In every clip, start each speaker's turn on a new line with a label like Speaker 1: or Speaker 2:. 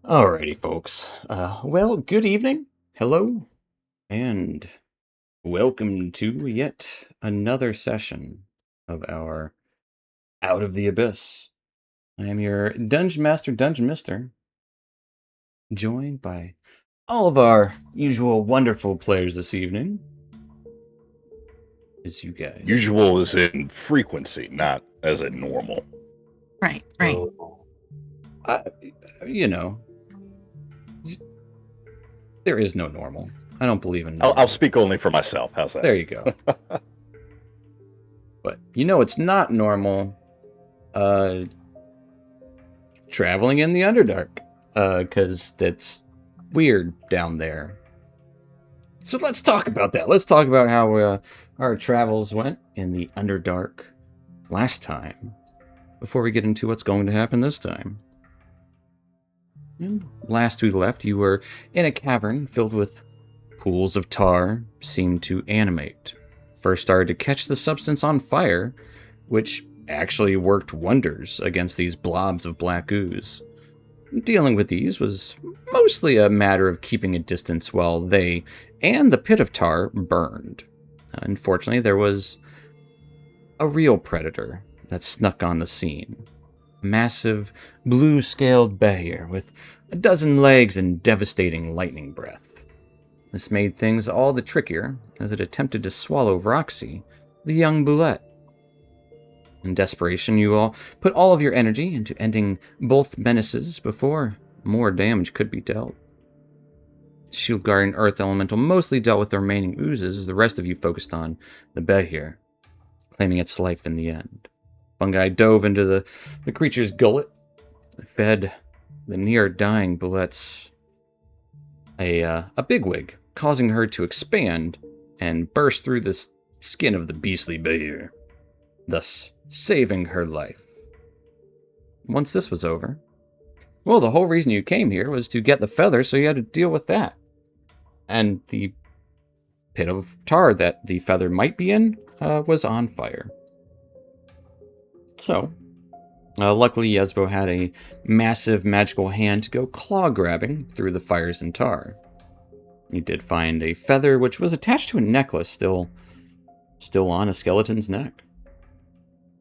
Speaker 1: Alrighty, folks. Well, good evening, hello, and welcome to yet another session of our Out of the Abyss. I am your Dungeon Master, Dungeon Mister, joined by all of our usual wonderful players this evening. As you guys.
Speaker 2: Usual is in frequency, not as in normal.
Speaker 3: Right.
Speaker 1: You know, there is no normal. I don't believe in normal.
Speaker 2: I'll speak only for myself. How's that?
Speaker 1: There you go. But it's not normal. Traveling in the Underdark, because it's weird down there. So let's talk about that. Let's talk about how our travels went in the Underdark last time, before we get into what's going to happen this time. And last we left, you were in a cavern filled with pools of tar seemed to animate. First started to catch the substance on fire, which actually worked wonders against these blobs of black ooze. Dealing with these was mostly a matter of keeping a distance while they and the pit of tar burned. Unfortunately, there was a real predator that snuck on the scene. A massive, blue-scaled bear with a dozen legs and devastating lightning breath. This made things all the trickier as it attempted to swallow Roxy, the young Boulette. In desperation, you all put all of your energy into ending both menaces before more damage could be dealt. Shield Guard and Earth Elemental mostly dealt with the remaining oozes as the rest of you focused on the Behir, claiming its life in the end. Fungi dove into the creature's gullet, fed the near-dying Boulette's a bigwig, causing her to expand and burst through the skin of the beastly Behir, thus saving her life. Once this was over, well, the whole reason you came here was to get the feather, so you had to deal with that. And the pit of tar that the feather might be in was on fire. So, luckily Yesbo had a massive magical hand to go claw-grabbing through the fires and tar. You did find a feather which was attached to a necklace still on a skeleton's neck.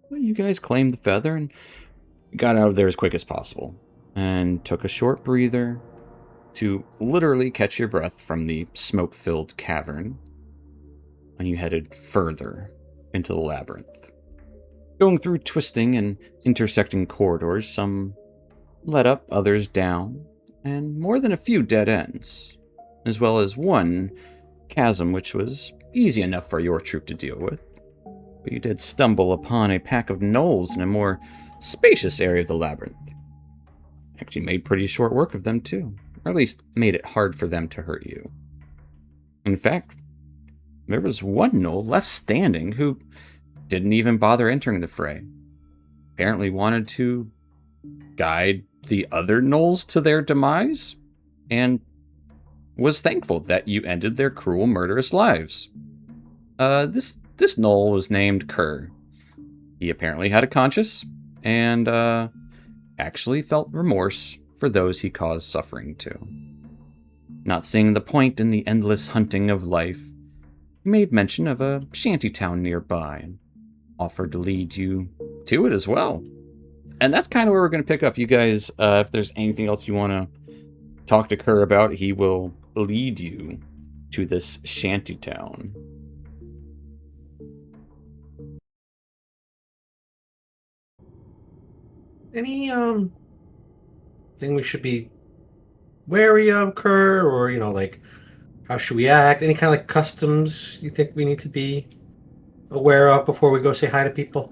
Speaker 1: Well, you guys claimed the feather and got out of there as quick as possible, and took a short breather to literally catch your breath from the smoke-filled cavern, and you headed further into the labyrinth. Going through twisting and intersecting corridors, some led up, others down, and more than a few dead ends, as well as one chasm which was easy enough for your troop to deal with. But you did stumble upon a pack of gnolls in a more spacious area of the labyrinth. Actually made pretty short work of them too, or at least made it hard for them to hurt you. In fact, there was one gnoll left standing who didn't even bother entering the fray. Apparently wanted to guide the other gnolls to their demise, and was thankful that you ended their cruel, murderous lives. This gnoll was named Kerr. He apparently had a conscience, and actually felt remorse for those he caused suffering to. Not seeing the point in the endless hunting of life, he made mention of a shantytown nearby, and offered to lead you to it as well. And that's kind of where we're going to pick up. You guys, if there's anything else you want to talk to Kerr about, he will lead you to this shantytown.
Speaker 4: Any thing we should be wary of, Kerr, or like how should we act? Any kind of like customs you think we need to be aware of before we go say hi to people?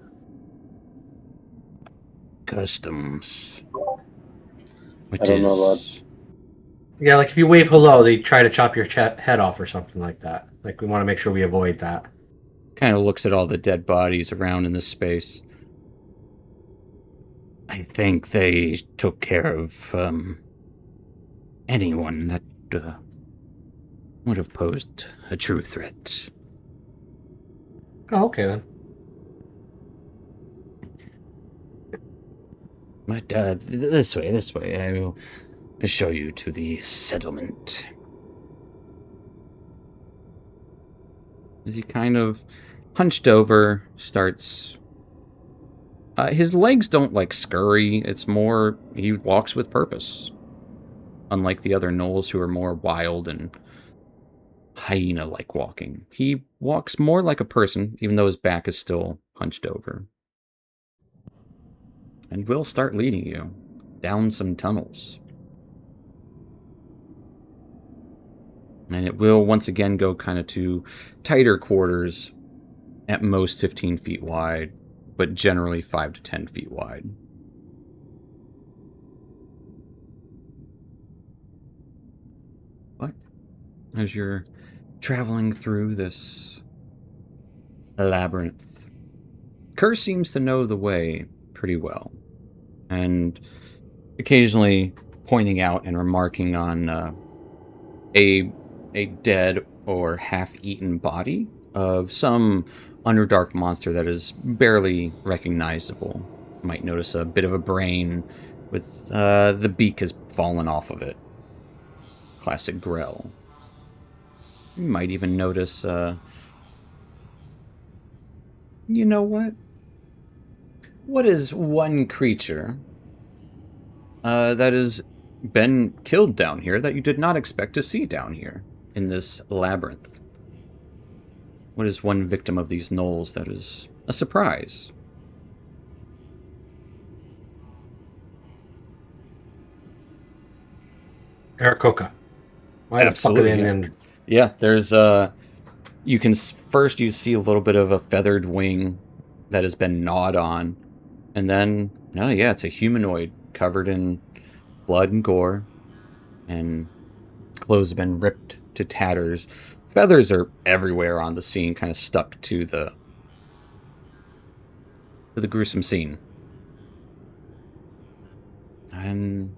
Speaker 1: Customs.
Speaker 5: I don't know about.
Speaker 4: Yeah, like if you wave hello, they try to chop your head off or something like that. Like we want to make sure we avoid that.
Speaker 1: Kind of looks at all the dead bodies around in this space. I think they took care of anyone that would have posed a true threat.
Speaker 4: Oh, okay then.
Speaker 1: But this way. I will show you to the settlement. As he kind of hunched over, starts... his legs don't, like, scurry. It's more, he walks with purpose. Unlike the other gnolls who are more wild and hyena-like walking. He walks more like a person, even though his back is still hunched over. And will start leading you down some tunnels. And it will once again go kind of to tighter quarters, at most 15 feet wide, but generally 5 to 10 feet wide. But as you're traveling through this labyrinth, Kerr seems to know the way pretty well, and occasionally pointing out and remarking on a dead or half-eaten body of some Underdark monster that is barely recognizable. You might notice a bit of a brain with the beak has fallen off of it. Classic Grell. You might even notice, you know what? What is one creature that has been killed down here that you did not expect to see down here in this labyrinth? What is one victim of these gnolls that is a surprise?
Speaker 4: Aarakocra. Why the fuck are they in the under?
Speaker 1: Yeah, there's you can first you see a little bit of a feathered wing that has been gnawed on, and then no, yeah, it's a humanoid covered in blood and gore, and clothes have been ripped to tatters. Feathers are everywhere on the scene, kind of stuck to the gruesome scene. And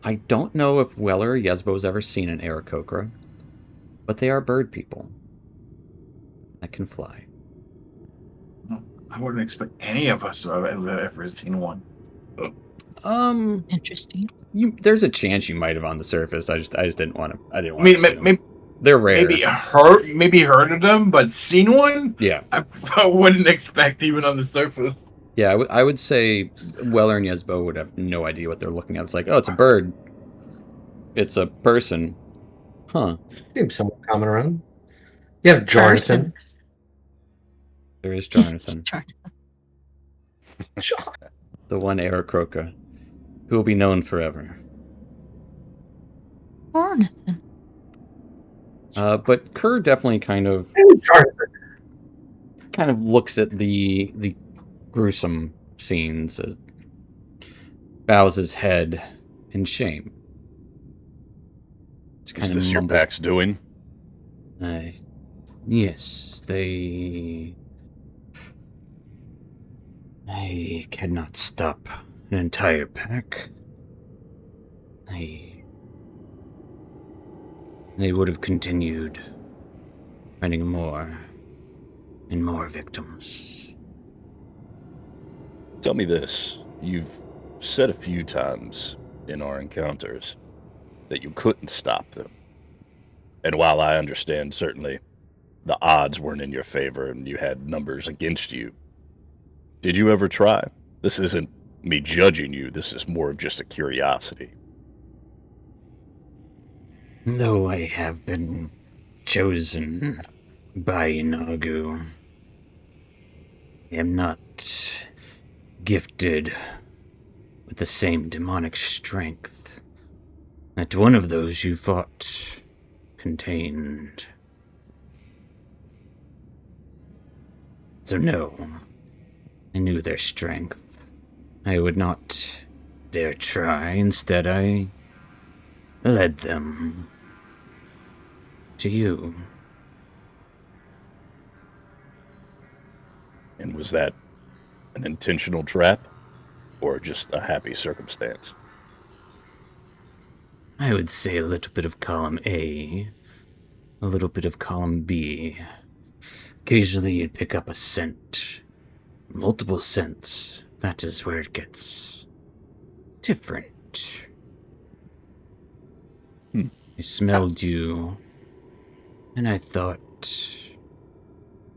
Speaker 1: I don't know if Weller or Yesbo's ever seen an Aarakocra, but they are bird people that can fly.
Speaker 3: I wouldn't expect any of us to have ever seen one.
Speaker 6: Interesting.
Speaker 1: There's a chance you might have on the surface. I just didn't want to. I didn't want
Speaker 3: I
Speaker 1: to.
Speaker 3: mean,
Speaker 1: they're rare.
Speaker 3: Maybe heard of them, but seen one?
Speaker 1: Yeah.
Speaker 3: I wouldn't expect even on the surface.
Speaker 1: Yeah, I would say Weller and Yesbo would have no idea what they're looking at. It's like, oh, it's a bird. It's a person. Huh.
Speaker 4: Seems somewhat common around. You have Jonathan.
Speaker 1: There is Jonathan.
Speaker 4: Sure.
Speaker 1: The one Aarakocra, who will be known forever.
Speaker 6: Jonathan.
Speaker 1: But Kerr definitely kind of looks at the gruesome scenes, bows his head in shame.
Speaker 2: Is this your pack's doing?
Speaker 1: Yes, they cannot stop an entire pack. They would have continued finding more and more victims.
Speaker 2: Tell me this. You've said a few times in our encounters that you couldn't stop them. And while I understand certainly the odds weren't in your favor and you had numbers against you, did you ever try? This isn't me judging you. This is more of just a curiosity.
Speaker 1: Though I have been chosen by Nagu, I am not gifted with the same demonic strength that one of those you fought contained. So no, I knew their strength. I would not dare try. Instead, I led them to you.
Speaker 2: And was that an intentional trap or just a happy circumstance?
Speaker 1: I would say a little bit of column A, a little bit of column B. Occasionally you'd pick up a scent, multiple scents. That is where it gets different. I smelled you, and I thought,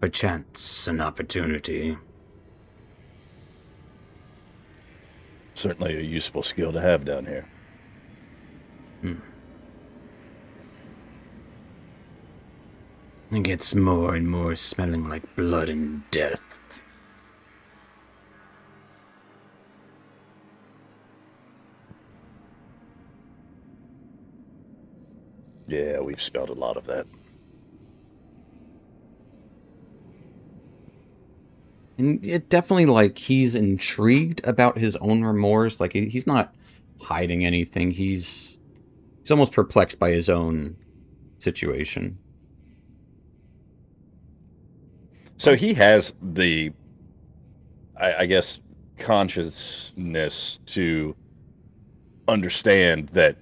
Speaker 1: perchance, an opportunity.
Speaker 2: Certainly a useful skill to have down here.
Speaker 1: It gets more and more smelling like blood and death.
Speaker 2: Yeah, we've smelled a lot of that.
Speaker 1: And it definitely, like, he's intrigued about his own remorse. Like, he's not hiding anything. He's almost perplexed by his own situation.
Speaker 2: So he has the, I guess, consciousness to understand that,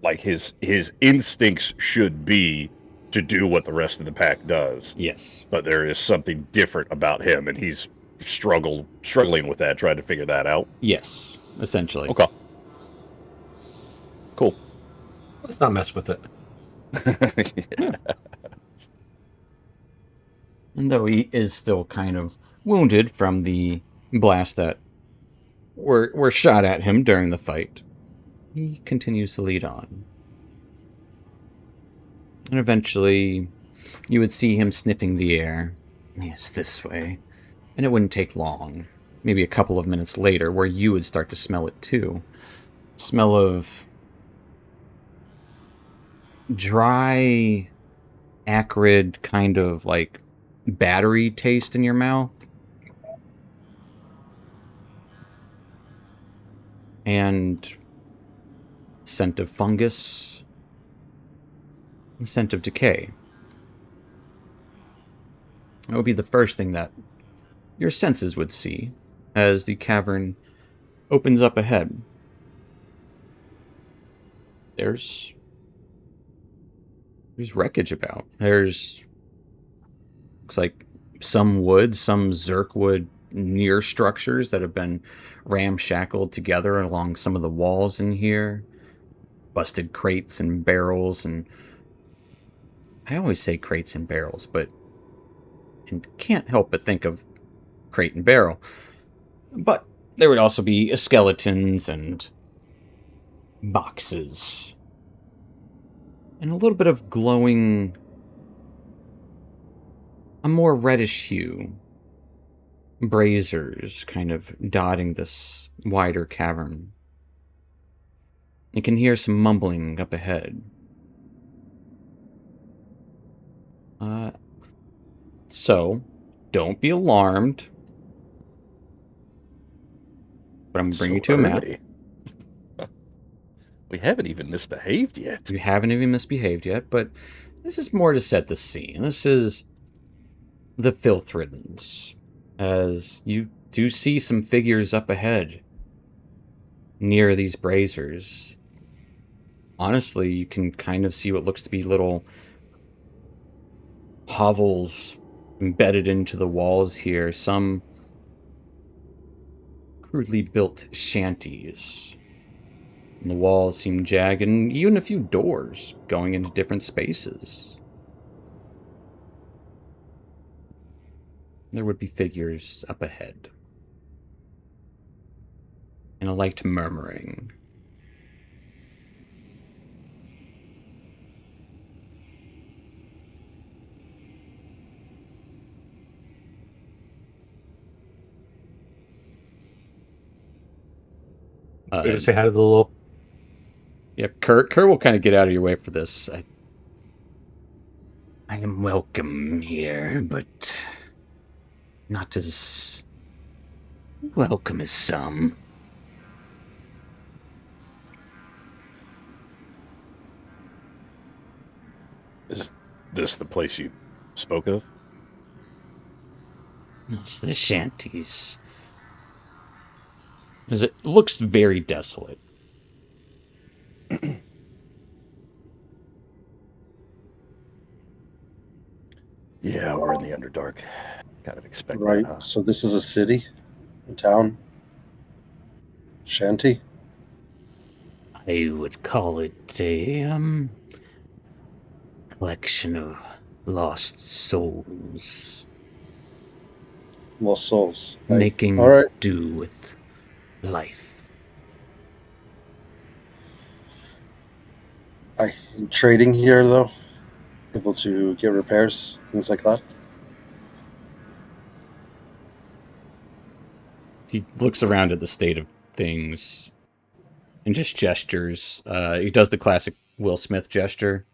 Speaker 2: like, his instincts should be to do what the rest of the pack does.
Speaker 1: Yes.
Speaker 2: But there is something different about him, and he's struggling with that, trying to figure that out.
Speaker 1: Yes, essentially.
Speaker 2: Okay. Cool.
Speaker 4: Let's not mess with it.
Speaker 2: Yeah.
Speaker 1: And though he is still kind of wounded from the blast that were shot at him during the fight, he continues to lead on. And eventually, you would see him sniffing the air. Yes, this way. And it wouldn't take long. Maybe a couple of minutes later, where you would start to smell it too. Smell of dry, acrid, kind of like battery taste in your mouth. And scent of fungus. And scent of decay. That would be the first thing that your senses would see as the cavern opens up ahead. There's wreckage about. Looks like some wood, some Zerkwood near structures that have been ramshackled together along some of the walls in here. Busted crates and barrels, and I always say crates and barrels, but and can't help but think of crate and barrel. But there would also be skeletons and boxes. And a little bit of glowing, a more reddish hue. Braziers kind of dotting this wider cavern. You can hear some mumbling up ahead. So, don't be alarmed. But I'm going to bring you to a map.
Speaker 2: We haven't even misbehaved yet.
Speaker 1: You haven't even misbehaved yet, but this is more to set the scene. This is the Filth Riddens, as you do see some figures up ahead near these braziers. Honestly, you can kind of see what looks to be little hovels embedded into the walls here. Some crudely built shanties. And the walls seem jagged, and even a few doors going into different spaces. There would be figures up ahead. And a light murmuring.
Speaker 4: Should we just say hi to the little...
Speaker 1: Yeah, Kurt will kind of get out of your way for this. I am welcome here, but not as welcome as some.
Speaker 2: Is this the place you spoke of?
Speaker 1: It's the shanties. As it looks very desolate.
Speaker 2: Yeah, we're in the Underdark. Kind of expect
Speaker 5: Right.
Speaker 2: that, huh?
Speaker 5: So this is a city, a town, shanty. I would call it a collection of lost souls
Speaker 6: Lost souls.
Speaker 5: making
Speaker 6: all right.
Speaker 5: do with life.
Speaker 6: Trading here though, able to get repairs, things like that.
Speaker 1: He looks around at the state of things and just gestures. He does the classic Will Smith gesture.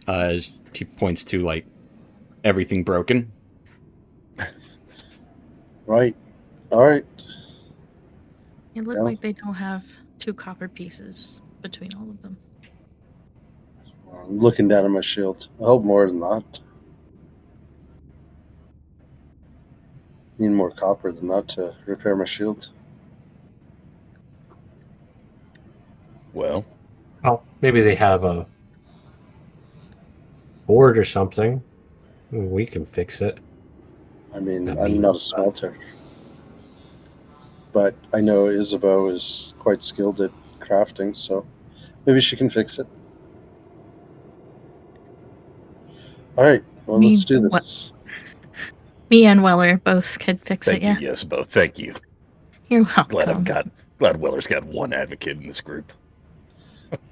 Speaker 1: As he points to, like, everything broken.
Speaker 6: Right. All right.
Speaker 7: It looks
Speaker 6: Yeah.
Speaker 7: like they don't have 2 copper pieces between all of them.
Speaker 6: I'm looking down at my shield. I hope more than that. Need more copper than that to repair my shield.
Speaker 2: Well,
Speaker 4: Oh, maybe they have a board or something. We can fix it.
Speaker 6: I mean,
Speaker 4: I
Speaker 6: I'm
Speaker 4: mean,
Speaker 6: not a smelter. But I know Isabeau is quite skilled at crafting, so maybe she can fix it. All right. Well,
Speaker 7: Me-
Speaker 6: let's do
Speaker 7: what-
Speaker 6: this.
Speaker 7: Me and Weller both could fix
Speaker 2: thank
Speaker 7: it, yeah.
Speaker 2: you, yes, both. Thank you.
Speaker 7: You're welcome.
Speaker 2: Glad Weller's got one advocate in this group.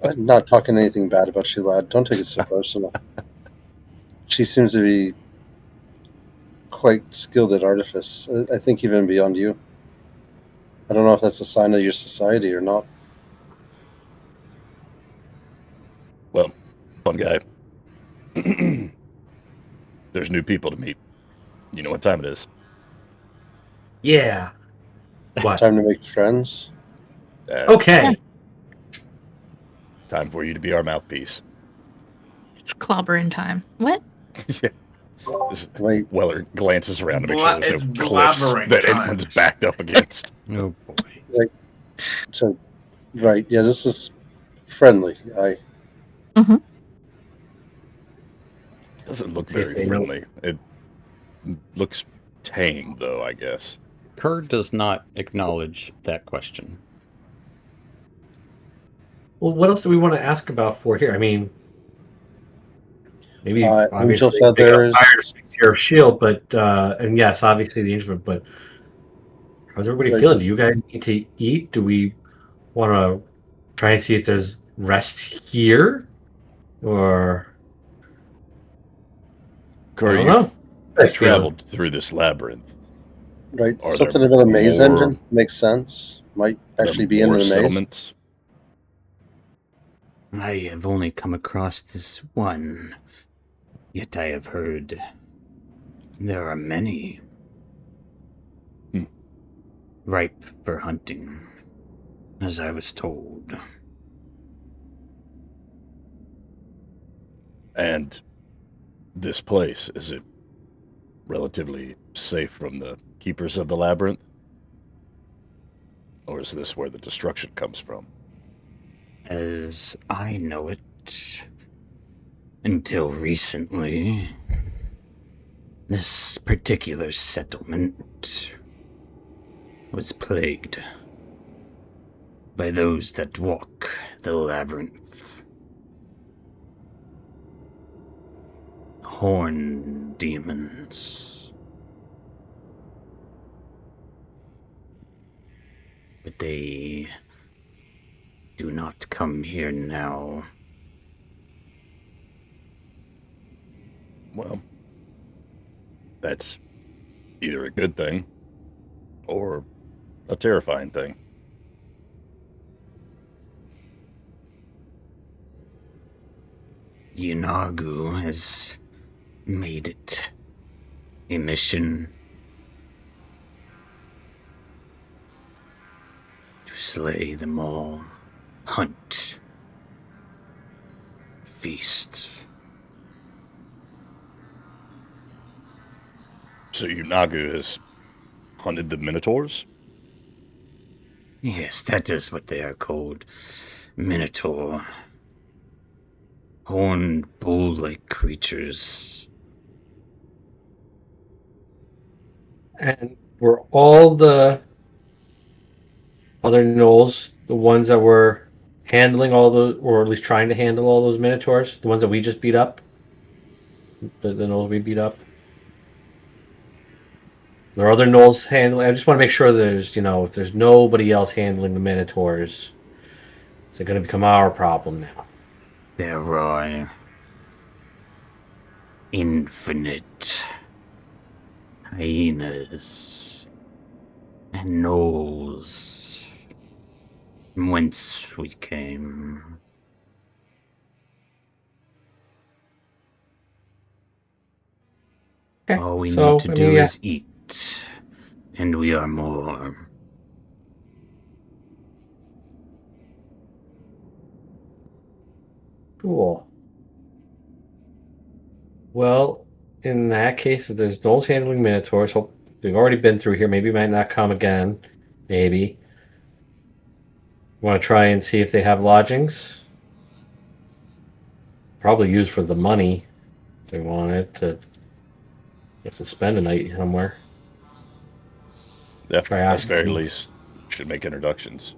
Speaker 6: I'm not talking anything bad about you, lad. Don't take it so personal. She seems to be quite skilled at artifice. I think even beyond you. I don't know if that's a sign of your society or not.
Speaker 2: Well, fun guy. There's new people to meet. You know what time it is.
Speaker 4: Yeah. What?
Speaker 6: Time to make friends.
Speaker 4: Okay.
Speaker 2: Time for you to be our mouthpiece.
Speaker 7: It's clobbering time. What?
Speaker 2: Yeah.
Speaker 6: Wait,
Speaker 2: Weller glances around to make
Speaker 3: Bla-
Speaker 2: sure there's
Speaker 3: it's
Speaker 2: no cliffs
Speaker 3: blabbering
Speaker 2: that
Speaker 3: time.
Speaker 2: anyone's backed up against.
Speaker 1: Oh boy.
Speaker 6: so right, yeah, this is friendly.
Speaker 2: Doesn't look
Speaker 4: Yes,
Speaker 2: very
Speaker 4: I know.
Speaker 2: friendly. It looks tame, though, I guess.
Speaker 1: Kerr does not acknowledge that question.
Speaker 4: Well, what else do we want to ask about for here? I mean, maybe
Speaker 6: Angel
Speaker 4: obviously pick up
Speaker 6: feathers.
Speaker 4: fire to fix your shield, but and yes, obviously the angel. But how's everybody
Speaker 6: Right.
Speaker 4: feeling? Do you guys need to eat? Do we want to try and see if there's rest here, or I
Speaker 2: Kerr,
Speaker 4: don't
Speaker 2: you
Speaker 4: know? Guys feeling?
Speaker 2: traveled through this labyrinth.
Speaker 6: Right,
Speaker 2: Are
Speaker 6: something
Speaker 2: there
Speaker 6: about a maze
Speaker 2: more-
Speaker 6: engine makes sense. Might actually be in
Speaker 2: More
Speaker 6: the maze.
Speaker 2: settlements.
Speaker 5: I have only come across this one, yet I have heard there are many.
Speaker 2: Hmm.
Speaker 5: Ripe for hunting, as I was told.
Speaker 2: And this place, is it relatively safe from the keepers of the labyrinth? Or is this where the destruction comes from?
Speaker 5: As I know it, until recently, this particular settlement was plagued by those that walk the labyrinth. Horn demons. But they do not come here now.
Speaker 2: Well, that's either a good thing or a terrifying thing.
Speaker 5: Yunagu has made it a mission to slay them all, hunt, feast.
Speaker 2: So Yunagu has hunted the Minotaurs?
Speaker 5: Yes, that is what they are called. Minotaur. Horned bull-like creatures.
Speaker 4: And were all the other gnolls, the ones that were handling all the, or at least trying to handle all those minotaurs, the ones that we just beat up, the gnolls we beat up. There are other gnolls handling. I just want to make sure there's, if there's nobody else handling the minotaurs, is it going to become our problem now?
Speaker 5: There are infinite hyenas and gnolls from whence we came.
Speaker 4: Okay,
Speaker 5: All we
Speaker 4: so,
Speaker 5: need to
Speaker 4: I
Speaker 5: do
Speaker 4: mean, yeah.
Speaker 5: is eat, and we are more.
Speaker 4: Cool. Well, in that case, if there's gnolls handling minotaurs, we've already been through here. Maybe it might not come again. Maybe. Want to try and see if they have lodgings? Probably use for the money if they wanted to. Have to spend a night somewhere.
Speaker 2: Yeah,
Speaker 4: Try
Speaker 2: at the
Speaker 4: asking
Speaker 2: very
Speaker 4: them.
Speaker 2: least, should make introductions.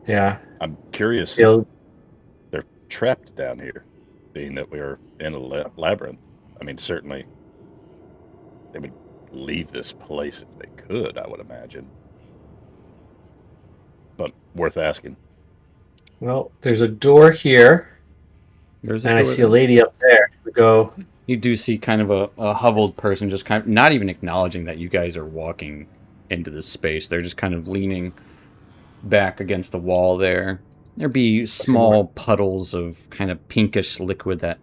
Speaker 4: Yeah.
Speaker 2: I'm curious
Speaker 4: They'll-
Speaker 2: if they're trapped down here, being that we're in a labyrinth. I mean, certainly they would leave this place if they could, I would imagine. But worth asking.
Speaker 4: Well, there's a door here,
Speaker 1: There's a
Speaker 4: and I
Speaker 1: door
Speaker 4: see a
Speaker 1: there.
Speaker 4: lady up there. We go.
Speaker 1: You do see kind of a hoveled person just kind of not even acknowledging that you guys are walking into this space. They're just kind of leaning back against the wall there. There'd be small puddles of kind of pinkish liquid that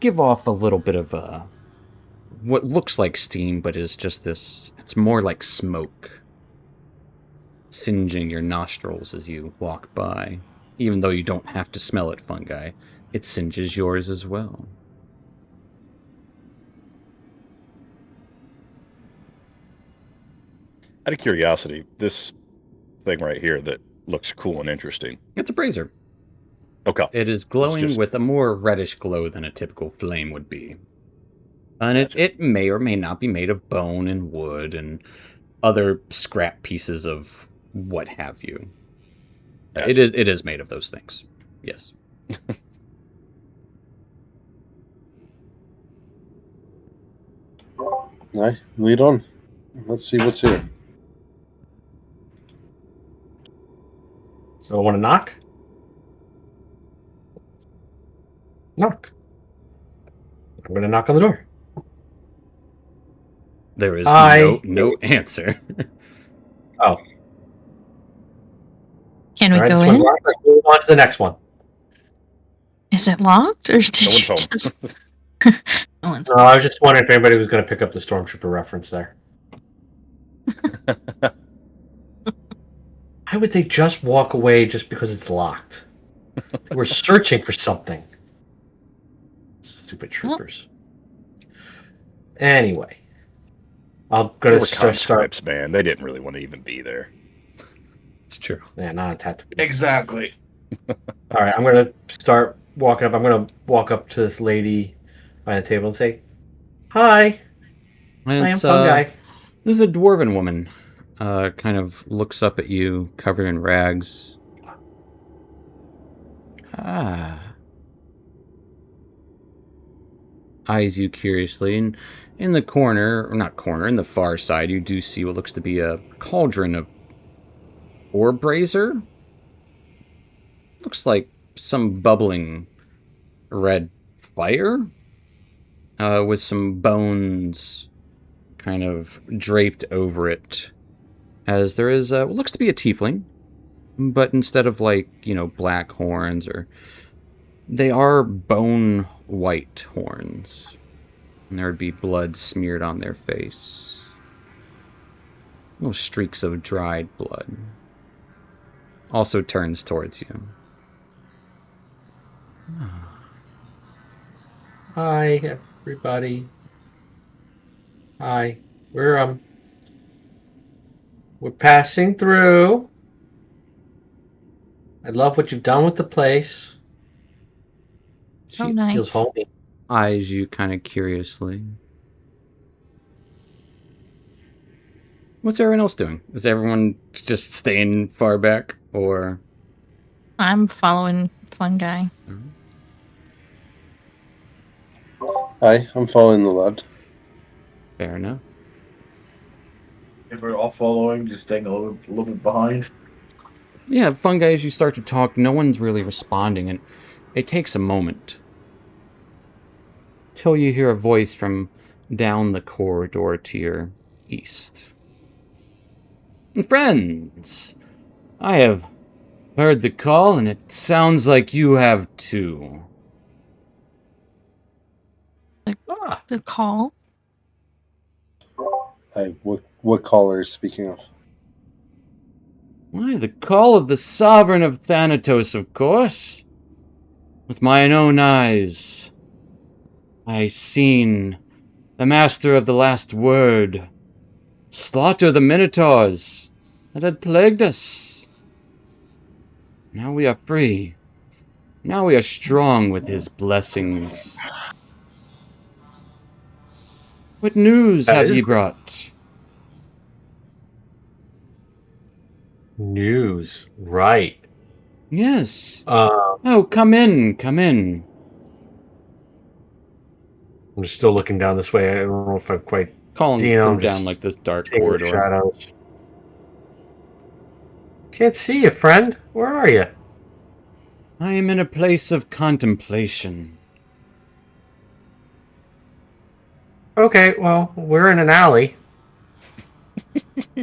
Speaker 1: give off a little bit of what looks like steam, but is just this, it's more like smoke singeing your nostrils as you walk by. Even though you don't have to smell it, fungi, it singes yours as well.
Speaker 2: Out of curiosity, this thing right here that looks cool and interesting.
Speaker 1: It's a brazier.
Speaker 2: Okay.
Speaker 1: It is glowing
Speaker 2: just-
Speaker 1: with a more reddish glow than a typical flame would be. And
Speaker 2: Gotcha.
Speaker 1: it may or may not be made of bone and wood and other scrap pieces of what have you.
Speaker 2: Gotcha.
Speaker 1: It is made of those things. Yes.
Speaker 6: Aye, lead on. Let's see what's here.
Speaker 4: So I want to knock. Knock. I'm going to knock on the door.
Speaker 1: There is
Speaker 4: Hi.
Speaker 1: no answer.
Speaker 4: Oh,
Speaker 7: Can we
Speaker 4: all right,
Speaker 7: go
Speaker 4: this one's
Speaker 7: in?
Speaker 4: locked. Let's move on to the next one.
Speaker 7: Is it locked, or did
Speaker 2: No
Speaker 7: you
Speaker 2: one's home.
Speaker 7: just? No one's.
Speaker 4: I was just wondering if anybody was going to pick up the Stormtrooper reference there. Why would they just walk away just because it's locked? They were searching for something. Stupid troopers. Anyway, I'm
Speaker 2: They
Speaker 4: going
Speaker 2: were
Speaker 4: to start.
Speaker 2: conscripts, man. They didn't really want to even be there.
Speaker 1: It's true.
Speaker 4: Yeah, not a tattoo.
Speaker 3: Exactly.
Speaker 4: All right, I'm going to start walking up. I'm going to walk up to this lady by the table and say, "Hi, I am
Speaker 1: It's,
Speaker 4: Fungi."
Speaker 1: This is a dwarven woman. Kind of looks up at you, covered in rags. Ah. Eyes you curiously, and in the corner, or not corner, in the far side, you do see what looks to be a cauldron of ore brazier. Looks like some bubbling red fire, with some bones kind of draped over it. As there is, what looks to be a tiefling, but instead of black horns, they are bone white horns. And there would be blood smeared on their face. Little streaks of dried blood. Also turns towards you.
Speaker 4: Hi, everybody. Hi. We're passing through. I love what you've done with the place.
Speaker 7: Oh,
Speaker 1: She
Speaker 7: nice.
Speaker 4: Feels homey.
Speaker 1: eyes you kind of curiously. What's everyone else doing? Is everyone just staying far back, or?
Speaker 7: I'm following Fun Guy.
Speaker 6: Hi, I'm following the lad.
Speaker 1: Fair enough.
Speaker 3: If we're all following, just staying a little bit behind.
Speaker 1: Yeah, Fun Guy, as you start to talk, no one's really responding, and it takes a moment. Till you hear a voice from down the corridor to your east. Friends, I have heard the call, and it sounds like you have too.
Speaker 7: The call?
Speaker 6: What caller is speaking of?
Speaker 1: Why, the call of the Sovereign of Thanatos, of course. With mine own eyes, I seen the Master of the Last Word slaughter the Minotaurs that had plagued us. Now we are free. Now we are strong with his blessings. What news
Speaker 4: That
Speaker 1: have
Speaker 4: is
Speaker 1: ye brought?
Speaker 4: News, right?
Speaker 1: Yes.
Speaker 4: I'm
Speaker 1: Oh, come in, come in.
Speaker 4: just still looking down this way. I don't know if I've quite
Speaker 1: Calling
Speaker 4: Dino,
Speaker 1: from
Speaker 4: I'm
Speaker 1: down
Speaker 4: just
Speaker 1: like this dark
Speaker 4: seeing the
Speaker 1: corridor.
Speaker 4: shadows. Can't see you, friend. Where are you?
Speaker 1: I am in a place of contemplation.
Speaker 4: Okay, well, we're in an alley.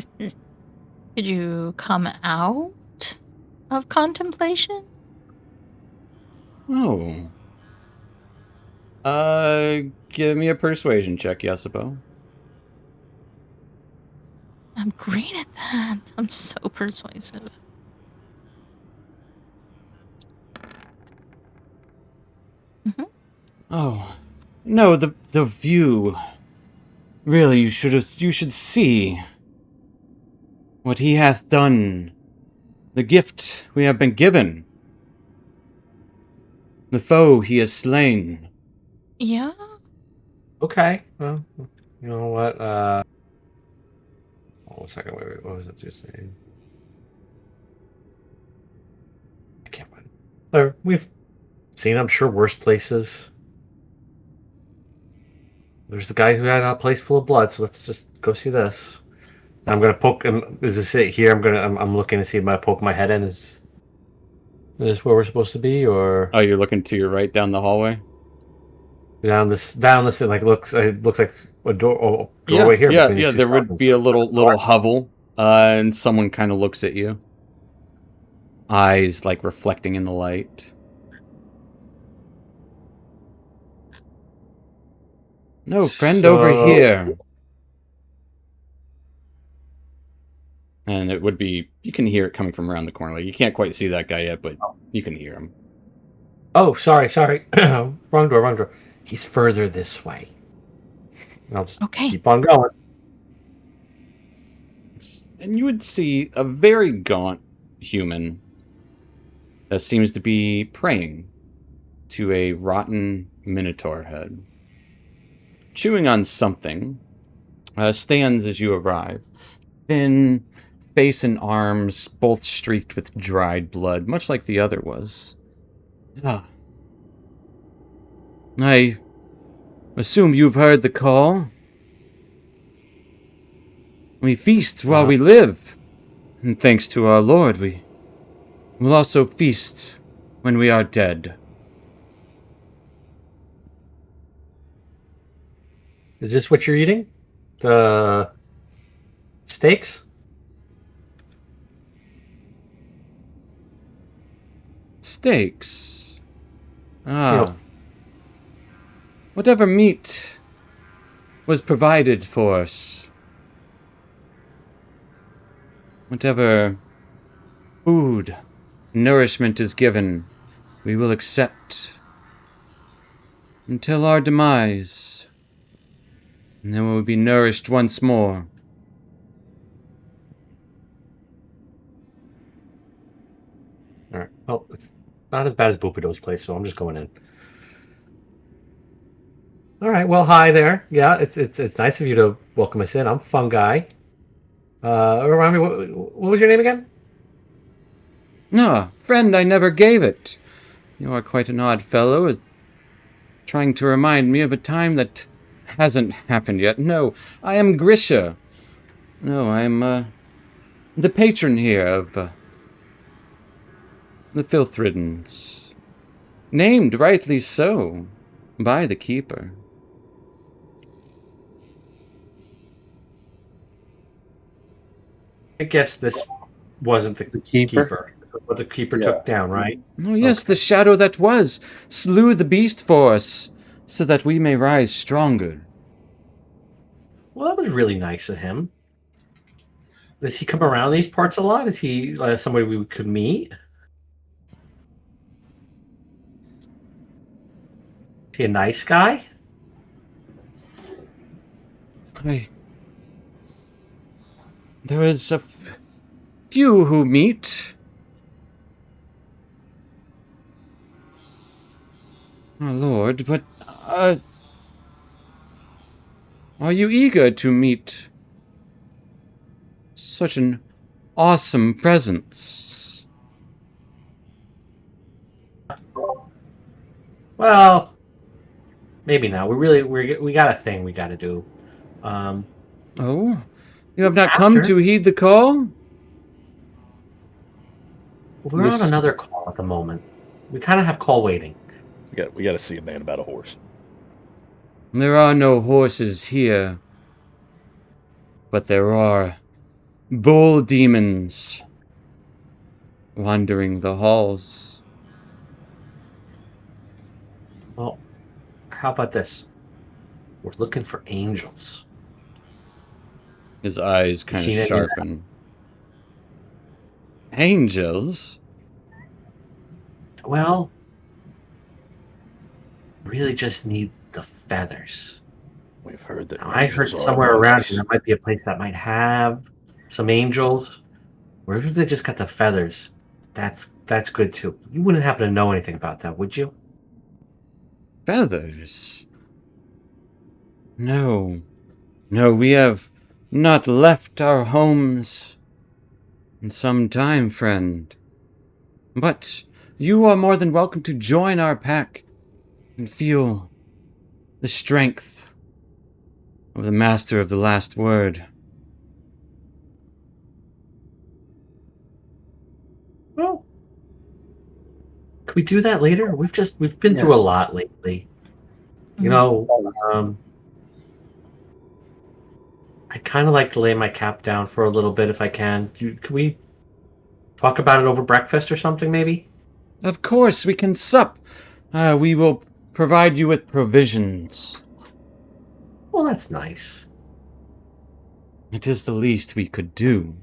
Speaker 7: Did you come out of contemplation?
Speaker 1: Oh. Give me a persuasion check, Yasubo.
Speaker 7: I'm great at that. I'm so persuasive.
Speaker 1: Oh. No, the view. Really, you should see what he hath done. The gift we have been given. The foe he has slain.
Speaker 7: Yeah?
Speaker 4: Okay, well, you know what? Hold on a second. Wait. What was it just saying? I can't find it. We've seen, I'm sure, worse places. There's the guy who had a place full of blood, so let's just go see this. I'm gonna poke him. Is this it here? I'm looking to see if I poke my head in. Is this where we're supposed to be, or
Speaker 1: Oh, you're looking to your right down the hallway?
Speaker 4: down this? It looks like a doorway here.
Speaker 1: Yeah,
Speaker 4: between these two
Speaker 1: there would
Speaker 4: skeletons.
Speaker 1: be a little hovel, and someone kind of looks at you. Eyes, like, reflecting in the light. No, friend, over here. And it would be, you can hear it coming from around the corner. Like, you can't quite see that guy yet, but you can hear him.
Speaker 4: Oh, sorry. Wrong door. He's further this way. And I'll just
Speaker 7: Okay.
Speaker 4: keep on going.
Speaker 1: And you would see a very gaunt human that seems to be praying to a rotten minotaur head. Chewing on something, stands as you arrive. Thin face and arms, both streaked with dried blood, much like the other was. I assume you've heard the call. We feast while we live, and thanks to our Lord, we will also feast when we are dead.
Speaker 4: Is this what you're eating? The steaks?
Speaker 1: Steaks.
Speaker 4: Yep.
Speaker 1: Whatever meat was provided for us. Whatever food, nourishment is given, we will accept until our demise. And then we will be nourished once more.
Speaker 4: All right. Well, it's not as bad as Boopido's place, so I'm just going in. All right. Well, hi there. Yeah, it's nice of you to welcome us in. I'm Fun Guy. Remind me, what was your name again?
Speaker 1: Ah, friend, I never gave it. You are quite an odd fellow, trying to remind me of a time that hasn't happened yet. No, I am Grisha. No, I am, the patron here of, the Filthriddens. Named rightly so, by the Keeper.
Speaker 4: I guess this wasn't the
Speaker 6: Keeper?
Speaker 4: What the keeper
Speaker 6: Yeah.
Speaker 4: took down, right?
Speaker 1: Oh yes,
Speaker 4: Okay.
Speaker 1: the shadow that was, slew the beast for us, so that we may rise stronger.
Speaker 4: Well, that was really nice of him. Does he come around these parts a lot? Is he somebody we could meet? Is he a nice guy?
Speaker 1: There is a few who meet. Oh Lord, but, are you eager to meet such an awesome presence?
Speaker 4: Well, maybe not. We got a thing we got to do.
Speaker 1: Oh? You have not come
Speaker 4: After?
Speaker 1: to heed the call?
Speaker 4: We're on
Speaker 6: This-
Speaker 4: another call at the moment. We kind of have call waiting.
Speaker 2: We got to see a man about a horse.
Speaker 1: There are no horses here, but there are bull demons wandering the halls.
Speaker 4: Well, how about this? We're looking for angels.
Speaker 1: His eyes kind
Speaker 4: seen
Speaker 1: of
Speaker 4: any of
Speaker 1: sharpen. Angels?
Speaker 4: Well, really just need the feathers.
Speaker 2: We've heard that.
Speaker 4: Now, I heard
Speaker 2: angels are
Speaker 4: somewhere
Speaker 2: among
Speaker 4: around
Speaker 2: us.
Speaker 4: here there might be a place that might have some angels. Or if they just got the feathers, that's good too. You wouldn't happen to know anything about that, would you?
Speaker 1: Feathers? No. No, we have not left our homes in some time, friend. But you are more than welcome to join our pack and feel the strength of the Master of the Last Word.
Speaker 4: Well, could we do that later? We've been through a lot lately. You know, I kind of like to lay my cap down for a little bit if I can. Can we talk about it over breakfast or something, maybe?
Speaker 1: Of course, we can sup. We will provide you with provisions.
Speaker 4: Well, that's nice.
Speaker 1: It is the least we could do.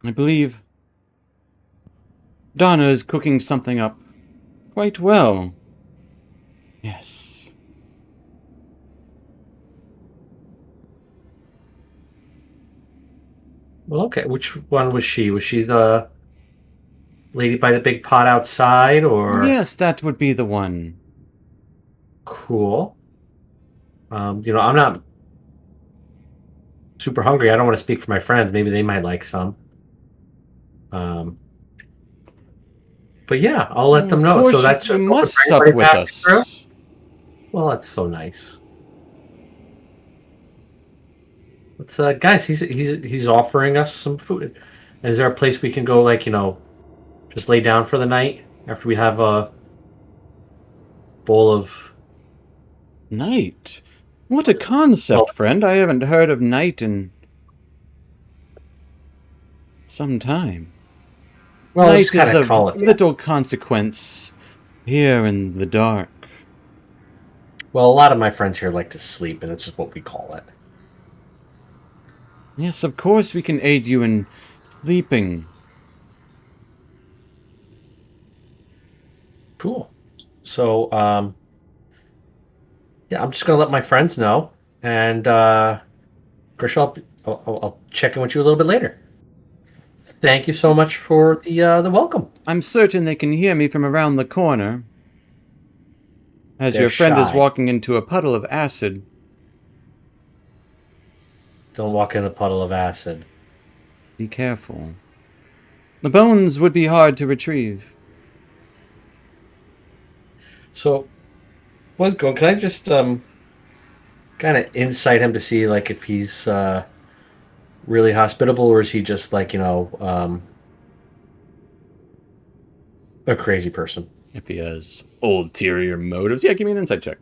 Speaker 1: I believe Donna is cooking something up quite well. Yes.
Speaker 4: Well, okay. Which one was she? Was she the lady by the big pot outside, or
Speaker 1: Yes, that would be the one.
Speaker 4: cool? You know, I'm not super hungry. I don't want to speak for my friends. Maybe they might like some. But yeah, I'll let them know.
Speaker 1: Of course,
Speaker 4: So that's
Speaker 1: you
Speaker 4: just
Speaker 1: must
Speaker 4: open for
Speaker 1: sup
Speaker 4: anybody
Speaker 1: with
Speaker 4: passing
Speaker 1: us.
Speaker 4: through? Well, that's so nice. Let's, guys, he's offering us some food. And is there a place we can go, like, you know, just lay down for the night after we have a bowl of?
Speaker 1: Night? What a concept, friend. I haven't heard of night in some time.
Speaker 4: Well,
Speaker 1: Night
Speaker 4: just kind
Speaker 1: is
Speaker 4: of
Speaker 1: of
Speaker 4: call it.
Speaker 1: little consequence here in the dark.
Speaker 4: Well, a lot of my friends here like to sleep, and it's just what we call it.
Speaker 1: Yes, of course we can aid you in sleeping.
Speaker 4: Cool. So, yeah, I'm just gonna let my friends know, and Grisha, I'll check in with you a little bit later. Thank you so much for the welcome.
Speaker 1: I'm certain they can hear me from around the corner. As
Speaker 4: They're
Speaker 1: your friend is
Speaker 4: shy.
Speaker 1: walking into a puddle of acid.
Speaker 4: Don't walk in a puddle of acid.
Speaker 1: Be careful. The bones would be hard to retrieve.
Speaker 4: So, what's going? Can I just kind of insight him to see like if he's really hospitable, or is he just like a crazy person?
Speaker 1: If he has ulterior motives. Yeah, give me an insight check.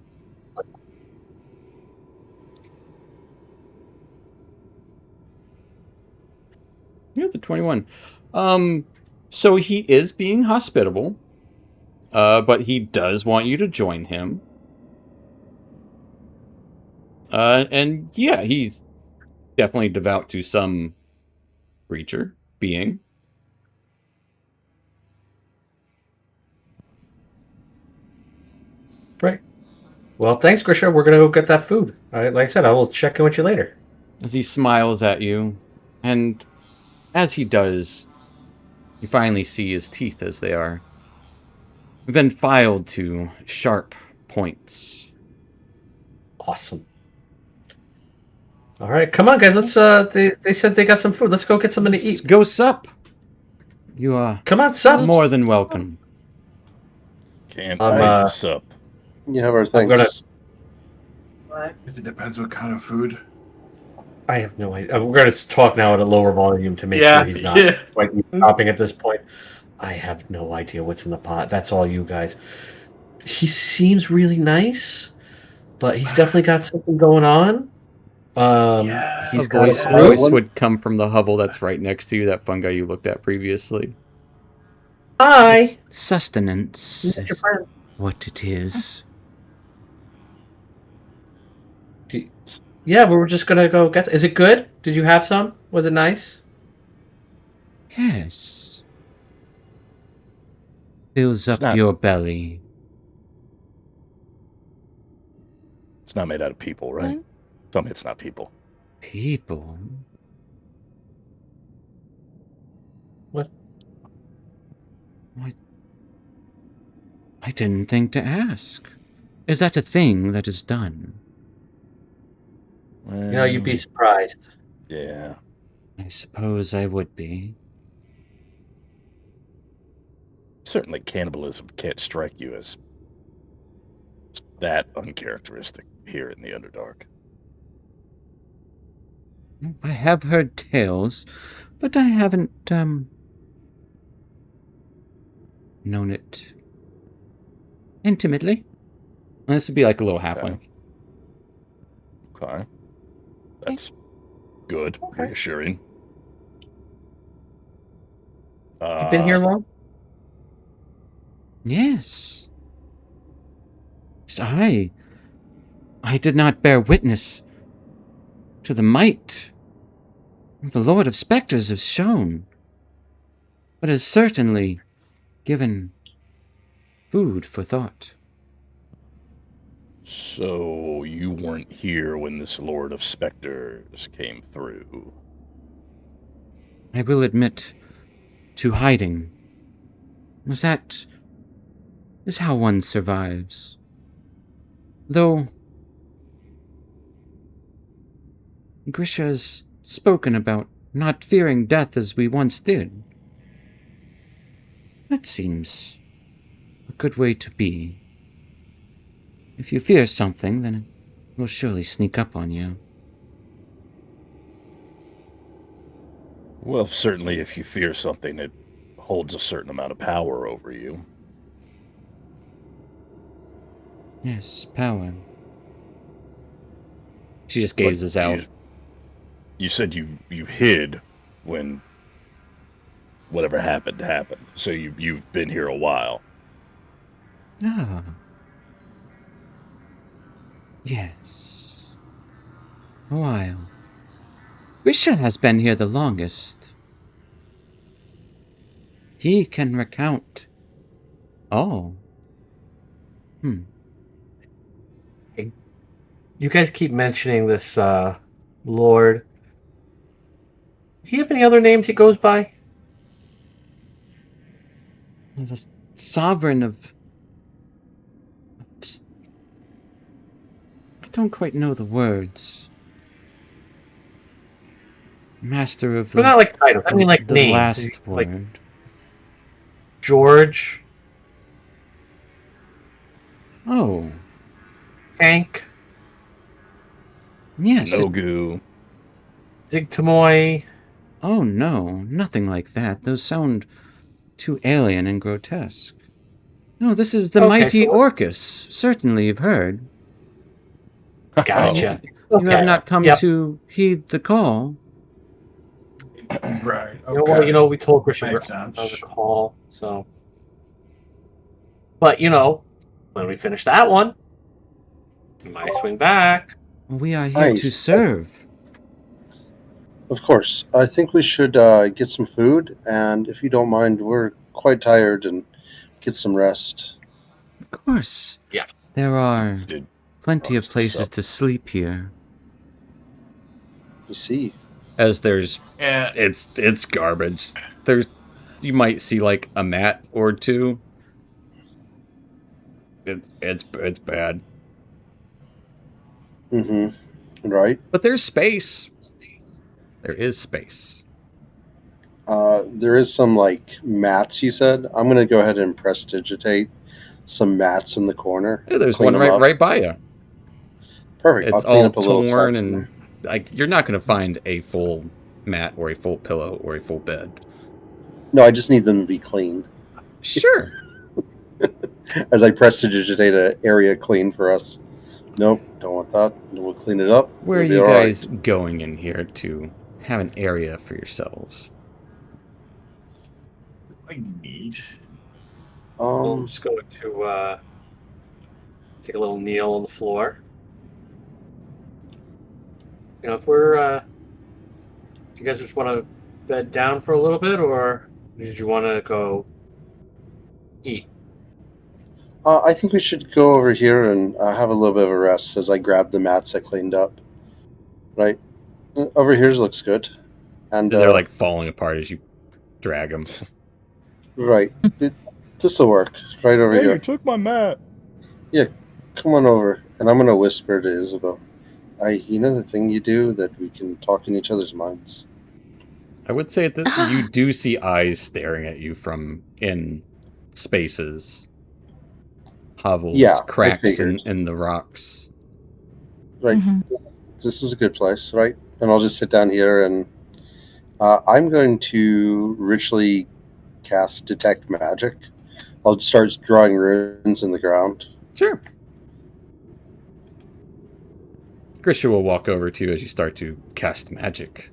Speaker 1: You're the 21. So he is being hospitable, but he does want you to join him. And yeah, he's definitely devout to some creature, being.
Speaker 4: Right. Well, thanks, Grisha. We're gonna go get that food. Like I said, I will check in with you later.
Speaker 1: As he smiles at you, and as he does, you finally see his teeth as they are. They've been filed to sharp points.
Speaker 4: Awesome. All right, come on, guys. Let's. They said they got some food. Let's go get something to eat.
Speaker 1: Go sup. You are
Speaker 4: Come on, sup.
Speaker 1: more than welcome.
Speaker 2: Can't
Speaker 4: I'm,
Speaker 2: wait this up.
Speaker 6: You have our thanks.
Speaker 4: gonna-
Speaker 3: Because it depends what kind of food.
Speaker 4: I have no idea. We're gonna talk now at a lower volume to make
Speaker 8: Yeah,
Speaker 4: sure he's not
Speaker 8: yeah.
Speaker 4: like stopping at this point. I have no idea what's in the pot. That's all you guys. He seems really nice, but he's definitely got something going on.
Speaker 3: Yeah.
Speaker 4: He's
Speaker 1: A
Speaker 4: got
Speaker 1: voice,
Speaker 4: a
Speaker 6: Yeah.
Speaker 1: voice
Speaker 6: One-
Speaker 1: would come from the hovel that's right next to you, that fungi you looked at previously.
Speaker 4: Hi.
Speaker 5: Sustenance
Speaker 4: Meet your
Speaker 5: is
Speaker 4: friend.
Speaker 5: what it is.
Speaker 4: Yeah, we were just gonna go get. Is it good? Did you have some? Was it nice?
Speaker 5: Yes. Fills
Speaker 2: It's
Speaker 5: up
Speaker 2: not-
Speaker 5: your belly.
Speaker 2: It's not made out of people, right?
Speaker 7: What?
Speaker 2: Tell me it's not people.
Speaker 5: People.
Speaker 4: What?
Speaker 5: What? I didn't think to ask. Is that a thing that is done?
Speaker 4: You know, you'd be surprised.
Speaker 2: Yeah.
Speaker 5: I suppose I would be.
Speaker 2: Certainly cannibalism can't strike you as that uncharacteristic here in the Underdark.
Speaker 5: I have heard tales, but I haven't, known it intimately.
Speaker 1: This would be like a little halfling.
Speaker 2: Okay. That's good.
Speaker 4: Okay.
Speaker 2: Reassuring.
Speaker 4: You've been here long?
Speaker 5: Yes. Yes, I did not bear witness to the might the Lord of Spectres has shown, but has certainly given food for thought.
Speaker 2: So you weren't here when this Lord of Spectres came through.
Speaker 5: I will admit to hiding. That is how one survives. Though Grisha has spoken about not fearing death as we once did. That seems a good way to be. If you fear something, then it will surely sneak up on you.
Speaker 2: Well, certainly if you fear something, it holds a certain amount of power over you.
Speaker 5: Yes, power.
Speaker 1: She just
Speaker 2: But
Speaker 1: gazes out.
Speaker 2: You said you hid when whatever happened happened. So you've been here a while.
Speaker 5: Ah. Yes. A while. Grisha has been here the longest. He can recount all.
Speaker 4: You guys keep mentioning this Lord. Do you have any other names he goes by?
Speaker 5: The sovereign of... I don't quite know the words. Master of
Speaker 4: But not like titles. I mean, like
Speaker 5: the
Speaker 4: names.
Speaker 5: last
Speaker 4: It's like
Speaker 5: word.
Speaker 4: George,
Speaker 5: Oh,
Speaker 4: Hank,
Speaker 5: yes.
Speaker 2: No goo.
Speaker 4: Zigtamoy.
Speaker 5: Oh no, nothing like that. Those sound too alien and grotesque. No, this is the
Speaker 4: Okay,
Speaker 5: mighty
Speaker 4: so what-
Speaker 5: Orcus. Certainly you've heard.
Speaker 4: Gotcha.
Speaker 5: You have
Speaker 4: Okay.
Speaker 5: not come
Speaker 4: Yep.
Speaker 5: to heed the call.
Speaker 3: Right.
Speaker 4: You know, well,
Speaker 3: Okay.
Speaker 4: we told Christian
Speaker 3: Makes
Speaker 4: on
Speaker 3: sense.
Speaker 4: the call, so. But when we finish that one, we might swing back.
Speaker 5: We are here
Speaker 6: Aye.
Speaker 5: to serve.
Speaker 6: Of course. I think we should get some food, and if you don't mind, we're quite tired, and get some rest.
Speaker 5: Of course.
Speaker 4: Yeah.
Speaker 5: There are
Speaker 2: Did
Speaker 5: plenty of
Speaker 2: Sup?
Speaker 5: places to sleep here.
Speaker 6: You see.
Speaker 1: As there's,
Speaker 3: Yeah.
Speaker 1: it's garbage. You might see like a mat or two. It's bad.
Speaker 6: Mm-hmm. Right.
Speaker 1: But there's space. There is space.
Speaker 6: There is some like mats. You said. I'm gonna go ahead and prestidigitate some mats in the corner.
Speaker 1: Yeah, there's
Speaker 6: Clean
Speaker 1: one
Speaker 6: them up.
Speaker 1: right by you.
Speaker 6: Perfect.
Speaker 1: It's
Speaker 6: I'll clean
Speaker 1: all
Speaker 6: up a little
Speaker 1: torn
Speaker 6: section
Speaker 1: and
Speaker 6: there.
Speaker 1: like you're not gonna find a full mat or a full pillow or a full bed.
Speaker 6: No, I just need them to be clean.
Speaker 1: Sure.
Speaker 6: As I prestidigitate an area clean for us. Nope, don't want that. We'll clean it up.
Speaker 1: Where are
Speaker 6: It'll be
Speaker 1: you
Speaker 6: all right.
Speaker 1: guys going in here to have an area for yourselves?
Speaker 3: I need.
Speaker 4: We'll just go to take a little kneel on the floor. If you guys just want to bed down for a little bit, or did you want to go eat?
Speaker 6: I think we should go over here and have a little bit of a rest as I grab the mats I cleaned up. Right? Over here looks good. And
Speaker 1: They're like falling apart as you drag them.
Speaker 6: right. This will work. Right over
Speaker 2: Hey,
Speaker 6: here.
Speaker 2: you took my mat.
Speaker 6: Come on over. And I'm going to whisper to Isabel. You know the thing you do that we can talk in each other's minds?
Speaker 1: I would say that you do see eyes staring at you from in spaces. Hovels,
Speaker 6: Yeah, I
Speaker 1: cracks
Speaker 6: figured.
Speaker 1: in the rocks.
Speaker 6: Right. This is a good place, right? And I'll just sit down here and I'm going to ritually cast Detect Magic. I'll start drawing runes in the ground.
Speaker 1: Sure. Grisha will walk over to you as you start to cast magic.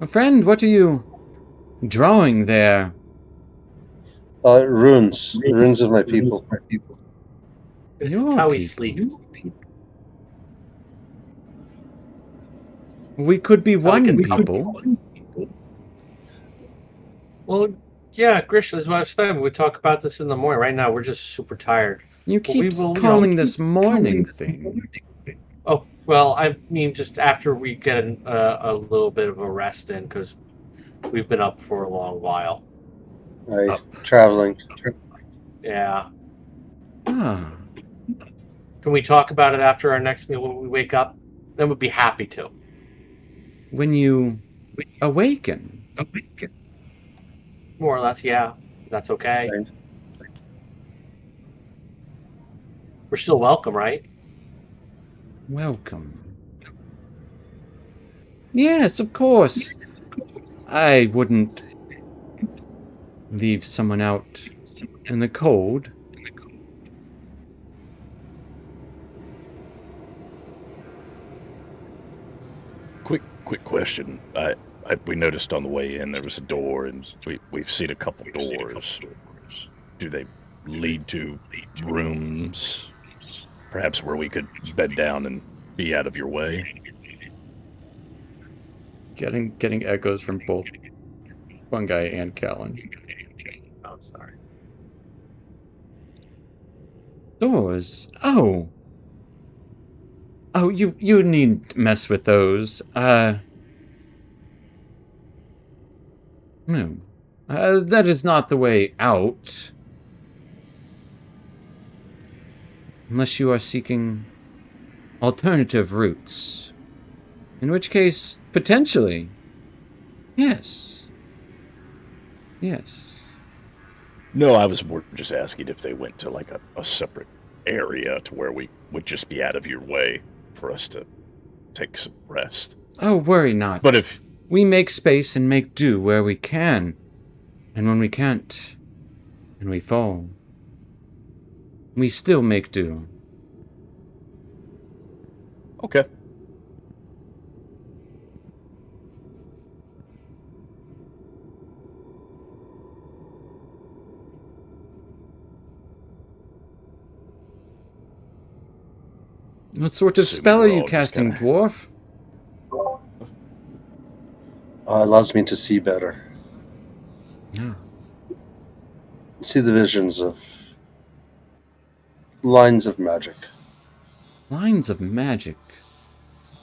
Speaker 1: My friend, what are you drawing there?
Speaker 6: Runes. Runes of my people.
Speaker 4: It's
Speaker 5: Your
Speaker 4: how he
Speaker 5: people.
Speaker 4: sleeps.
Speaker 5: We could be
Speaker 4: How he
Speaker 5: one
Speaker 4: gets
Speaker 5: people.
Speaker 4: Well, yeah, Grish, that's what I said. We talk about this in the morning. Right now, we're just super tired.
Speaker 5: You
Speaker 4: Well, we
Speaker 5: keep
Speaker 4: will,
Speaker 5: calling this morning thing.
Speaker 4: Oh, well, I mean, just after we get a little bit of a rest in, because we've been up for a long while.
Speaker 6: Traveling.
Speaker 4: Yeah.
Speaker 5: Ah,
Speaker 4: Can we talk about it after our next meal when we wake up? Then we'd be happy to.
Speaker 5: when you awaken.
Speaker 4: More or less, yeah. That's okay.
Speaker 6: Right.
Speaker 4: We're still welcome, right?
Speaker 5: Welcome. Yes, of course. I wouldn't leave someone out in the cold.
Speaker 2: Quick question. We noticed on the way in there was a door, and we've seen a couple doors. Do they lead to rooms, perhaps where we could bed down and be out of your way?
Speaker 1: Getting echoes from both one guy and Callan.
Speaker 4: Oh, sorry.
Speaker 5: Doors. Oh. Oh, you needn't mess with those. No. That is not the way out. Unless you are seeking alternative routes.
Speaker 1: In which case, potentially, yes. Yes.
Speaker 2: No, I was more just asking if they went to like a separate area to where we would just be out of your way for us to take some rest.
Speaker 1: Oh, worry not.
Speaker 2: But if
Speaker 1: we make space and make do where we can, and when we can't, and we fall, we still make do.
Speaker 2: okay,
Speaker 1: What sort of
Speaker 2: Assuming
Speaker 1: spell are
Speaker 2: we're
Speaker 1: you
Speaker 2: all just
Speaker 1: casting,
Speaker 2: gonna-
Speaker 1: dwarf?
Speaker 6: Allows me to see better.
Speaker 1: Yeah.
Speaker 6: See the visions of lines of magic.
Speaker 1: Lines of magic.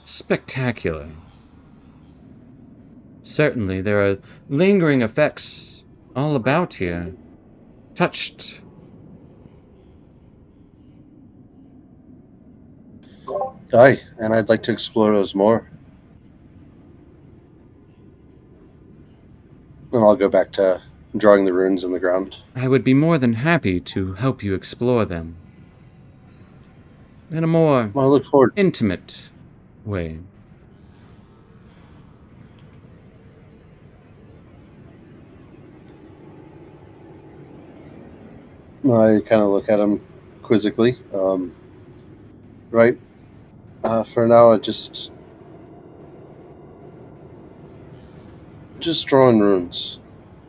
Speaker 1: Spectacular. Certainly, there are lingering effects all about here. Touched.
Speaker 6: Aye, and I'd like to explore those more. And I'll go back to drawing the runes in the ground.
Speaker 1: I would be more than happy to help you explore them. In a more
Speaker 6: I look forward.
Speaker 1: intimate way.
Speaker 6: I kind of look at him quizzically. Right. For now, I just drawing runes.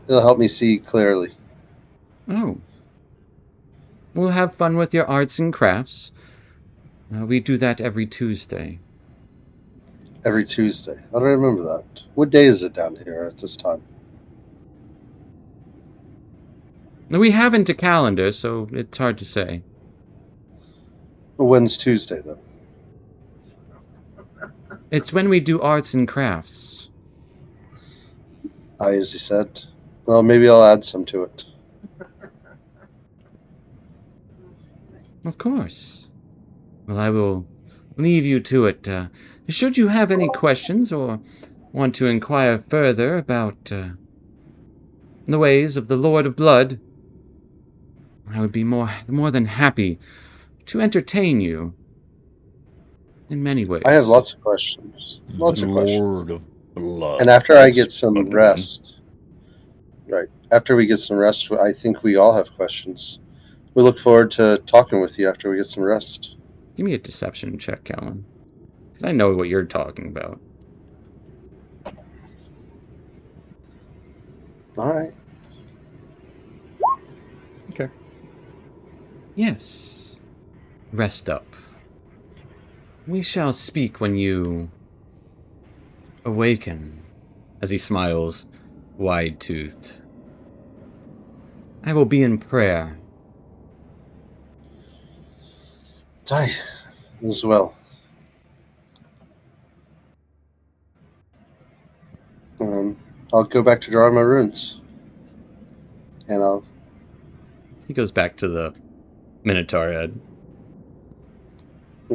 Speaker 6: It'll help me see clearly.
Speaker 1: Oh. We'll have fun with your arts and crafts. We do that every Tuesday.
Speaker 6: Every Tuesday. I don't remember that. What day is it down here at this time?
Speaker 1: We haven't a calendar, so it's hard to say.
Speaker 6: When's Tuesday then?
Speaker 1: It's when we do arts and crafts.
Speaker 6: Aye, as you said. Well, maybe I'll add some to it.
Speaker 1: Of course. Well, I will leave you to it. Should you have any questions or want to inquire further about the ways of the Lord of Blood, I would be more than happy to entertain you in many ways.
Speaker 6: I have lots of questions. Lots of questions.
Speaker 2: Lord of Blood.
Speaker 6: And after I
Speaker 2: That's
Speaker 6: get some
Speaker 2: a good
Speaker 6: rest, right? After we get some rest, I think we all have questions. We look forward to talking with you after we get some rest.
Speaker 1: Give me a deception check, Kellen. Because I know what you're talking about.
Speaker 6: All right.
Speaker 1: Okay. Yes. Rest up. We shall speak when you awaken. As he smiles, wide-toothed. I will be in prayer.
Speaker 6: Aye, as well. I'll go back to drawing my runes. And I'll
Speaker 1: He goes back to the Minotaur head.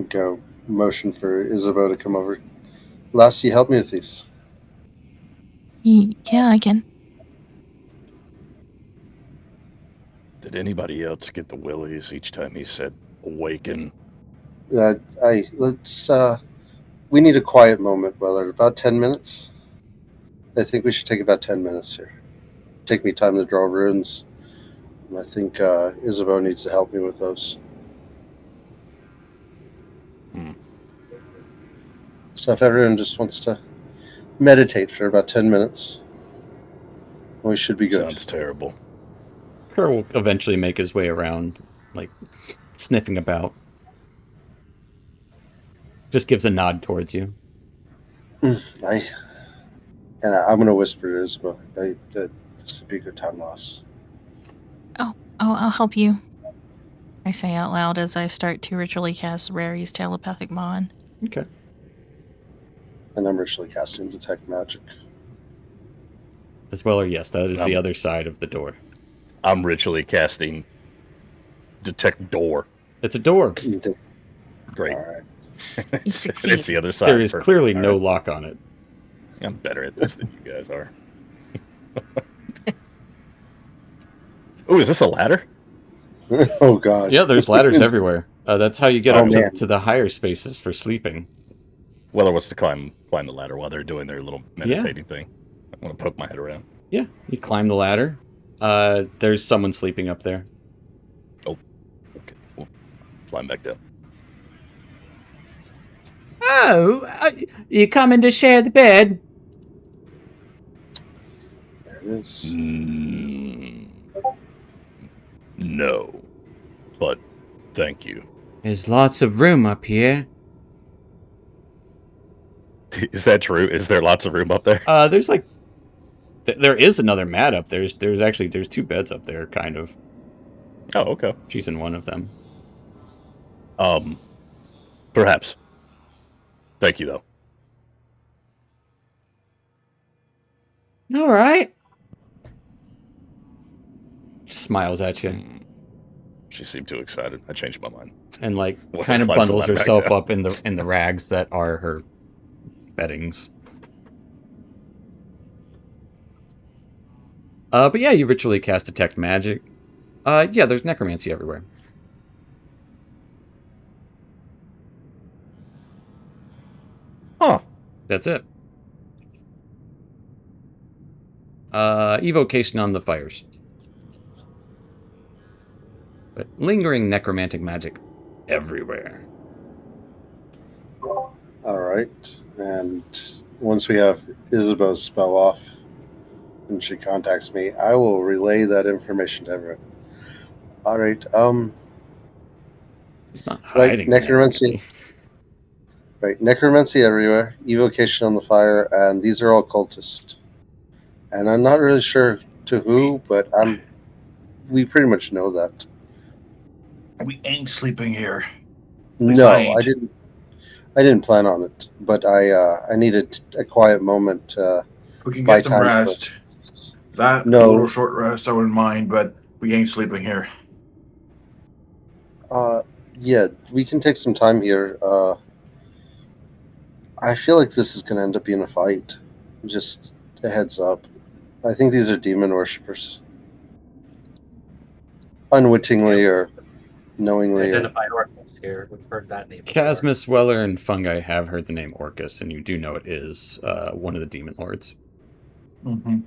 Speaker 6: go motion for Isabeau to come over. Lassie, help me with these.
Speaker 7: Yeah, I can.
Speaker 2: Did anybody else get the willies each time he said awaken?
Speaker 6: Let's we need a quiet moment, Willard. About 10 minutes. I think we should take about 10 minutes here. Take me time to draw runes. And I think Isabeau needs to help me with those. So if everyone just wants to meditate for about 10 minutes, we should be good.
Speaker 2: Sounds terrible.
Speaker 1: Kerr will eventually make his way around, like, sniffing about. Just gives a nod towards you.
Speaker 6: I'm going to whisper to Isabeau. This would be a good time loss.
Speaker 7: Oh, I'll help you. I say out loud as I start to ritually cast Rary's telepathic bond.
Speaker 1: Okay.
Speaker 6: And I'm ritually casting Detect Magic.
Speaker 1: As well, or yes, that is the other side of the door.
Speaker 2: I'm ritually casting Detect Door.
Speaker 1: It's a door.
Speaker 2: Great.
Speaker 6: All right.
Speaker 2: It's
Speaker 7: succeed.
Speaker 2: the other side.
Speaker 1: There is
Speaker 2: Perfect.
Speaker 1: clearly
Speaker 2: All
Speaker 1: no
Speaker 2: right.
Speaker 1: lock on it.
Speaker 2: I'm better at this than you guys are. Oh, is this a ladder?
Speaker 6: Oh god.
Speaker 1: Yeah, there's ladders everywhere. That's how you get
Speaker 6: Oh,
Speaker 1: up
Speaker 6: man.
Speaker 1: to the higher spaces for sleeping.
Speaker 2: Weller wants to climb the ladder while they're doing their little meditating thing. I want to poke my head around.
Speaker 1: Yeah, you climb the ladder. There's someone sleeping up there.
Speaker 2: Okay, we'll climb back down.
Speaker 5: Oh, you coming to share the bed?
Speaker 6: There it is.
Speaker 2: No, but thank you.
Speaker 5: There's lots of room up here.
Speaker 2: Is that true? Is there lots of room up there?
Speaker 1: There's like, there is another mat up there. There's 2 beds up there, kind of.
Speaker 2: Oh, okay.
Speaker 1: She's in one of them.
Speaker 2: Perhaps. Thank you, though.
Speaker 5: All right.
Speaker 1: Smiles at you
Speaker 2: She seemed too excited. I changed my mind.
Speaker 1: and like
Speaker 2: Well,
Speaker 1: kind of
Speaker 2: climbs the
Speaker 1: bundles
Speaker 2: ladder back
Speaker 1: herself
Speaker 2: down.
Speaker 1: up in the rags that are her beddings. But yeah, you ritually cast detect magic. Yeah, there's necromancy everywhere.
Speaker 2: Huh.
Speaker 1: That's it. Evocation on the fires. But lingering necromantic magic everywhere.
Speaker 6: All right. And once we have Isabeau's spell off and she contacts me, I will relay that information to everyone. All right.
Speaker 1: He's not
Speaker 6: Right,
Speaker 1: hiding
Speaker 6: necromancy. Right. Necromancy everywhere, evocation on the fire, and these are all cultists. And I'm not really sure to who, but we pretty much know that.
Speaker 3: We ain't sleeping here.
Speaker 6: No,
Speaker 3: I ain't.
Speaker 6: I didn't plan on it, but I needed a quiet moment.
Speaker 3: We can
Speaker 6: By
Speaker 3: get some
Speaker 6: time,
Speaker 3: rest. That
Speaker 6: No.
Speaker 3: a little short rest I wouldn't mind, but we ain't sleeping here.
Speaker 6: Yeah, we can take some time here. I feel like this is going to end up being a fight. Just a heads up. I think these are demon worshippers. Unwittingly or knowingly.
Speaker 4: Identified Orcus here. We've heard that name. before.
Speaker 1: Casmus, Weller, and Fungi have heard the name Orcus, and you do know it is one of the demon lords.
Speaker 3: Mm-hmm.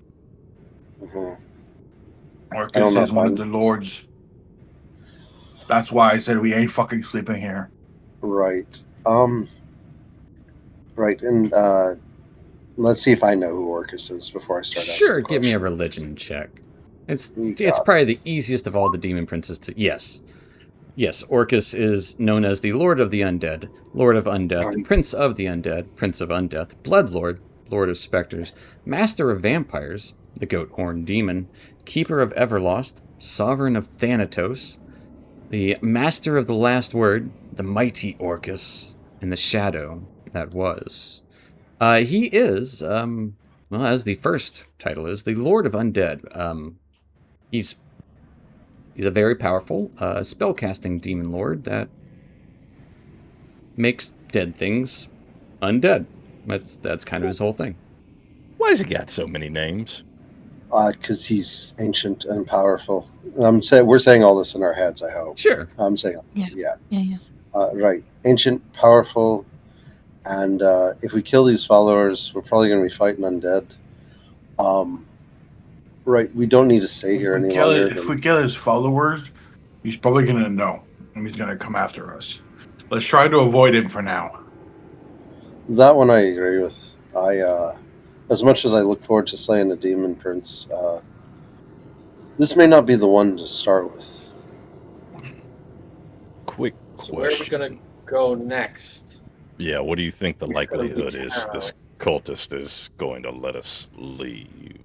Speaker 6: Mhm.
Speaker 3: Orcus
Speaker 6: I don't know
Speaker 3: is
Speaker 6: if
Speaker 3: one
Speaker 6: I'm-
Speaker 3: of the lords. That's why I said we ain't fucking sleeping here.
Speaker 6: Right. Right, and let's see if I know who Orcus is before I start asking
Speaker 1: Sure, give me a
Speaker 6: questions.
Speaker 1: religion check. It's
Speaker 6: You
Speaker 1: it's
Speaker 6: got
Speaker 1: probably the easiest of all the demon princes to. Yes, Orcus is known as the Lord of the Undead, Lord of Undeath,
Speaker 6: Right.
Speaker 1: Prince of the Undead, Prince of Undeath, Blood Lord, Lord of Specters, Master of Vampires, the Goat Horn Demon, Keeper of Everlost, Sovereign of Thanatos, the Master of the Last Word, the Mighty Orcus, and the Shadow that was. He is, well, as the first title is, the Lord of Undead. He's a very powerful spellcasting demon lord that makes dead things undead. That's kind of his whole thing.
Speaker 2: Why has he got so many names?
Speaker 6: because he's ancient and powerful. We're saying all this in our heads, I hope.
Speaker 1: Sure.
Speaker 6: I'm saying,
Speaker 7: Yeah.
Speaker 6: right. Ancient, powerful, and if we kill these followers, we're probably going to be fighting undead. Right. We don't need to stay here any longer.
Speaker 3: If we kill his followers, he's probably going to know, and he's going to come after us. Let's try to avoid him for now.
Speaker 6: That one I agree with. As much as I look forward to slaying the demon prince, this may not be the one to start with.
Speaker 2: Quick
Speaker 4: So where are we
Speaker 2: question.
Speaker 4: gonna go next?
Speaker 2: Yeah, what do you think the
Speaker 4: We should go
Speaker 2: likelihood
Speaker 4: to
Speaker 2: is
Speaker 4: town.
Speaker 2: this cultist is going to let us leave?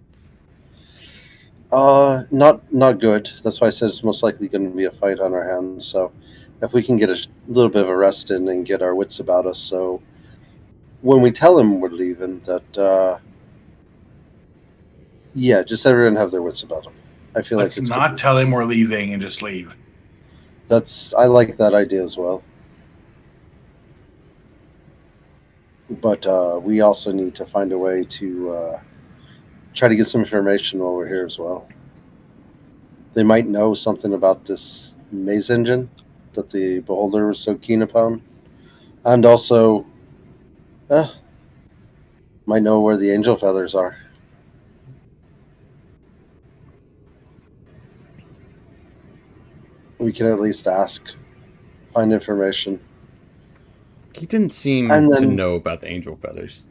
Speaker 6: Not good. That's why I said it's most likely going to be a fight on our hands. So, if we can get a little bit of a rest in and get our wits about us, so when we tell him we're leaving, that just everyone have their wits about them. I feel
Speaker 3: Let's
Speaker 6: like it's
Speaker 3: not tell him we're leaving and just leave.
Speaker 6: I like that idea as well. But we also need to find a way to try to get some information while we're here as well. They might know something about this maze engine that the Beholder was so keen upon. And also, might know where the angel feathers are. We can at least ask, find information.
Speaker 1: He didn't seem
Speaker 6: And
Speaker 1: to
Speaker 6: then-
Speaker 1: know about the angel feathers.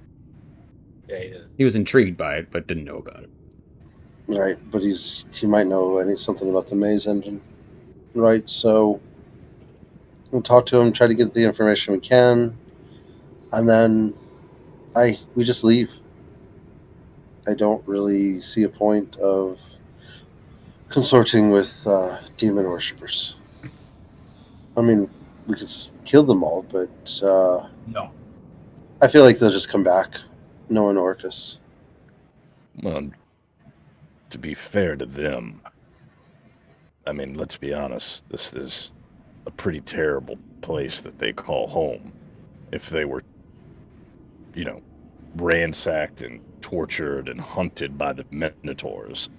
Speaker 4: Yeah, he did.
Speaker 1: He was intrigued by it, but didn't know about it.
Speaker 6: Right, but he might know something about the maze engine. Right, so we'll talk to him, try to get the information we can, and then we just leave. I don't really see a point of consorting with demon worshippers. I mean, we could kill them all, but
Speaker 3: No.
Speaker 6: I feel like they'll just come back, knowing Orcus.
Speaker 2: Well, to be fair to them, I mean, let's be honest, this is a pretty terrible place that they call home. If they were, ransacked and tortured and hunted by the Minotaurs,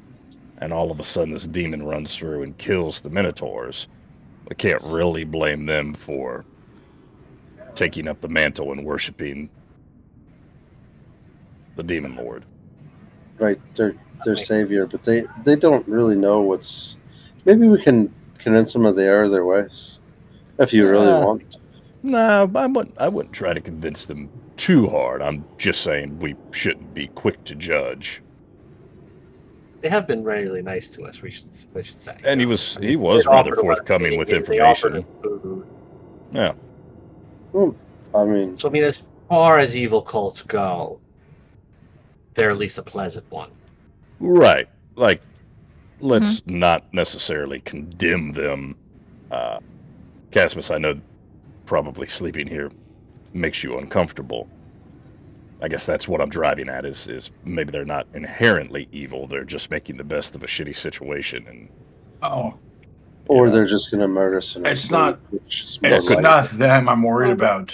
Speaker 2: and all of a sudden this demon runs through and kills the Minotaurs, we can't really blame them for taking up the mantle and worshiping the Demon Lord.
Speaker 6: Right, their savior, but they don't really know what's. Maybe we can convince them of the error of their ways, if you really want.
Speaker 2: No, I wouldn't try to convince them too hard. I'm just saying we shouldn't be quick to judge.
Speaker 4: They have been really nice to us. We should say.
Speaker 2: And he was rather
Speaker 4: offered us
Speaker 2: forthcoming with
Speaker 4: they offered
Speaker 2: information.
Speaker 4: us food.
Speaker 2: Yeah.
Speaker 6: Well, I mean,
Speaker 4: So I mean, as far as evil cults go, they're at least a pleasant one.
Speaker 2: Right. Like, let's not necessarily condemn them. Casmus, I know probably sleeping here makes you uncomfortable. I guess that's what I'm driving at is maybe they're not inherently evil. They're just making the best of a shitty situation. And
Speaker 6: or
Speaker 2: Yeah.
Speaker 6: they're just going to murder us.
Speaker 3: It's not-
Speaker 6: Which is
Speaker 3: It's
Speaker 6: more
Speaker 3: not them I'm worried
Speaker 4: Well,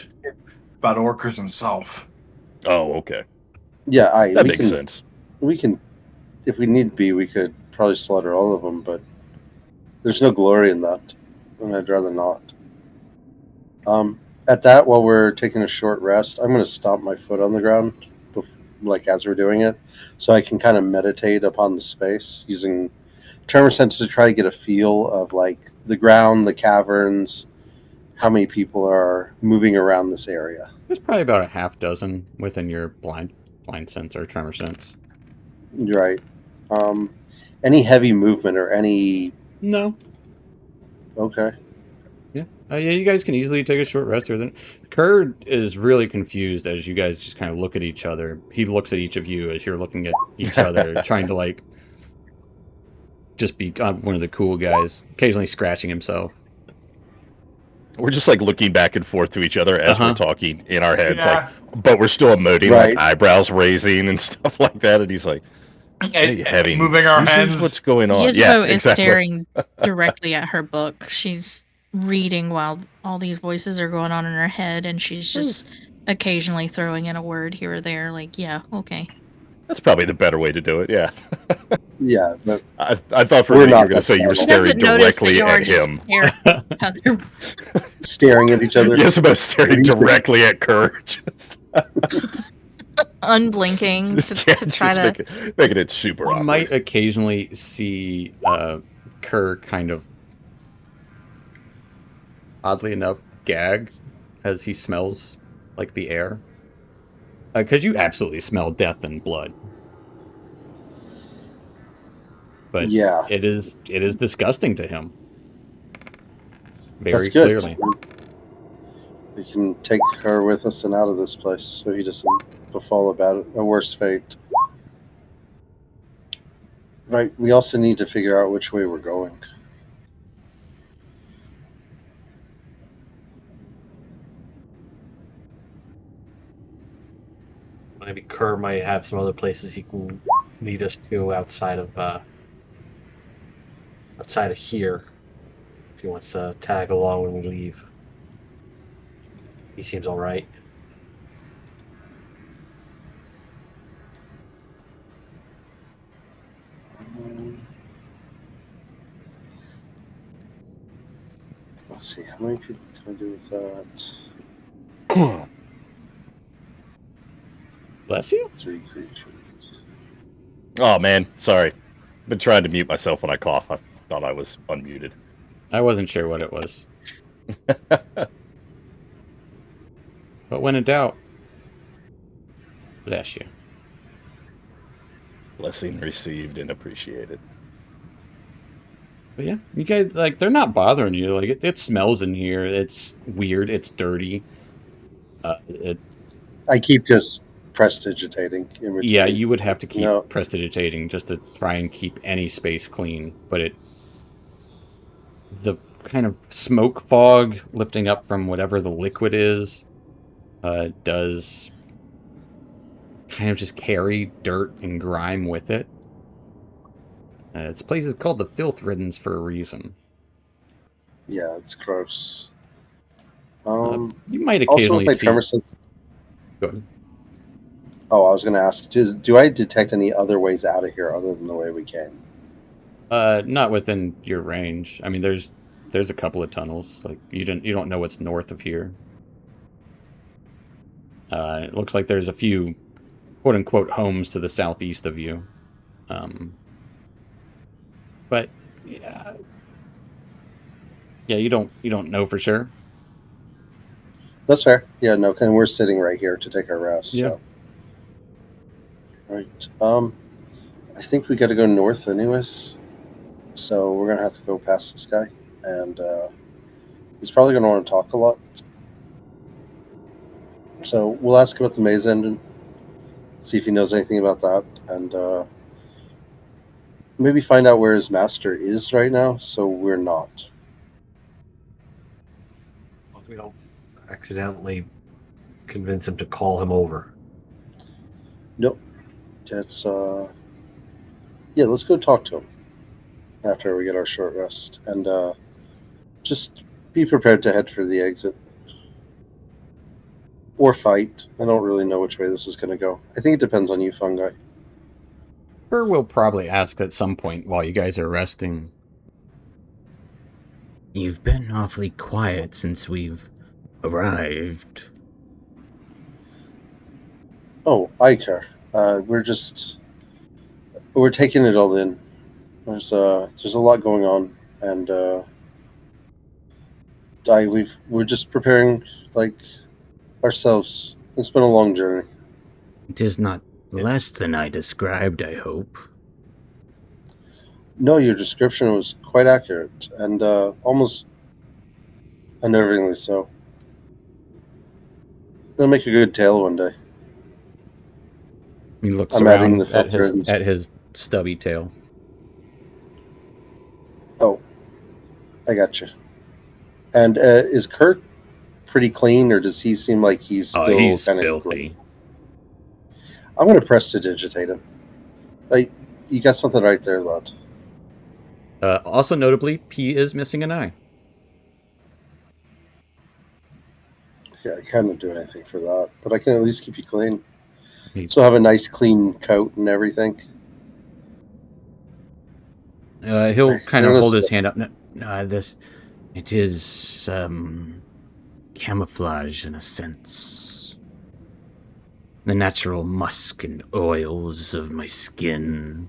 Speaker 3: about Orcus himself.
Speaker 2: oh, okay.
Speaker 6: Yeah,
Speaker 2: That
Speaker 6: we
Speaker 2: makes
Speaker 6: can.
Speaker 2: sense.
Speaker 6: We can, if we need be, we could probably slaughter all of them. But there's no glory in that, and I'd rather not. At that, while we're taking a short rest, I'm going to stomp my foot on the ground, as we're doing it, so I can kind of meditate upon the space using tremor sense to try to get a feel of like the ground, the caverns, how many people are moving around this area.
Speaker 1: There's probably about a half dozen within your blind sense or tremor sense.
Speaker 6: Right. Any heavy movement or any?
Speaker 1: No.
Speaker 6: Okay.
Speaker 1: Yeah, you guys can easily take a short rest here. Then Kerr is really confused as you guys just kind of look at each other. He looks at each of you as you're looking at each other, trying to just be one of the cool guys, occasionally scratching himself.
Speaker 2: We're just looking back and forth to each other as we're talking in our heads,
Speaker 3: Yeah.
Speaker 2: but we're still emoting,
Speaker 6: Right.
Speaker 2: eyebrows raising and stuff like that. And he's like, "Hey, having
Speaker 3: moving our
Speaker 2: seizures?
Speaker 3: hands.
Speaker 2: What's going on?"
Speaker 7: Yuzbo is staring directly at her book. She's reading while all these voices are going on in her head, and she's just occasionally throwing in a word here or there, like, yeah, okay.
Speaker 2: That's probably the better way to do it. Yeah.
Speaker 6: Yeah. But
Speaker 2: I thought for a
Speaker 6: We're
Speaker 2: minute you
Speaker 6: not
Speaker 2: were going to say you were
Speaker 6: that
Speaker 2: staring directly at him.
Speaker 6: staring at each other.
Speaker 2: Yes, about staring directly at Kerr. Just,
Speaker 7: Unblinking to try to.
Speaker 2: making it super
Speaker 1: You
Speaker 2: awkward.
Speaker 1: might occasionally see Kerr kind of, oddly enough, gag as he smells the air. Because you absolutely smell death and blood. But
Speaker 6: Yeah.
Speaker 1: it is disgusting to him. Very
Speaker 6: That's good.
Speaker 1: clearly.
Speaker 6: We can take her with us and out of this place so he doesn't befall about a worse fate. Right. We also need to figure out which way we're going.
Speaker 4: Maybe Kerr might have some other places he can lead us to outside of here. If he wants to tag along when we leave, he seems all right.
Speaker 6: do with that?
Speaker 1: Bless you.
Speaker 6: 3 creatures.
Speaker 2: Oh man, sorry. Been trying to mute myself when I cough. I thought I was unmuted.
Speaker 1: I wasn't sure what it was. But when in doubt, bless you.
Speaker 2: Blessing received and appreciated.
Speaker 1: But yeah, you guys, like, they're not bothering you. Like, it smells in here. It's weird. It's dirty.
Speaker 6: I keep just prestidigitating in between.
Speaker 1: Yeah, you would have to keep
Speaker 6: No.
Speaker 1: prestidigitating just to try and keep any space clean. But the kind of smoke fog lifting up from whatever the liquid is does kind of just carry dirt and grime with it. This place is called the Filth Riddens for a reason.
Speaker 6: Yeah, it's gross.
Speaker 1: You might
Speaker 6: Also,
Speaker 1: occasionally
Speaker 6: with my
Speaker 1: see...
Speaker 6: tremor sense.
Speaker 1: Go ahead.
Speaker 6: Oh, I was going to ask, do I detect any other ways out of here other than the way we came?
Speaker 1: Not within your range. I mean, there's a couple of tunnels. Like you don't know what's north of here. It looks like there's a few quote unquote homes to the southeast of you. But yeah, you don't know for sure.
Speaker 6: That's fair. Yeah, no, and we're sitting right here to take our rest.
Speaker 1: Yeah.
Speaker 6: So. Right. I think we got to go north anyways. So we're gonna have to go past this guy, and he's probably gonna want to talk a lot. So we'll ask about the maze engine, see if he knows anything about that, and maybe find out where his master is right now, so we're not.
Speaker 4: If we don't accidentally convince him to call him over.
Speaker 6: Nope. That's yeah. Let's go talk to him after we get our short rest, and just be prepared to head for the exit or fight. I don't really know which way this is going to go. I think it depends on you, Fungi.
Speaker 1: Burr will probably ask at some point while you guys are resting.
Speaker 5: You've been awfully quiet since we've arrived.
Speaker 6: Oh, Icar. We're taking it all in. There's a lot going on, and we're just preparing like ourselves. It's been a long journey.
Speaker 5: It is not less than I described, I hope.
Speaker 6: No, your description was quite accurate, and almost unnervingly so. It'll make a good tale one day.
Speaker 1: He looks
Speaker 6: I'm adding
Speaker 1: around
Speaker 6: the Filth Riddens.
Speaker 1: at his stubby tail.
Speaker 6: Oh, I got you. And is Kurt pretty clean, or does he seem like he's still
Speaker 1: He's
Speaker 6: kind of
Speaker 1: filthy.
Speaker 6: I'm going to prestidigitate him. Like, you got something right there, lad.
Speaker 1: Also notably, P is missing an eye.
Speaker 6: Yeah, I can't do anything for that, but I can at least keep you clean.
Speaker 1: He-
Speaker 6: So have a nice clean coat and everything.
Speaker 1: He'll kind of
Speaker 6: Notice
Speaker 1: hold his
Speaker 6: that-
Speaker 1: hand up.
Speaker 5: It is, camouflage in a sense. The natural musk and oils of my skin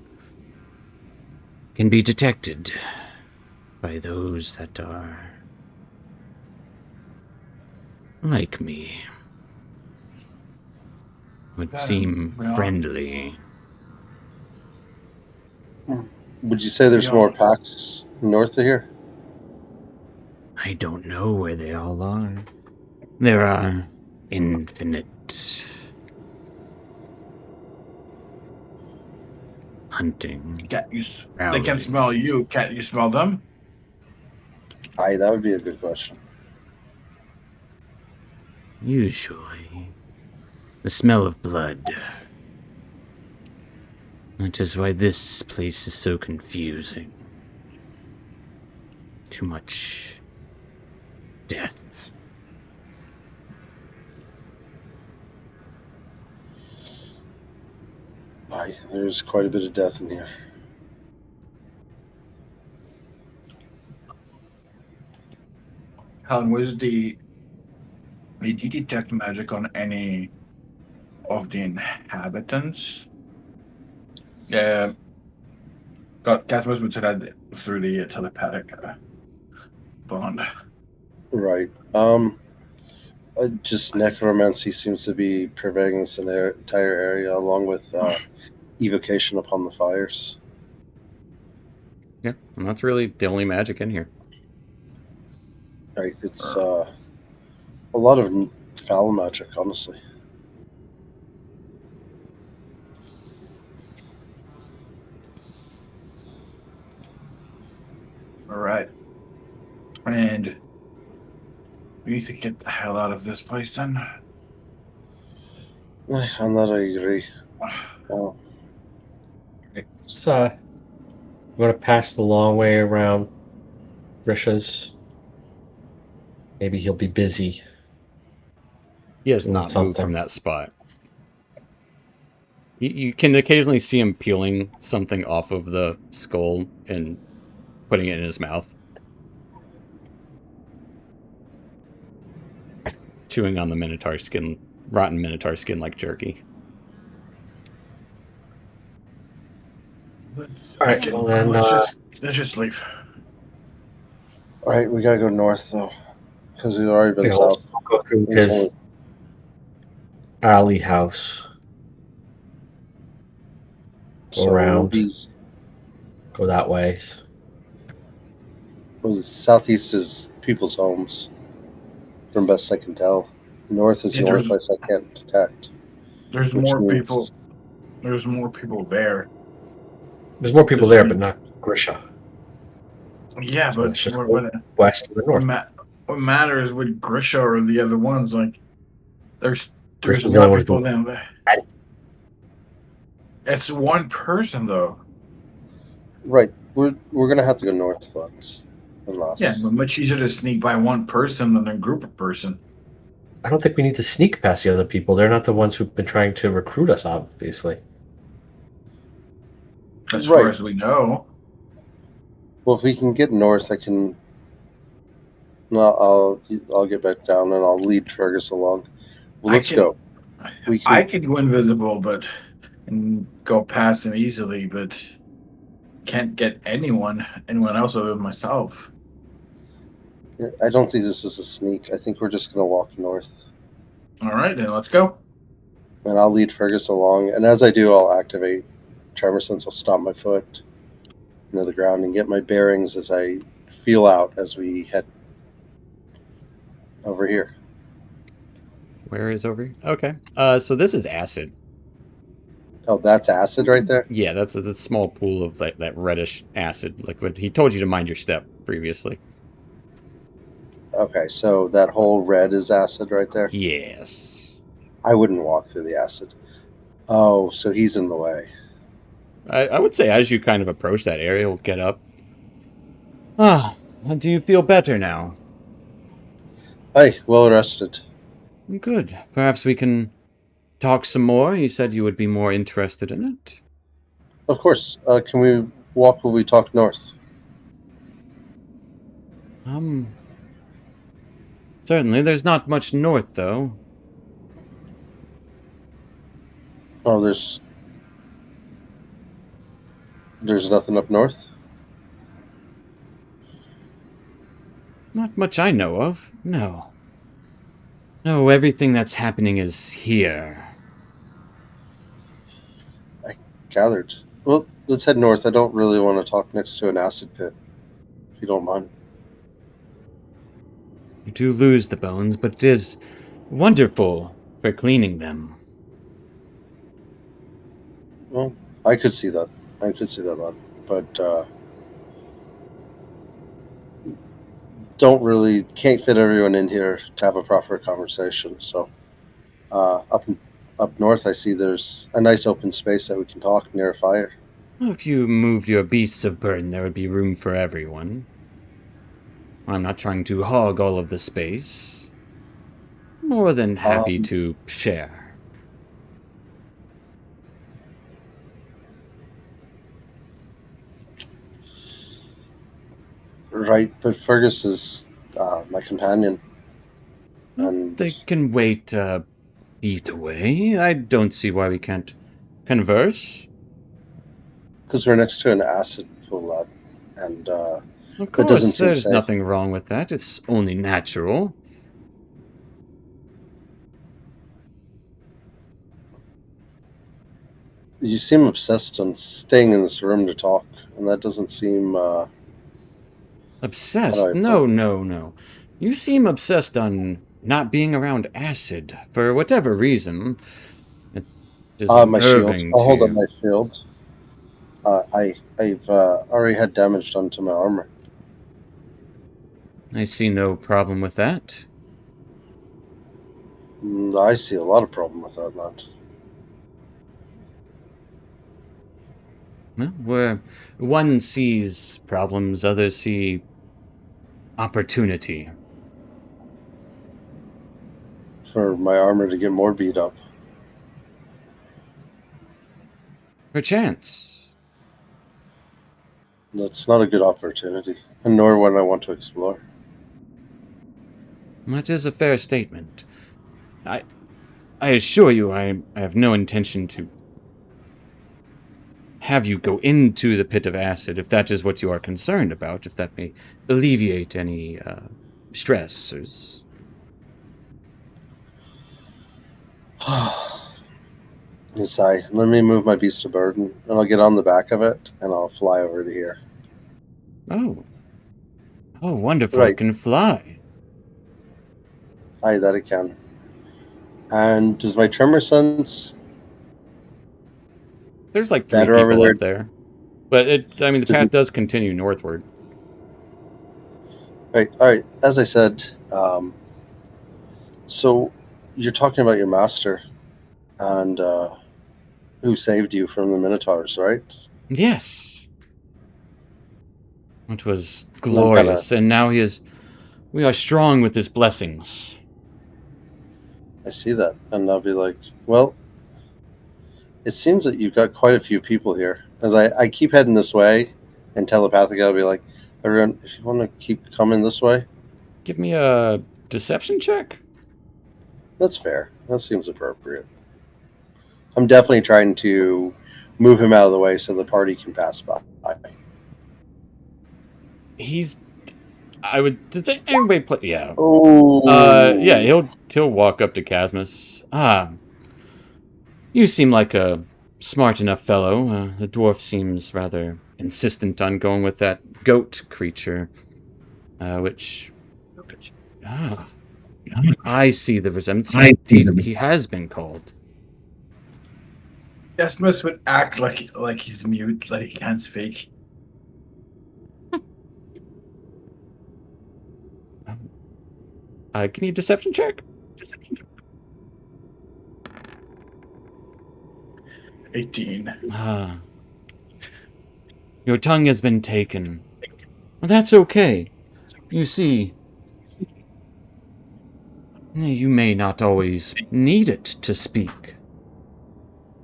Speaker 5: can be detected by those that are like me. Would
Speaker 3: Got it.
Speaker 5: seem
Speaker 3: Yeah.
Speaker 5: friendly.
Speaker 6: Would you say there's
Speaker 3: Yeah.
Speaker 6: more packs north of here?
Speaker 5: I don't know where they all are. There are infinite hunting.
Speaker 3: They can
Speaker 5: prowling.
Speaker 3: smell you. Can't you smell them?
Speaker 6: Aye, that would be a good question.
Speaker 5: Usually, the smell of blood. Which is why this place is so confusing. Too much death.
Speaker 6: Aye, there's quite a bit of death in here.
Speaker 3: Helen, what is the Did you detect magic on any of the inhabitants? Yeah. Casmus would say that through the telepathic bond.
Speaker 6: Right. Just necromancy seems to be pervading this entire area, along with evocation upon the fires.
Speaker 1: Yeah, and that's really the only magic in here.
Speaker 6: Right. It's a lot of foul magic, honestly.
Speaker 3: All right. And we need to get the hell out of this place then.
Speaker 6: On that, I agree. Oh,
Speaker 4: Let's I'm gonna pass the long way around Grisha's. Maybe he'll be busy.
Speaker 1: He has
Speaker 4: Doing
Speaker 1: not moved
Speaker 4: something.
Speaker 1: from that spot. You can occasionally see him peeling something off of the skull and putting it in his mouth. Chewing on the minotaur skin, rotten minotaur skin like jerky.
Speaker 4: All right, well then,
Speaker 3: let's just leave.
Speaker 6: all right, we gotta go north though, because we've already been
Speaker 4: I'll
Speaker 6: south.
Speaker 4: go through
Speaker 6: There's
Speaker 4: his
Speaker 6: only-
Speaker 4: alley house. Go around. Go that way.
Speaker 6: Southeast is people's homes, from best I can tell. North is
Speaker 3: Yeah,
Speaker 6: the only place I can't detect.
Speaker 3: There's
Speaker 6: which
Speaker 3: more
Speaker 6: means-
Speaker 3: people. There's more people there.
Speaker 4: There's more people there, but not Grisha.
Speaker 3: Yeah,
Speaker 4: So
Speaker 3: but
Speaker 4: it's just
Speaker 3: what
Speaker 4: west and the north.
Speaker 3: what matters with Grisha or the other ones? Like, there's
Speaker 4: Grisha's the
Speaker 3: more
Speaker 4: only one
Speaker 3: people
Speaker 4: who's
Speaker 3: down there.
Speaker 4: Patty.
Speaker 3: It's one person though.
Speaker 6: Right, we're gonna have to go north, thoughts, unless.
Speaker 3: Yeah, but much easier to sneak by one person than a group of person.
Speaker 4: I don't think we need to sneak past the other people. They're not the ones who've been trying to recruit us, obviously.
Speaker 3: As
Speaker 6: Right.
Speaker 3: far as we know.
Speaker 6: Well, if we can get north, I can. No, I'll get back down and I'll lead Fergus along. Well, let's go. We can.
Speaker 3: I could go invisible, and go past him easily, but can't get anyone else other than myself.
Speaker 6: I don't think this is a sneak. I think we're just gonna walk north,
Speaker 3: All right, then let's go.
Speaker 6: and I'll lead Fergus along. And as I do, I'll activate Tremor Sense. I'll stomp my foot into the ground and get my bearings as I feel out as we head over here.
Speaker 1: Where is over here? Okay. So this is acid.
Speaker 6: Oh, that's acid right there.
Speaker 1: Yeah, that's a small pool of that reddish acid liquid. He told you to mind your step previously.
Speaker 6: Okay, so that whole red is acid right there.
Speaker 1: Yes.
Speaker 6: I wouldn't walk through the acid. Oh, so he's in the way.
Speaker 1: I would say as you kind of approach that area, we'll get up. Ah, do you feel better now?
Speaker 6: Hey, well rested.
Speaker 1: Good. Perhaps we can talk some more. You said you would be more interested in it.
Speaker 6: Of course. Can we walk while we talk north?
Speaker 1: Certainly. There's not much north, though.
Speaker 6: Oh, there's nothing up north?
Speaker 1: Not much I know of. No. No, everything that's happening is here.
Speaker 6: Gathered. Well, let's head north. I don't really want to talk next to an acid pit, if you don't mind.
Speaker 1: You do lose the bones, but it is wonderful for cleaning them.
Speaker 6: Well, I could see that. Lad. But can't fit everyone in here to have a proper conversation. So up north, I see there's a nice open space that we can talk near a fire.
Speaker 1: Well, if you moved your beasts of burden, there would be room for everyone. I'm not trying to hog all of the space. More than happy to share.
Speaker 6: Right, but Fergus is my companion. And
Speaker 5: They can wait feet away. I don't see why we can't converse.
Speaker 6: because we're next to an acid pool, lad, and
Speaker 5: Of
Speaker 6: That doesn't
Speaker 5: course,
Speaker 6: seem
Speaker 5: there's
Speaker 6: safe.
Speaker 5: nothing wrong with that. It's only natural.
Speaker 6: you seem obsessed on staying in this room to talk, and that doesn't seem.
Speaker 5: Obsessed?
Speaker 6: How do I
Speaker 5: No,
Speaker 6: put it?
Speaker 5: no, no. You seem obsessed on not being around acid for whatever reason. It is
Speaker 6: My shield.
Speaker 5: unnerving
Speaker 6: I'll
Speaker 5: to
Speaker 6: hold up
Speaker 5: you.
Speaker 6: my shield. I've already had damage done to my armor.
Speaker 5: I see no problem with that.
Speaker 6: I see a lot of problem with that, lad.
Speaker 5: Well, where one sees problems, others see opportunity.
Speaker 6: For my armor to get more beat up.
Speaker 5: Perchance.
Speaker 6: That's not a good opportunity, and nor one I want to explore.
Speaker 5: That is a fair statement. I assure you, I have no intention to have you go into the pit of acid if that is what you are concerned about, if that may alleviate any stressors.
Speaker 6: Sigh. Let me move my beast of burden, and I'll get on the back of it, and I'll fly over to here.
Speaker 5: Oh. Oh, wonderful. It
Speaker 6: Right.
Speaker 5: can fly.
Speaker 6: Aye, that it can. And does my tremor sense...
Speaker 5: There's like 3
Speaker 6: Better over
Speaker 5: people
Speaker 6: there.
Speaker 5: up there. But the
Speaker 6: Does
Speaker 5: path
Speaker 6: it-
Speaker 5: does continue northward.
Speaker 6: Right, alright. As I said, so you're talking about your master, and who saved you from the Minotaurs, right?
Speaker 5: Yes. It was glorious, and now we are strong with his blessings.
Speaker 6: I see that, and I'll be like, well, it seems that you've got quite a few people here. As I keep heading this way, and telepathically I'll be like, everyone, if you want to keep coming this way,
Speaker 5: Give me a deception check.
Speaker 6: that's fair. That seems appropriate. I'm definitely trying to move him out of the way so the party can pass by.
Speaker 5: Did anybody play? Yeah.
Speaker 6: Oh,
Speaker 5: Yeah, he'll walk up to Casmus. You seem like a smart enough fellow. The dwarf seems rather insistent on going with that goat creature, I see the resemblance. He has been called.
Speaker 3: Desmus would act like he's mute, like he can't speak.
Speaker 5: Give me a deception check.
Speaker 3: 18.
Speaker 5: Your tongue has been taken. Well, that's okay. You see, you may not always need it to speak.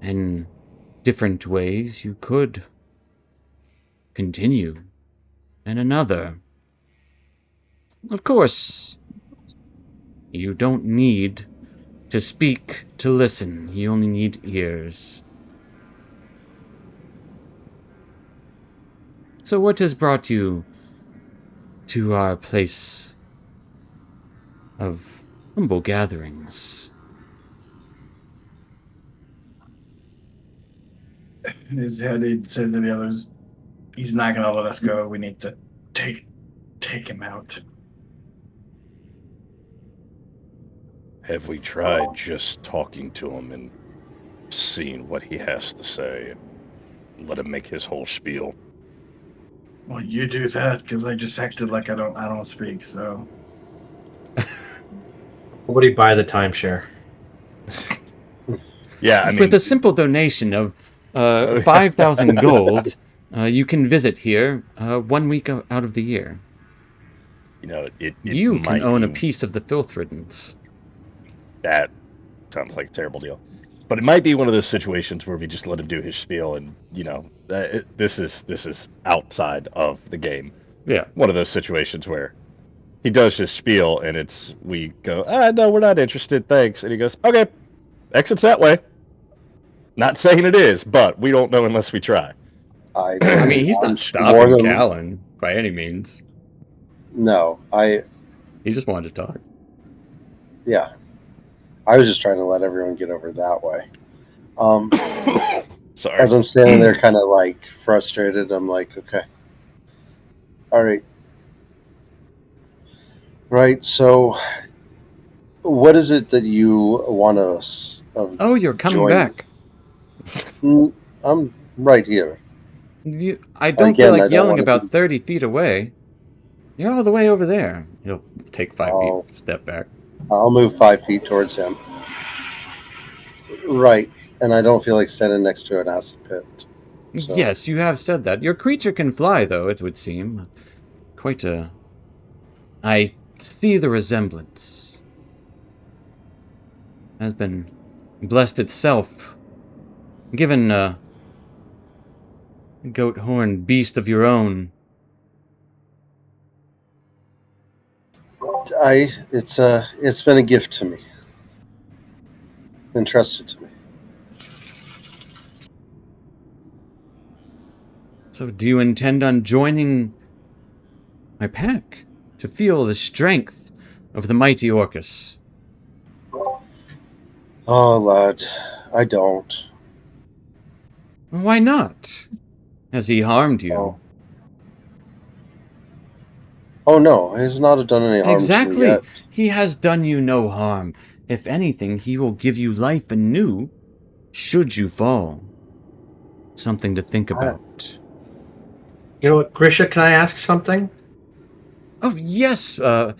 Speaker 5: In different ways, you could continue in another. Of course, you don't need to speak to listen. You only need ears. So what has brought you to our place of humble gatherings?
Speaker 3: In his head, he'd say to the others, he's not going to let us go. We need to take him out.
Speaker 2: Have we tried just talking to him and seeing what he has to say? Let him make his whole spiel.
Speaker 3: Well, you do that because I just acted like I don't speak. So
Speaker 4: Nobody buy the timeshare.
Speaker 2: Yeah, I mean,
Speaker 5: With a simple donation of 5,000 gold, you can visit here 1 week out of the year.
Speaker 2: you know, it
Speaker 5: You can
Speaker 2: might
Speaker 5: own a
Speaker 2: be-
Speaker 5: piece of the filth riddance.
Speaker 2: That sounds like a terrible deal. But it might be one of those situations where we just let him do his spiel, and this is outside of the game.
Speaker 5: Yeah.
Speaker 2: One of those situations where he does his spiel, and we go, no, we're not interested, thanks. And he goes, okay, exit's that way. Not saying it is, but we don't know unless we try.
Speaker 1: I mean, he's not
Speaker 6: more
Speaker 1: stopping
Speaker 6: than-
Speaker 1: Callan by any means.
Speaker 6: No,
Speaker 1: He just wanted to talk.
Speaker 6: yeah. I was just trying to let everyone get over that way.
Speaker 2: Sorry.
Speaker 6: As I'm standing there kind of like frustrated, I'm like, okay. All right. Right, so what is it that you want us of
Speaker 1: Oh, you're coming
Speaker 6: join-
Speaker 1: back.
Speaker 6: I'm right here.
Speaker 1: I don't
Speaker 6: Again,
Speaker 1: feel
Speaker 6: I
Speaker 1: like
Speaker 6: don't
Speaker 1: yelling
Speaker 6: wanna
Speaker 1: about
Speaker 6: be-
Speaker 1: 30 feet away. You're all the way over there. He'll take 5
Speaker 6: Oh.
Speaker 1: feet, step back.
Speaker 6: I'll move 5 feet towards him. Right, and I don't feel like standing next to an acid pit. So-
Speaker 1: Yes, you have said that. Your creature can fly, though, it would seem. Quite a... I see the resemblance. Has been blessed itself. Given a goat horn beast of your own.
Speaker 6: It's been a gift to me. Entrusted to me.
Speaker 1: So do you intend on joining my pack to feel the strength of the mighty Orcus?
Speaker 6: Oh, lad, I don't.
Speaker 1: Why not? Has he harmed you?
Speaker 6: Oh no, he's not done any harm to me
Speaker 1: Exactly.
Speaker 6: yet.
Speaker 1: He has done you no harm. If anything, he will give you life anew, should you fall. Something to think about.
Speaker 4: You know what, Grisha, can I ask something?
Speaker 1: Oh, yes, a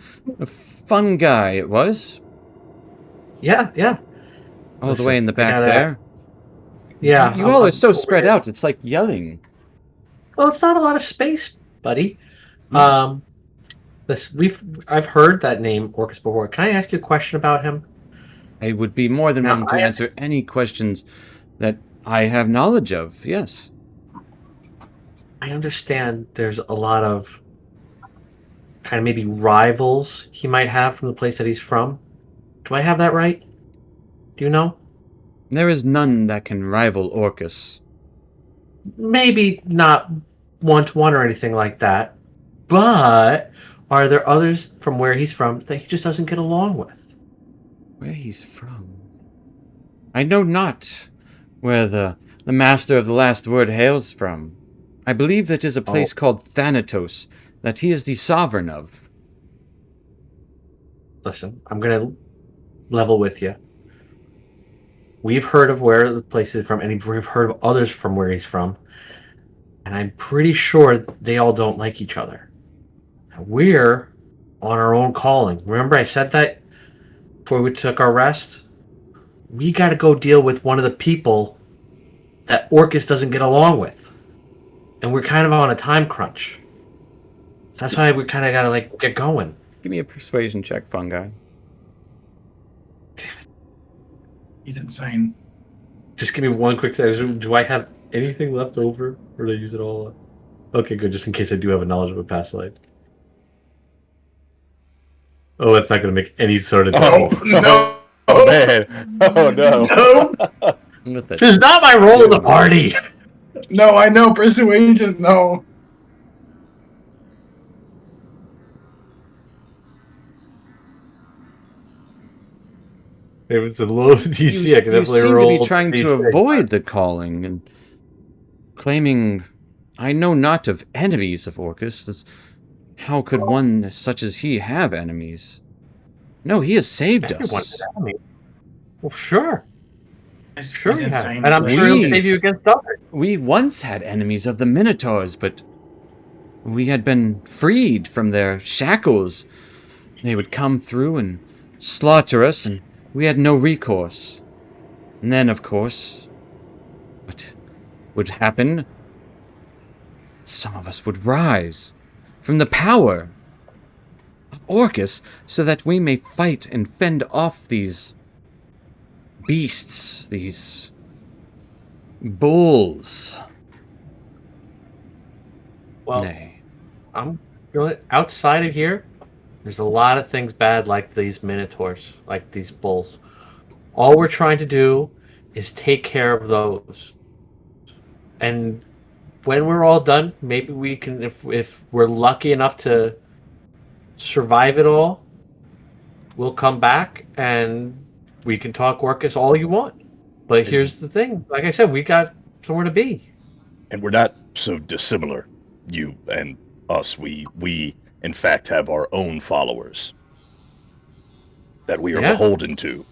Speaker 1: fun guy it was.
Speaker 4: Yeah.
Speaker 1: All
Speaker 4: Listen,
Speaker 1: the way in the
Speaker 4: I
Speaker 1: back
Speaker 4: gotta
Speaker 1: there.
Speaker 4: Yeah.
Speaker 1: You all are so spread out, it's like yelling.
Speaker 4: Well, it's not a lot of space, buddy. I've heard that name Orcus before. Can I ask you a question about him?
Speaker 1: I would be more than
Speaker 4: Now,
Speaker 1: willing to answer any questions that I have knowledge of, yes.
Speaker 4: I understand there's a lot of kind of maybe rivals he might have from the place that he's from. Do I have that right? Do you know?
Speaker 1: There is none that can rival Orcus.
Speaker 4: Maybe not one-to-one or anything like that. But are there others from where he's from that he just doesn't get along with?
Speaker 1: Where he's from? I know not where the master of the last word hails from. I believe that is a place called Thanatos, that he is the sovereign of.
Speaker 4: Listen, I'm going to level with you. We've heard of where the place is from, and we've heard of others from where he's from. And I'm pretty sure they all don't like each other. We're on our own calling. Remember I said that before we took our rest? We got to go deal with one of the people that Orcus doesn't get along with. And we're kind of on a time crunch. So that's why we kind of got to get going.
Speaker 1: Give me a persuasion check, fun guy.
Speaker 3: He's insane.
Speaker 4: Just give me one quick second. Do I have anything left over? Or did I use it all up? Okay, good. Just in case I do have a knowledge of a past life. Oh, that's not going to make any sort of
Speaker 3: Oh,
Speaker 4: difference.
Speaker 3: no.
Speaker 2: Oh, man. Oh, no.
Speaker 3: No.
Speaker 1: With
Speaker 4: This is
Speaker 1: it.
Speaker 4: not my role in the party!
Speaker 3: No, I know. Persuasion. No.
Speaker 4: If it's a low DC,
Speaker 1: You,
Speaker 4: I can
Speaker 1: you
Speaker 4: definitely
Speaker 1: seem
Speaker 4: roll
Speaker 1: to be trying to
Speaker 4: D6.
Speaker 1: avoid the calling and claiming, I know not of enemies of Orcus. How could one such as he have enemies? No, he has saved
Speaker 4: Everyone
Speaker 1: us.
Speaker 4: is enemy. Well, sure.
Speaker 3: He's
Speaker 4: Sure he has.
Speaker 3: insane.
Speaker 4: And I'm sure he'll
Speaker 1: We-
Speaker 4: save you against others.
Speaker 1: We once had enemies of the Minotaurs, but we had been freed from their shackles. They would come through and slaughter us, and we had no recourse. And then, of course, what would happen? Some of us would rise from the power of Orcus so that we may fight and fend off these beasts, these bulls.
Speaker 4: Well,
Speaker 1: Nay.
Speaker 4: I'm feeling outside of here. There's a lot of things bad like these minotaurs, like these bulls. All we're trying to do is take care of those. And when we're all done, maybe we can, if we're lucky enough to survive it all, we'll come back and we can talk Orcus all you want. But here's the thing. Like I said, we got somewhere to be.
Speaker 2: And we're not so dissimilar, you and us. We in fact have our own followers that we are
Speaker 4: Yeah.
Speaker 2: beholden to.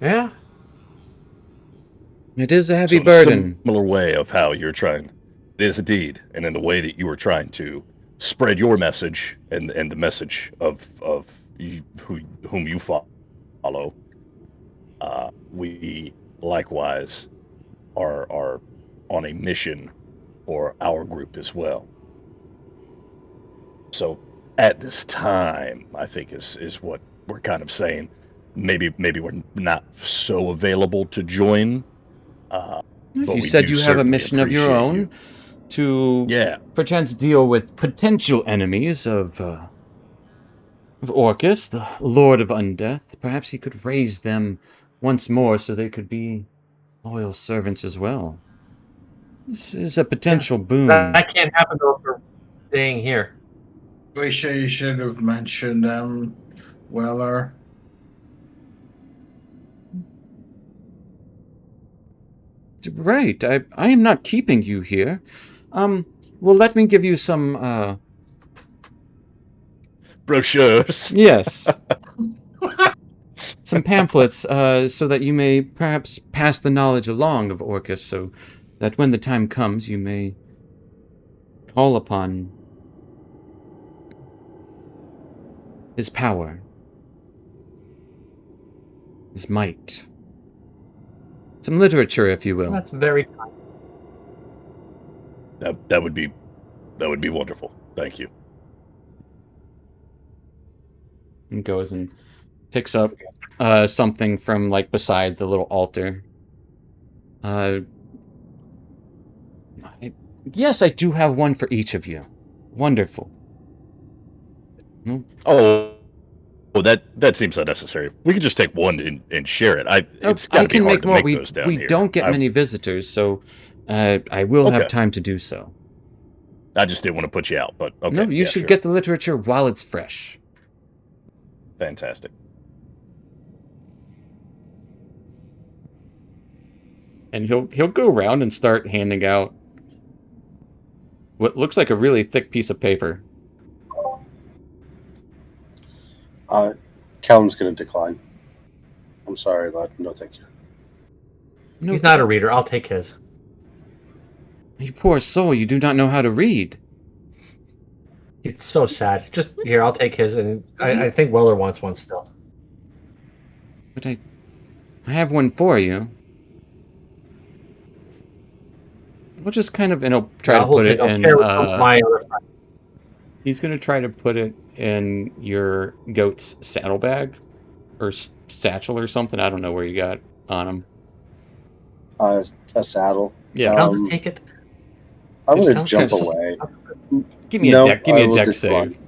Speaker 4: Yeah.
Speaker 1: It is a heavy
Speaker 2: So
Speaker 1: burden.
Speaker 2: Similar way of how you're trying. It is indeed, and in the way that you are trying to spread your message and the message of you, whom you follow. We likewise are on a mission for our group as well. So at this time, I think is what we're kind of saying. Maybe we're not so available to join. But
Speaker 1: You
Speaker 2: we
Speaker 1: said
Speaker 2: do
Speaker 1: you have a
Speaker 2: certainly
Speaker 1: mission of your
Speaker 2: appreciate
Speaker 1: own
Speaker 2: you.
Speaker 1: to
Speaker 2: Yeah.
Speaker 1: perchance deal with potential enemies of Orcus, the Lord of Undeath. Perhaps he could raise them once more so they could be loyal servants as well. This is a potential boon.
Speaker 4: That can't happen though if we're staying here.
Speaker 3: We should have mentioned them, Weller.
Speaker 1: Right, I am not keeping you here. Well, let me give you some,
Speaker 2: Brochures.
Speaker 1: yes. Some pamphlets, so that you may perhaps pass the knowledge along of Orcus, so that when the time comes, you may call upon his power, his might. Some literature, if you will.
Speaker 4: That's very kind.
Speaker 2: That would be wonderful. Thank you.
Speaker 1: And goes and picks up something from like beside the little altar. Yes, I do have one for each of you. Wonderful.
Speaker 2: Oh, that seems unnecessary. We could just take one and share it. It's
Speaker 1: I
Speaker 2: got to be
Speaker 1: can
Speaker 2: hard
Speaker 1: make
Speaker 2: to
Speaker 1: more.
Speaker 2: make those down
Speaker 1: We
Speaker 2: here.
Speaker 1: don't get many visitors, so I will have
Speaker 2: Okay.
Speaker 1: time to do so.
Speaker 2: I just didn't want to put you out, but okay.
Speaker 1: No, you
Speaker 2: yeah,
Speaker 1: should
Speaker 2: sure.
Speaker 1: get the literature while it's fresh.
Speaker 2: Fantastic.
Speaker 1: And he'll go around and start handing out what looks like a really thick piece of paper.
Speaker 6: Calvin's going to decline. I'm sorry, lad. No, thank you.
Speaker 1: No,
Speaker 4: He's not a reader. I'll take his.
Speaker 1: You poor soul, you do not know how to read.
Speaker 4: It's so sad. Just here, I'll take his, and I think Weller wants one still.
Speaker 1: But I have one for you. We'll just kind of, and he'll try to put it in.
Speaker 4: My other friend.
Speaker 1: He's going to try to put it in your goat's saddlebag or satchel or something. I don't know where you got on him.
Speaker 6: A saddle.
Speaker 1: Yeah,
Speaker 4: I'll just take it.
Speaker 6: I'm going to
Speaker 1: Okay.
Speaker 6: jump away.
Speaker 1: give me
Speaker 6: No,
Speaker 1: a deck. Give me
Speaker 6: I
Speaker 1: a
Speaker 6: will
Speaker 1: deck
Speaker 6: decline.
Speaker 1: save.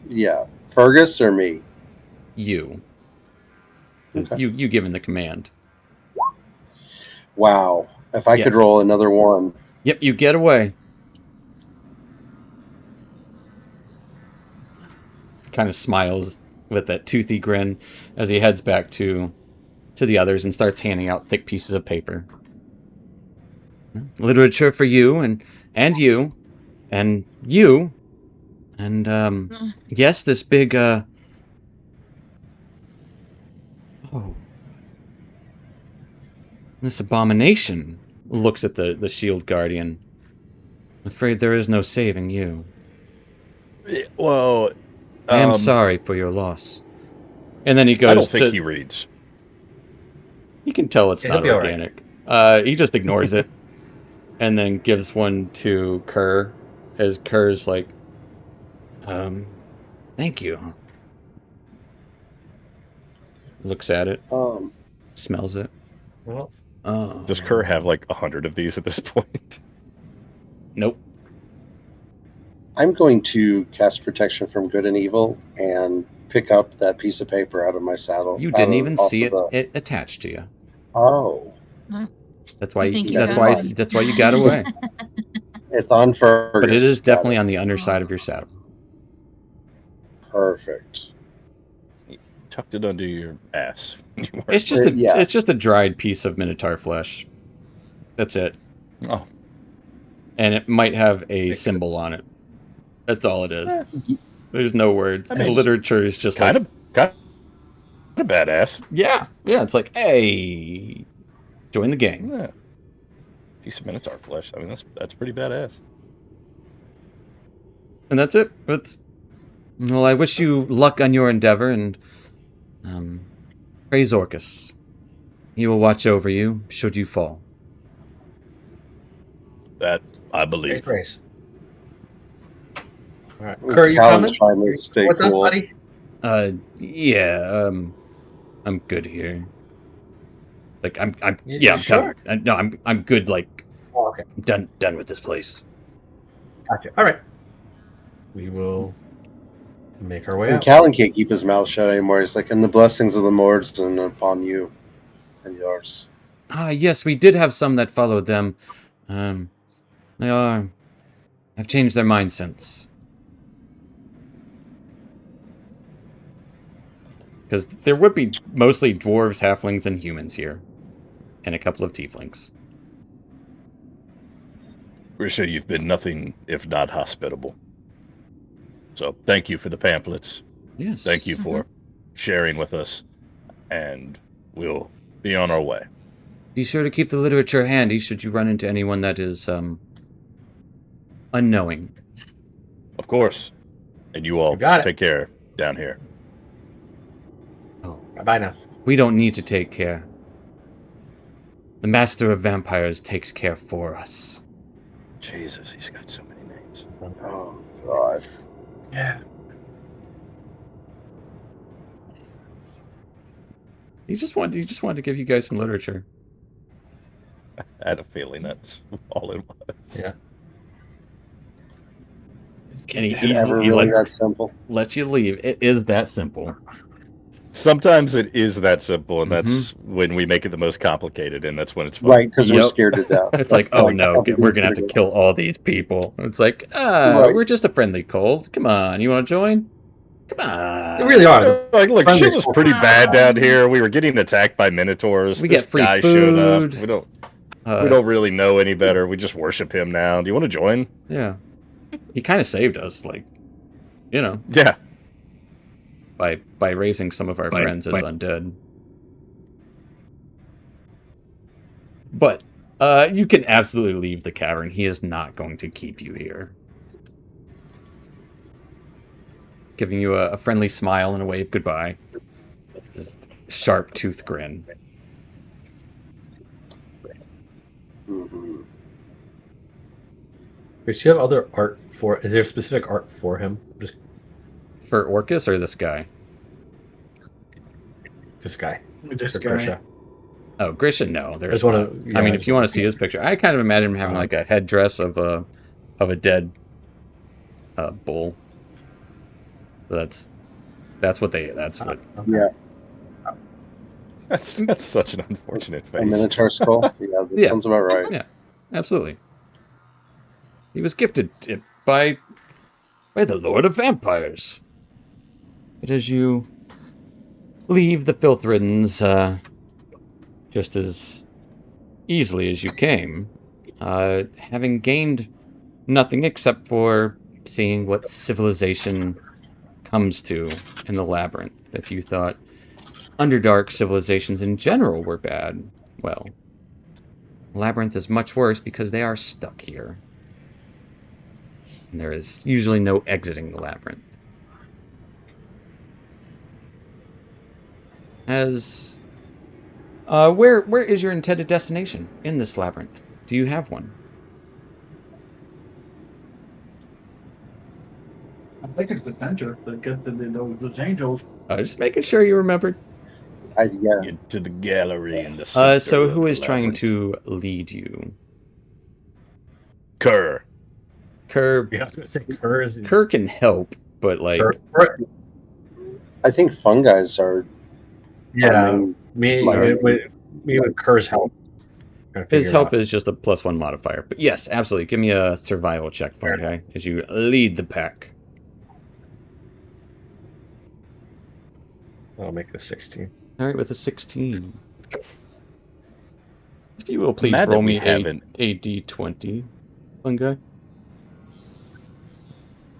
Speaker 6: Yeah. Fergus or me?
Speaker 1: You.
Speaker 6: Okay.
Speaker 1: You given the command.
Speaker 6: Wow. If I
Speaker 1: Yeah.
Speaker 6: could roll another one.
Speaker 1: Yep, you get away. Kind of smiles with that toothy grin as he heads back to the others and starts handing out thick pieces of paper. Literature for you and you and you and yes, this big oh. This abomination looks at the shield guardian. I'm afraid there is no saving you.
Speaker 2: Well,
Speaker 1: I am sorry for your loss. And then he goes
Speaker 2: I don't think
Speaker 1: to...
Speaker 2: he reads.
Speaker 1: You can tell it's
Speaker 4: Yeah,
Speaker 1: not
Speaker 4: he'll be all right.
Speaker 1: organic. He just ignores it. And then gives one to Kerr. As Kerr's like, thank you. Looks at it. Smells it.
Speaker 4: Well,
Speaker 1: Oh.
Speaker 2: Does Kerr have like 100 of these at this point?
Speaker 1: Nope.
Speaker 6: I'm going to cast protection from good and evil and pick up that piece of paper out of my saddle.
Speaker 1: You didn't even
Speaker 6: off
Speaker 1: see
Speaker 6: of
Speaker 1: it attached to you.
Speaker 6: Oh,
Speaker 1: That's why.
Speaker 7: You think you
Speaker 6: got
Speaker 1: That's why you got away.
Speaker 6: it's on Fergus.
Speaker 1: But it is
Speaker 6: Got
Speaker 1: definitely
Speaker 6: it.
Speaker 1: on the underside of your saddle.
Speaker 6: Perfect.
Speaker 2: Tucked it under your ass. You weren't-
Speaker 1: It's just
Speaker 6: Yeah.
Speaker 1: it's just a dried piece of minotaur flesh. That's it.
Speaker 2: Oh,
Speaker 1: And it might have a symbol on it. That's all it is. There's no words.
Speaker 2: I
Speaker 1: The
Speaker 2: mean,
Speaker 1: literature is just
Speaker 2: kind
Speaker 1: like,
Speaker 2: of badass.
Speaker 1: yeah. It's like, hey, join the gang.
Speaker 2: Yeah. Piece of minotaur flesh. I mean, that's pretty badass.
Speaker 1: And that's it. Well, I wish you luck on your endeavor, and praise Orcus. He will watch over you should you fall.
Speaker 2: That I believe.
Speaker 4: Grace. All right, Kerr, you
Speaker 6: Callan's
Speaker 4: coming?
Speaker 6: trying to stay
Speaker 4: With us,
Speaker 6: cool.
Speaker 4: buddy?
Speaker 1: Yeah. I'm good here. Like I'm
Speaker 4: You
Speaker 1: I'm
Speaker 4: sure?
Speaker 1: coming. No, I'm good. Like
Speaker 4: Oh, okay,
Speaker 1: I'm done with this place.
Speaker 4: gotcha. All right, we will make our way
Speaker 6: And
Speaker 4: out.
Speaker 6: Callan can't keep his mouth shut anymore. He's like, and the blessings of the Mords and upon you and yours.
Speaker 1: Ah, yes, we did have some that followed them. They have changed their mind since. Because there would be mostly dwarves, halflings, and humans here. And a couple of tieflings.
Speaker 2: We're sure you've been nothing if not hospitable. So thank you for the pamphlets.
Speaker 1: Yes.
Speaker 2: Thank you for sharing with us. And we'll be on our way.
Speaker 1: Be sure to keep the literature handy should you run into anyone that is, unknowing.
Speaker 2: Of course. And you all
Speaker 4: You got it.
Speaker 2: take care down here.
Speaker 1: Oh,
Speaker 4: Bye now.
Speaker 1: we don't need to take care. The Master of Vampires takes care for us.
Speaker 2: Jesus, he's got so many names.
Speaker 6: Oh, God.
Speaker 3: Yeah.
Speaker 1: He just wanted to give you guys some literature.
Speaker 2: I had a feeling that's all it was.
Speaker 4: Yeah.
Speaker 1: And
Speaker 6: Is it ever really that simple?
Speaker 1: lets you leave. It is that simple.
Speaker 2: Sometimes it is that simple, and that's when we make it the most complicated, and that's when it's fun.
Speaker 6: Right, because we're
Speaker 1: Yep.
Speaker 6: scared to death.
Speaker 1: It's like, oh
Speaker 6: Like,
Speaker 1: no,
Speaker 6: everything's
Speaker 1: we're gonna have to
Speaker 6: gonna go-
Speaker 1: kill all these people. It's like,
Speaker 6: Right.
Speaker 1: we're just a friendly cold. Come on, you want to join? Come on.
Speaker 4: They really are.
Speaker 2: Like, look,
Speaker 4: Friendly
Speaker 2: shit was
Speaker 4: school.
Speaker 2: pretty bad down here. We were getting attacked by minotaurs.
Speaker 1: We
Speaker 2: This
Speaker 1: get free
Speaker 2: guy showed
Speaker 1: food.
Speaker 2: up. We don't really know any better. We just worship him now. Do you want to join?
Speaker 1: Yeah. He kind of saved us, like, you know,
Speaker 2: Yeah.
Speaker 1: by raising some of our friends as undead. But you can absolutely leave the cavern. He is not going to keep you here. Giving you a friendly smile and a wave goodbye. This sharp tooth grin.
Speaker 6: Mm-hmm.
Speaker 4: Chris, do you have other art for? Is there specific art for him? Just
Speaker 1: For Orcus or this guy?
Speaker 4: this guy.
Speaker 3: This
Speaker 4: For
Speaker 3: guy.
Speaker 4: Grisha.
Speaker 1: Oh, Grisha, no. There's
Speaker 4: just wanna-
Speaker 1: not.
Speaker 4: yeah,
Speaker 1: I mean,
Speaker 4: I
Speaker 1: if
Speaker 4: just
Speaker 1: you want
Speaker 4: wanna
Speaker 1: to see his picture, I kind of imagine him having like a headdress of a dead bull. So that's what.
Speaker 4: Okay.
Speaker 6: Yeah,
Speaker 2: That's such an unfortunate
Speaker 6: a
Speaker 2: face.
Speaker 6: Minotaur skull. Yeah, that
Speaker 1: Yeah.
Speaker 6: sounds about right.
Speaker 1: Yeah, absolutely. He was gifted it by the Lord of Vampires. But as you leave the Filthriddens, just as easily as you came, having gained nothing except for seeing what civilization comes to in the Labyrinth. If you thought Underdark civilizations in general were bad, well, Labyrinth is much worse because they are stuck here. And there is usually no exiting the Labyrinth. As where is your intended destination in this labyrinth? Do you have one?
Speaker 3: I think it's the center to get those angels.
Speaker 1: Just making sure you remembered.
Speaker 6: Yeah.
Speaker 2: Get to the gallery in the
Speaker 1: So
Speaker 2: center
Speaker 1: who
Speaker 2: of
Speaker 1: is
Speaker 2: the
Speaker 1: trying
Speaker 2: labyrinth.
Speaker 1: to lead you?
Speaker 2: Kerr.
Speaker 1: Kerr
Speaker 4: Yeah, I was gonna say Kerr.
Speaker 1: Kerr can help, but like
Speaker 6: I think fungi's are.
Speaker 4: Yeah,
Speaker 6: main-
Speaker 4: me
Speaker 6: my-
Speaker 4: with Kerr's help. Trying to
Speaker 1: his
Speaker 4: figure it
Speaker 1: help
Speaker 4: out.
Speaker 1: is just a +1 modifier. But yes, absolutely. Give me a survival check, Fungi, as you lead the pack.
Speaker 4: I'll make it a 16.
Speaker 1: All right, with a 16. If you will please
Speaker 2: Mad that
Speaker 1: roll
Speaker 2: we
Speaker 1: me
Speaker 2: haven't-
Speaker 1: a d20, Fungi.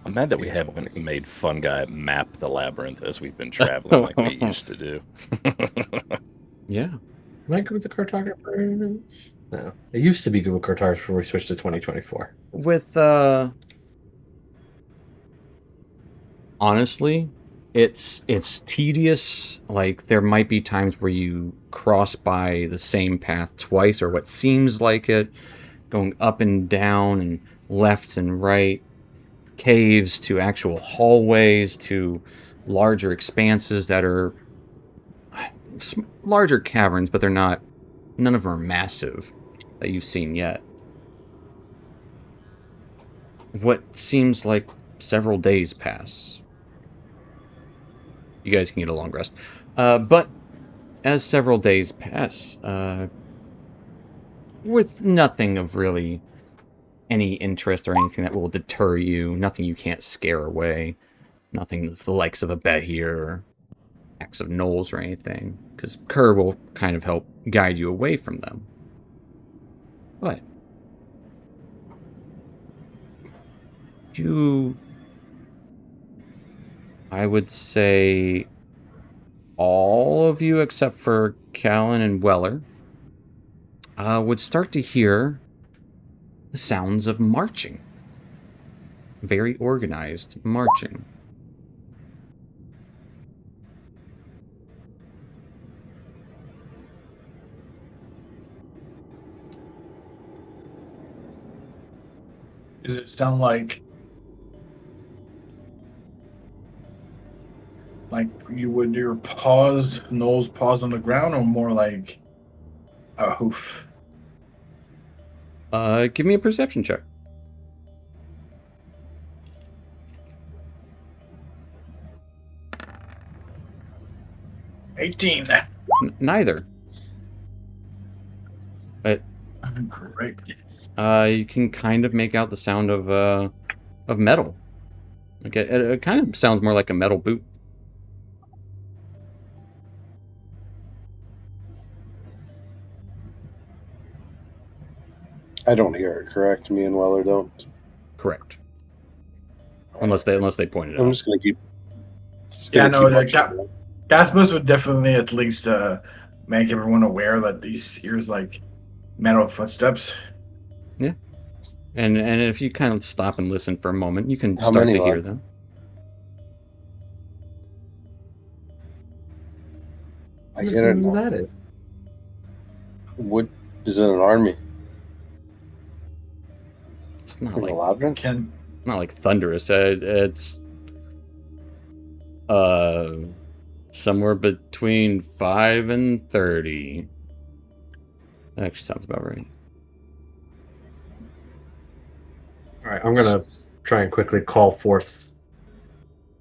Speaker 2: I'm mad that we haven't made Fungi map the labyrinth as we've been traveling like we used to do.
Speaker 1: Yeah.
Speaker 4: Am I good with the cartographer? No. It used to be good with cartographers before we switched to 2024.
Speaker 1: With honestly, it's tedious. Like there might be times where you cross by the same path twice, or what seems like it, going up and down and left and right, caves to actual hallways to larger expanses that are larger caverns, but none of them are massive that you've seen yet. What seems like several days pass. You guys can get a long rest. But as several days pass, with nothing of really any interest or anything that will deter you, nothing you can't scare away, nothing of the likes of a Behir or Axe of Knowles or anything, because Kerr will kind of help guide you away from them. But I would say all of you except for Callan and Weller would start to hear the sounds of marching. Very organized marching.
Speaker 3: Does it sound like you would your nose paws on the ground, or more like a hoof?
Speaker 1: Give me a perception check.
Speaker 3: $18.
Speaker 1: Neither. But
Speaker 3: Great.
Speaker 1: you can kind of make out the sound of metal. Like it kind of sounds more like a metal boot.
Speaker 6: I don't hear it, correct? Me and Weller don't.
Speaker 1: Correct. Unless they point it
Speaker 6: I'm
Speaker 1: out.
Speaker 6: just gonna keep.
Speaker 3: Yeah, no,
Speaker 6: keep
Speaker 3: like Gasmus would definitely at least make everyone aware that these here's like metal footsteps.
Speaker 1: And if you kind of stop and listen for a moment, you can
Speaker 6: How
Speaker 1: start
Speaker 6: many,
Speaker 1: to hear
Speaker 6: lad?
Speaker 1: them.
Speaker 6: I hear it
Speaker 4: Who
Speaker 6: now.
Speaker 4: that is?
Speaker 6: What is it? An army
Speaker 1: It's not
Speaker 6: in the
Speaker 1: like
Speaker 6: labyrinth?
Speaker 1: not like thunderous. It's somewhere between 5 and 30. That actually sounds about right.
Speaker 4: All right, I'm gonna try and quickly call forth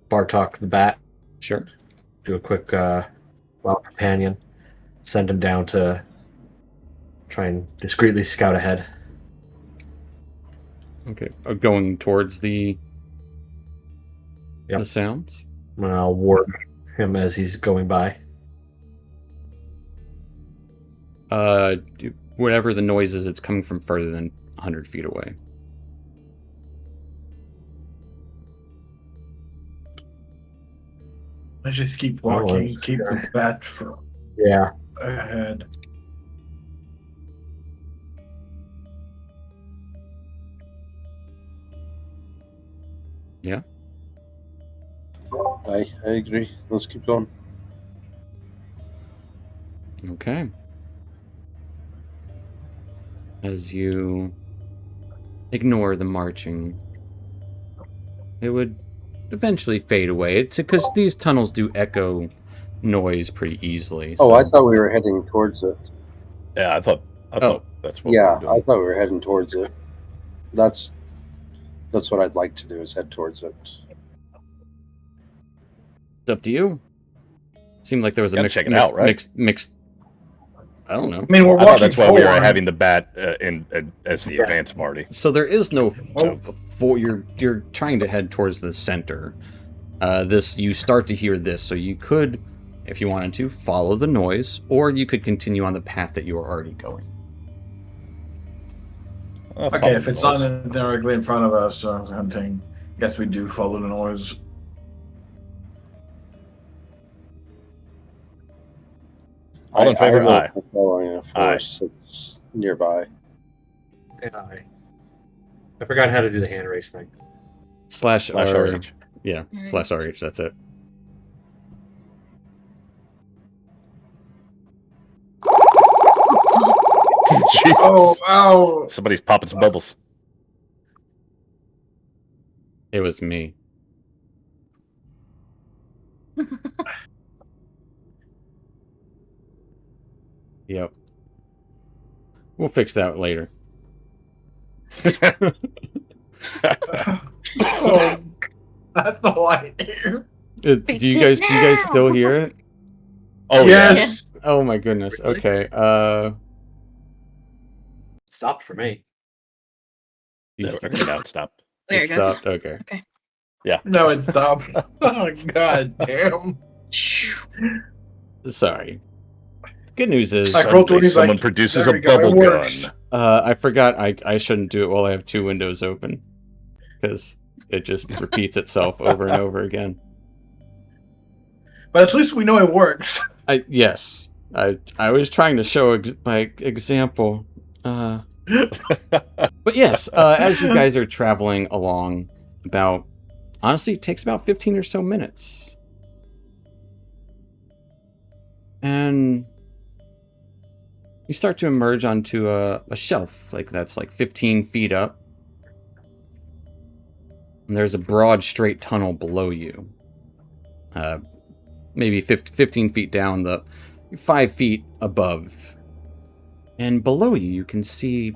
Speaker 4: Bartok the Bat.
Speaker 1: Sure.
Speaker 4: Do a quick wild companion. Send him down to try and discreetly scout ahead.
Speaker 1: Okay. Going towards the
Speaker 4: Yep.
Speaker 1: sounds.
Speaker 4: And I'll ward him as he's going by.
Speaker 1: Whatever the noise is, it's coming from further than 100 feet away.
Speaker 3: Let's just keep
Speaker 4: Oh,
Speaker 3: walking,
Speaker 4: I'm
Speaker 3: keep
Speaker 4: sure.
Speaker 3: the bat from
Speaker 4: Yeah.
Speaker 3: ahead.
Speaker 6: I agree. Let's keep going.
Speaker 1: Okay. As you ignore the marching, it would eventually fade away. It's because these tunnels do echo noise pretty easily.
Speaker 6: Oh,
Speaker 1: so-
Speaker 6: I thought we were heading towards it.
Speaker 2: Yeah, I thought that's what
Speaker 6: Yeah,
Speaker 2: we were
Speaker 6: I
Speaker 2: doing.
Speaker 6: thought we were heading towards it. That's That's what I'd like to do, is head towards it.
Speaker 1: It's up to you. Seemed like there was a
Speaker 2: Gotta
Speaker 1: mixed,
Speaker 2: check it
Speaker 1: mixed,
Speaker 2: out, right?
Speaker 1: mixed. I don't know.
Speaker 3: I mean, we're
Speaker 2: I thought
Speaker 3: walking
Speaker 2: that's why we were
Speaker 3: forward.
Speaker 2: having the bat as the advance party.
Speaker 1: So there is no.
Speaker 3: Oh.
Speaker 1: You're trying to head towards the center. You start to hear this, so you could, if you wanted to, follow the noise, or you could continue on the path that you are already going.
Speaker 3: Okay, if it's on directly in front of us, hunting, guess we do follow the noise.
Speaker 2: All in favor,
Speaker 6: I
Speaker 2: aye.
Speaker 6: for following a force that's nearby.
Speaker 4: And I forgot how to do the hand race thing.
Speaker 1: Slash
Speaker 2: RH.
Speaker 1: Yeah, slash RH, that's it.
Speaker 2: Jesus.
Speaker 3: Oh!
Speaker 2: Somebody's popping some bubbles.
Speaker 1: It was me. Yep. We'll fix that later.
Speaker 3: Oh, that's all I hear.
Speaker 1: Do you guys still hear it?
Speaker 2: Oh,
Speaker 3: Yes.
Speaker 1: Oh my goodness.
Speaker 4: Really?
Speaker 1: Okay.
Speaker 4: Stopped for me.
Speaker 1: You
Speaker 2: Yeah.
Speaker 1: st-
Speaker 2: Now it stopped.
Speaker 7: There it goes.
Speaker 1: stopped. Okay.
Speaker 3: No, it stopped. Oh, god damn.
Speaker 1: Sorry. Good news is
Speaker 3: Like, roll
Speaker 2: Suddenly
Speaker 3: 20's like,
Speaker 2: someone produces
Speaker 3: there
Speaker 2: a
Speaker 3: we go, it
Speaker 2: bubble gun.
Speaker 3: works.
Speaker 1: I forgot I shouldn't do it while I have two windows open, because it just repeats itself over and over again.
Speaker 3: But at least we know it works.
Speaker 1: Yes. I was trying to show by example. But yes, as you guys are traveling along, honestly, it takes about 15 or so minutes. And you start to emerge onto a shelf, that's 15 feet up. And there's a broad, straight tunnel below you. Maybe 15 feet down, 5 feet above. And below you, you can see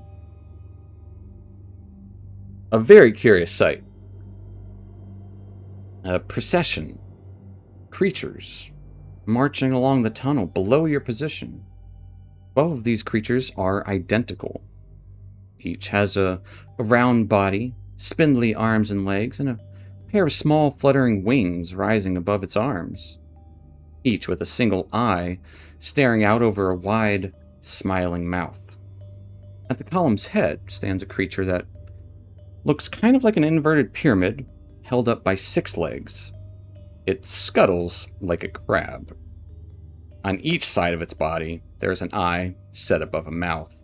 Speaker 1: a very curious sight. A procession. Creatures marching along the tunnel below your position. 12 of these creatures are identical. Each has a round body, spindly arms and legs, and a pair of small fluttering wings rising above its arms. Each with a single eye staring out over a wide, smiling mouth. At the column's head stands a creature that looks kind of like an inverted pyramid held up by 6 legs. It scuttles like a crab. On each side of its body, there is an eye set above a mouth.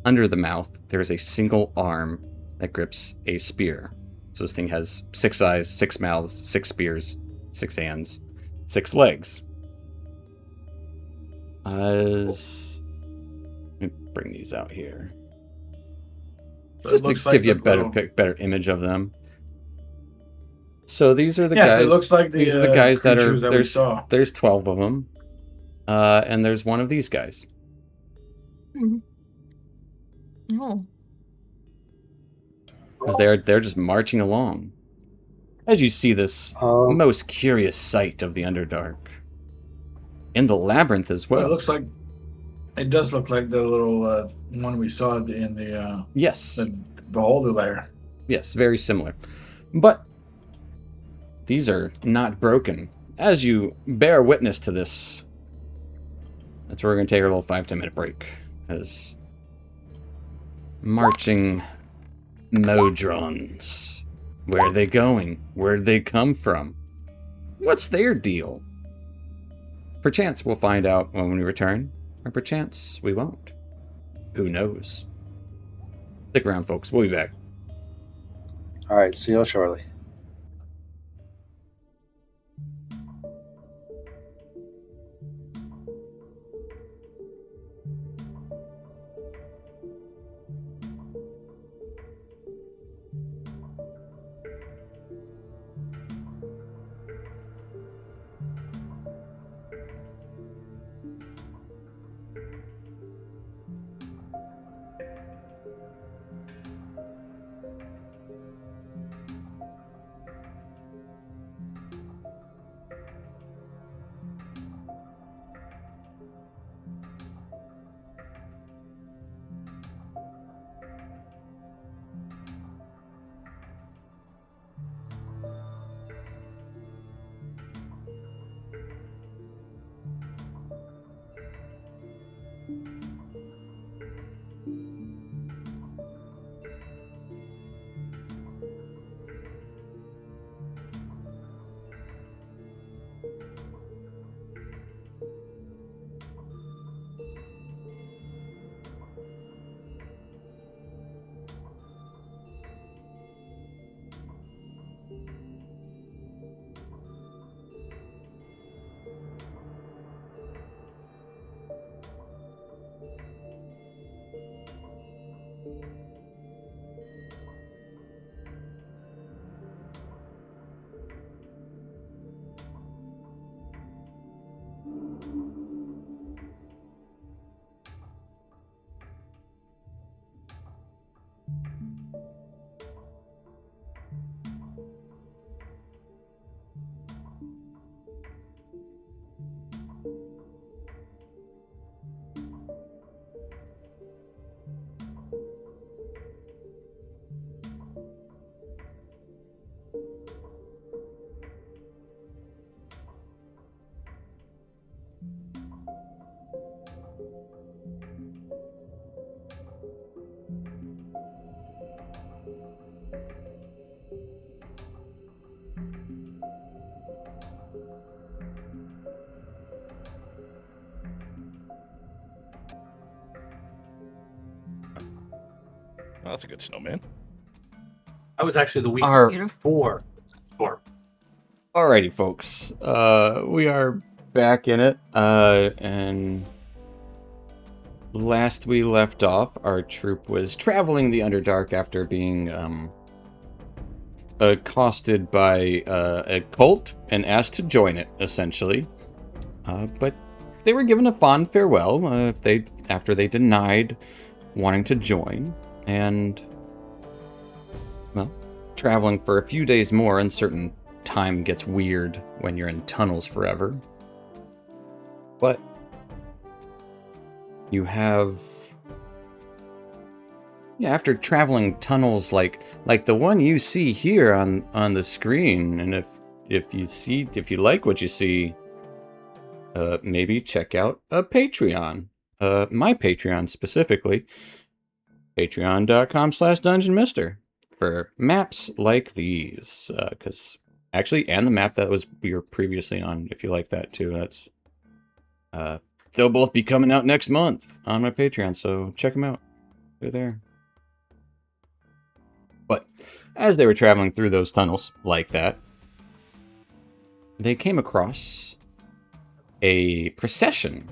Speaker 1: Under the mouth, there is a single arm that grips a spear. So this thing has 6 eyes, 6 mouths, 6 spears, 6 hands, 6 legs. Let me bring these out here.
Speaker 3: So it
Speaker 1: Just to
Speaker 3: looks
Speaker 1: give
Speaker 3: like
Speaker 1: you a
Speaker 3: the
Speaker 1: better image of them. So these are the
Speaker 3: Yes,
Speaker 1: guys.
Speaker 3: it looks like
Speaker 1: these are the guys that are.
Speaker 3: creatures that we saw.
Speaker 1: There's 12 of them, and there's one of these guys.
Speaker 7: Oh.
Speaker 1: Because they're just marching along. As you see this most curious sight of the Underdark. In the labyrinth as well.
Speaker 3: It does look like the little one we saw in the
Speaker 1: Yes.
Speaker 3: the beholder lair.
Speaker 1: Yes, very similar. But these are not broken. As you bear witness to this, that's where we're going to take our little 5-10 minute break. As marching Modrons. Where are they going? Where'd they come from? What's their deal? Perchance we'll find out when we return, or perchance we won't. Who knows? Stick around, folks. We'll be back.
Speaker 6: All right, see you shortly.
Speaker 2: Oh, that's a good snowman.
Speaker 4: That was actually the week
Speaker 1: Our-
Speaker 4: before storm.
Speaker 1: Alrighty, folks. We are back in it. And last we left off, our troop was traveling the Underdark after being accosted by a cult and asked to join it, essentially. But they were given a fond farewell after they denied wanting to join, and well, traveling for a few days more. Uncertain time gets weird when you're in tunnels forever. But you have, after traveling tunnels like the one you see here on the screen, and if you like what you see, maybe check out a Patreon. My Patreon specifically, patreon.com/dungeonmister, for maps like these. And the map that we were previously on, if you like that too, that's they'll both be coming out next month on my Patreon, so check them out. They're there. But as they were traveling through those tunnels like that, they came across a procession,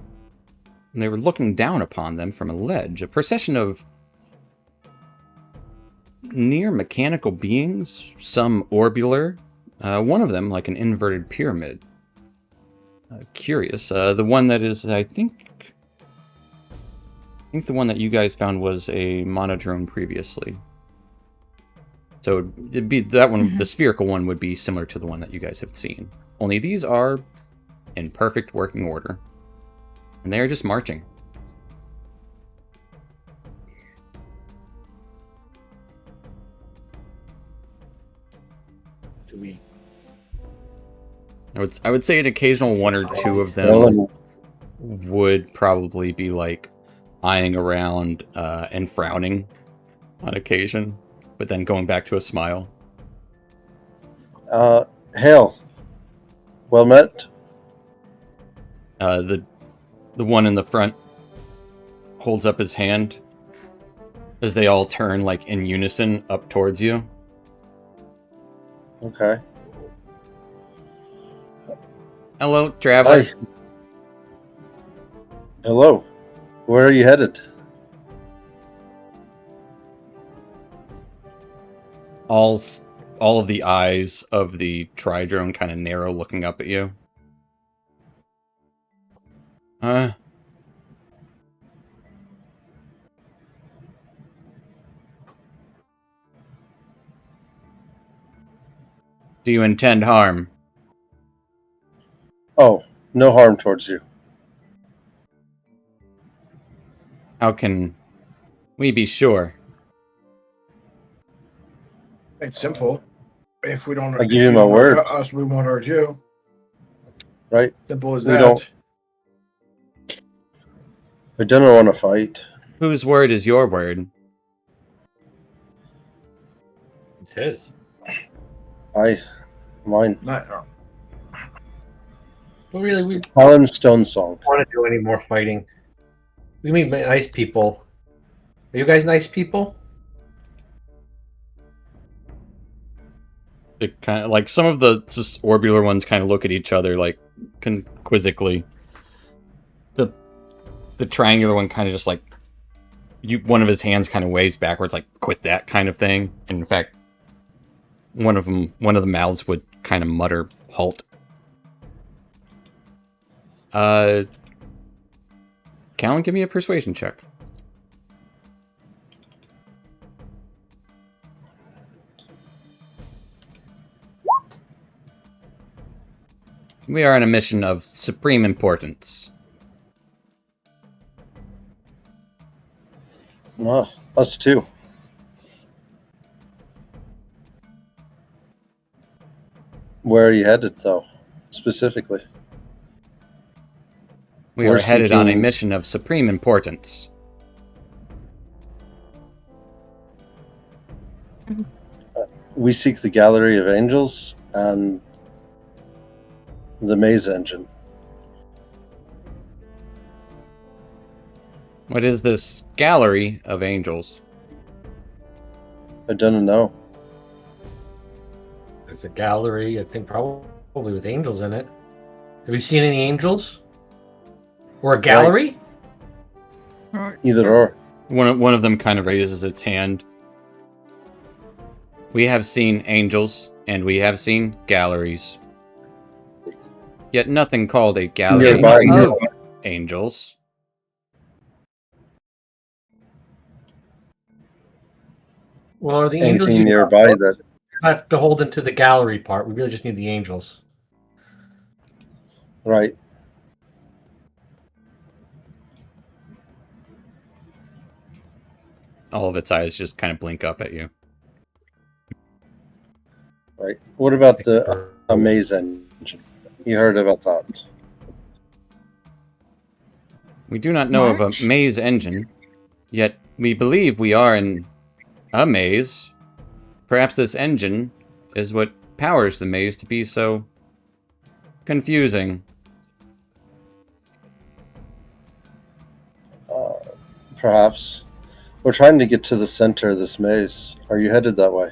Speaker 1: and they were looking down upon them from a ledge. A procession of near mechanical beings, some orbular, one of them like an inverted pyramid. Curious. The one that is, I think the one that you guys found was a monodrome previously. So it'd be that one. The spherical one would be similar to the one that you guys have seen. Only these are in perfect working order, and they are just marching.
Speaker 4: Do we?
Speaker 1: I would say an occasional one or two of them
Speaker 6: Well,
Speaker 1: would probably be like eyeing around and frowning on occasion, but then going back to a smile.
Speaker 6: Hail. Well met.
Speaker 1: The one in the front holds up his hand as they all turn like in unison up towards you.
Speaker 6: Okay.
Speaker 1: Hello, traveler.
Speaker 6: Hi. Hello. Where are you headed?
Speaker 1: All of the eyes of the Tridrone kind of narrow, looking up at you. Do you intend harm?
Speaker 6: Oh, no harm towards you.
Speaker 1: How can we be sure?
Speaker 3: It's simple. If we don't,
Speaker 6: I give
Speaker 3: if
Speaker 6: you my
Speaker 3: don't
Speaker 6: word.
Speaker 3: hurt us, we won't hurt you.
Speaker 6: Right?
Speaker 3: Simple as
Speaker 6: We
Speaker 3: that.
Speaker 6: don't- We don't want to fight.
Speaker 1: Whose word is your word?
Speaker 4: It's his.
Speaker 6: Mine.
Speaker 3: No.
Speaker 4: But really, we don't
Speaker 6: Alan Stone song.
Speaker 4: want to do any more fighting. We meet nice people. Are you guys nice people?
Speaker 1: It kind of like some of the just orbular ones kind of look at each other like quizzically. The triangular one kind of just like one of his hands kind of waves backwards, like quit that kind of thing. And in fact, one of the mouths would kind of mutter halt. Callan, give me a persuasion check. We are on a mission of supreme importance.
Speaker 6: Us too. Where are you headed, though, specifically?
Speaker 1: We are
Speaker 6: We're
Speaker 1: headed on a
Speaker 6: seeking-
Speaker 1: mission of supreme importance.
Speaker 6: We seek the Gallery of Angels and the Maze Engine.
Speaker 1: What is this gallery of angels?
Speaker 6: I don't know.
Speaker 4: There's a gallery, I think probably with angels in it. Have you seen any angels? Or a gallery?
Speaker 6: Either or.
Speaker 1: One of them kind of raises its hand. We have seen angels, and we have seen galleries. Yet nothing called a gallery
Speaker 6: Nearby.
Speaker 1: of angels.
Speaker 4: Well, are the angels
Speaker 6: Anything
Speaker 4: used
Speaker 6: nearby that
Speaker 4: not beholden to the gallery part? We really just need the angels.
Speaker 6: right.
Speaker 1: All of its eyes just kind of blink up at you.
Speaker 6: Right. What about the Amaze engine? You heard about that?
Speaker 1: We do not know
Speaker 7: March?
Speaker 1: of a maze engine, yet we believe we are in a maze. Perhaps this engine is what powers the maze to be so confusing.
Speaker 6: Perhaps. We're trying to get to the center of this maze. Are you headed that way?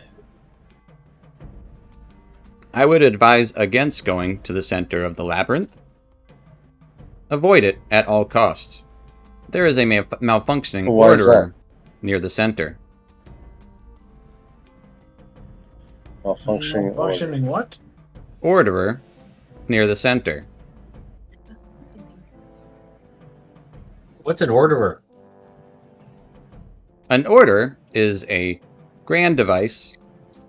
Speaker 1: I would advise against going to the center of the labyrinth. Avoid it at all costs. There is a malfunctioning
Speaker 6: Why is
Speaker 1: orderer near the center.
Speaker 6: Malfunctioning. order.
Speaker 3: Functioning what?
Speaker 1: Orderer near the center.
Speaker 4: What's an orderer?
Speaker 1: An order is a grand device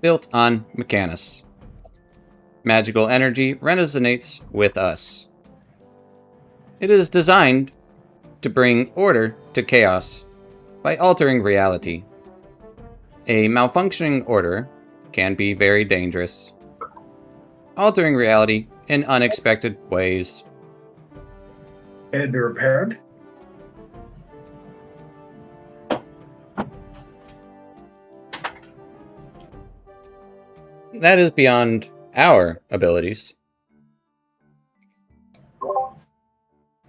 Speaker 1: built on Mechanus. Magical energy resonates with us. It is designed to bring order to chaos by altering reality. A malfunctioning order can be very dangerous, altering reality in unexpected ways.
Speaker 3: Can it be repaired?
Speaker 1: That is beyond our abilities.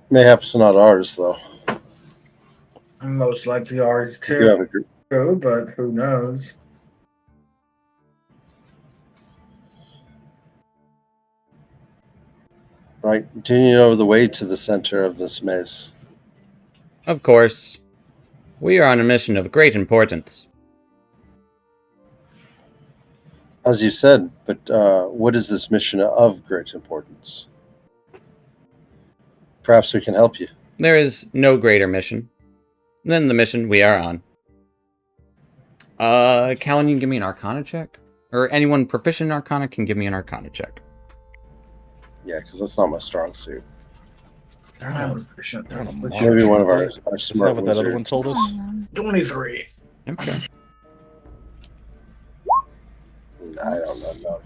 Speaker 6: Mayhaps not ours, though.
Speaker 3: Most likely ours
Speaker 6: You have
Speaker 3: too,
Speaker 6: a group.
Speaker 3: but who knows?
Speaker 6: Right. Do you know the way to the center of this maze?
Speaker 1: Of course, we are on a mission of great importance.
Speaker 6: As you said, but what is this mission of great importance? Perhaps we can help you.
Speaker 1: There is no greater mission than the mission we are on. Callan, you can give me an Arcana check? Or anyone proficient in Arcana can give me an Arcana check.
Speaker 6: Yeah, because that's not my strong suit.
Speaker 3: I'm efficient.
Speaker 2: They're on a march.
Speaker 6: Maybe one of our
Speaker 2: Isn't that
Speaker 6: smart
Speaker 2: what that other one
Speaker 6: wizards.
Speaker 2: told us?
Speaker 3: 23.
Speaker 1: Okay.
Speaker 6: I don't know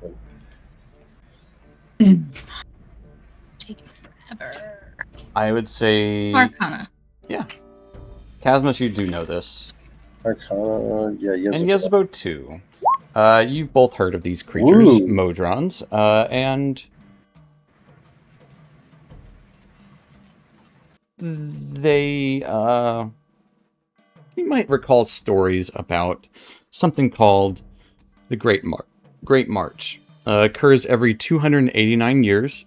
Speaker 6: nothing.
Speaker 7: Take it forever.
Speaker 1: I would say...
Speaker 7: Arcana.
Speaker 1: Casmus, you do know this.
Speaker 6: Arcana, yeah, yes.
Speaker 1: And Yezebo too. You've both heard of these creatures,
Speaker 6: Woo.
Speaker 1: Modrons, and they, you might recall stories about something called the Great March. Occurs every 289 years,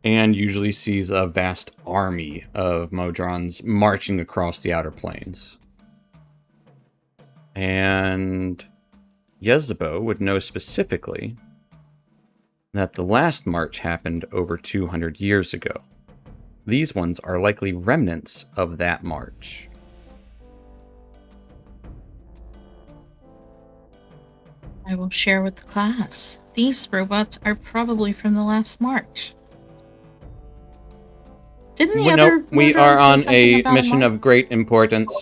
Speaker 1: and usually sees a vast army of Modrons marching across the Outer Plains. And Yezebo would know specifically that the last march happened over 200 years ago. These ones are likely remnants of that march.
Speaker 7: I will share with the class. These robots are probably from the last march. Didn't the other
Speaker 1: We
Speaker 7: Modron
Speaker 1: are
Speaker 7: say
Speaker 1: on
Speaker 7: something
Speaker 1: a
Speaker 7: about
Speaker 1: mission
Speaker 7: March?
Speaker 1: of great importance.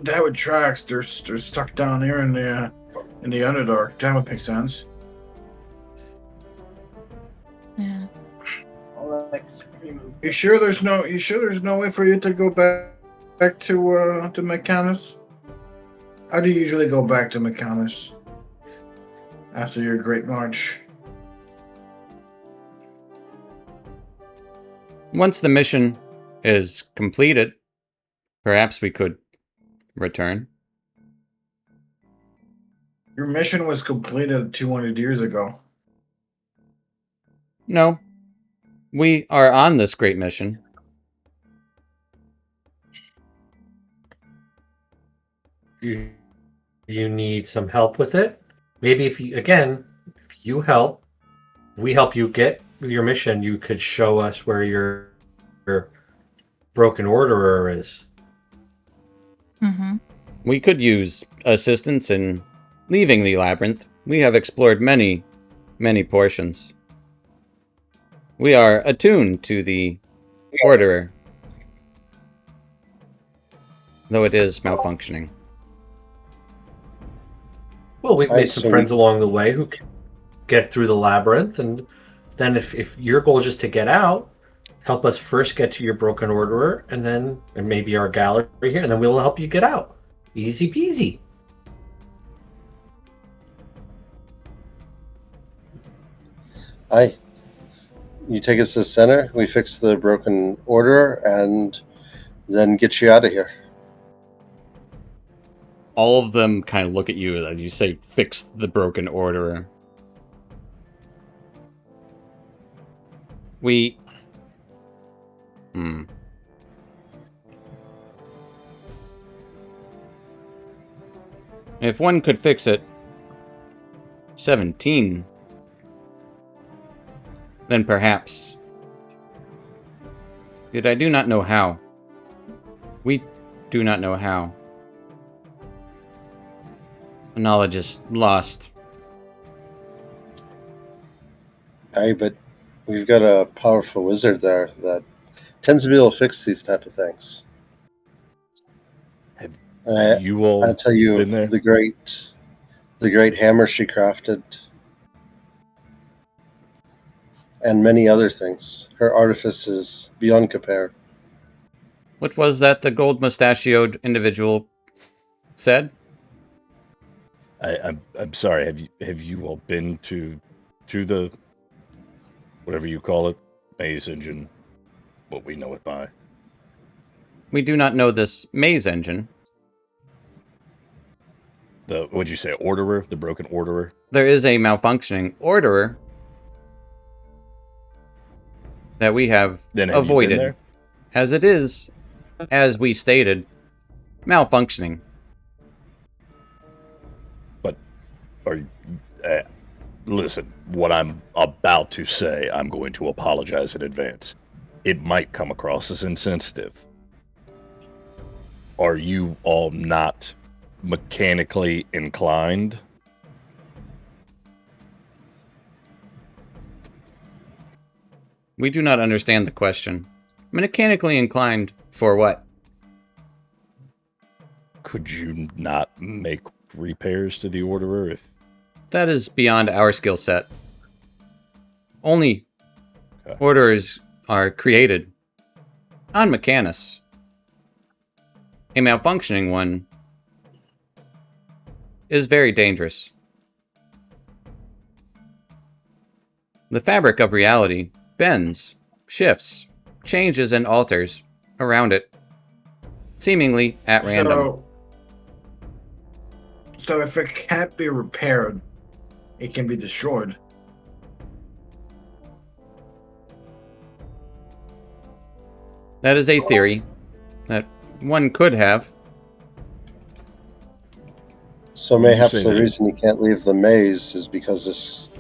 Speaker 3: That would tracks. They're stuck down here in the Underdark. That would make sense.
Speaker 7: Yeah.
Speaker 3: You sure there's no way for you to go back to Mechanus? How do you usually go back to Mechanus after your great march?
Speaker 1: Once the mission is completed, perhaps we could return.
Speaker 3: Your mission was completed 200 years ago.
Speaker 1: No. We are on this great mission.
Speaker 4: You need some help with it? Maybe if you help, we help you get with your mission, you could show us where your broken orderer is.
Speaker 7: Mm-hmm.
Speaker 1: We could use assistance in leaving the labyrinth. We have explored many, many portions. We are attuned to the Orderer, though it is malfunctioning.
Speaker 4: Well, we've
Speaker 6: I
Speaker 4: made some
Speaker 6: assume-
Speaker 4: friends along the way who can get through the labyrinth, and then if your goal is just to get out, help us first get to your broken orderer, and maybe our gallery here, and then we'll help you get out. Easy peasy.
Speaker 6: Aye. You take us to the center, we fix the broken order, and then get you out of here.
Speaker 1: All of them kind of look at you as you say, fix the broken orderer. We... If one could fix it, 17, then perhaps. Yet I do not know how. We do not know how. The knowledge is lost.
Speaker 6: Aye, but we've got a powerful wizard there that tends to be able to fix these type of things.
Speaker 2: Have you all
Speaker 6: I'll tell you
Speaker 2: been there?
Speaker 6: of the great hammer she crafted, and many other things. Her artifice is beyond compare.
Speaker 1: What was that the gold mustachioed individual said?
Speaker 2: I'm sorry. Have you all been to the whatever you call it, maze engine, what we know it by?
Speaker 1: We do not know this maze engine.
Speaker 2: What'd you say, orderer? The broken orderer?
Speaker 1: There is a malfunctioning orderer that we have
Speaker 2: Then have you been
Speaker 1: avoided.
Speaker 2: there?
Speaker 1: As it is, as we stated, malfunctioning.
Speaker 2: But listen, what I'm about to say, I'm going to apologize in advance. It might come across as insensitive. Are you all not mechanically inclined?
Speaker 1: We do not understand the question. Mechanically inclined for what?
Speaker 2: Could you not make repairs to the orderer if
Speaker 1: That is beyond our skill set. Only
Speaker 2: Okay.
Speaker 1: orderers are created on Mechanus. A malfunctioning one is very dangerous. The fabric of reality bends, shifts, changes, and alters around it, seemingly at random.
Speaker 3: So if it can't be repaired, it can be destroyed.
Speaker 1: That is a theory that one could have.
Speaker 6: So
Speaker 2: You
Speaker 6: mayhaps
Speaker 2: say
Speaker 6: the
Speaker 2: that-
Speaker 6: reason you can't leave the maze is because this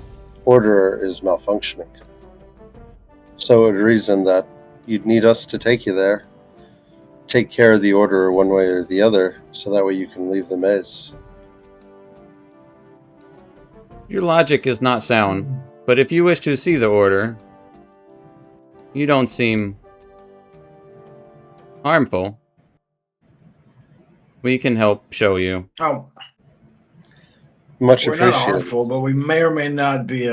Speaker 6: orderer is malfunctioning. So a reason that you'd need us to take you there, take care of the orderer one way or the other, so that way you can leave the maze.
Speaker 1: Your logic is not sound, but if you wish to see the order, you don't seem harmful. We can help show you.
Speaker 3: Oh,
Speaker 6: Much
Speaker 3: we're not
Speaker 6: appreciated.
Speaker 3: harmful, but we may or may not be.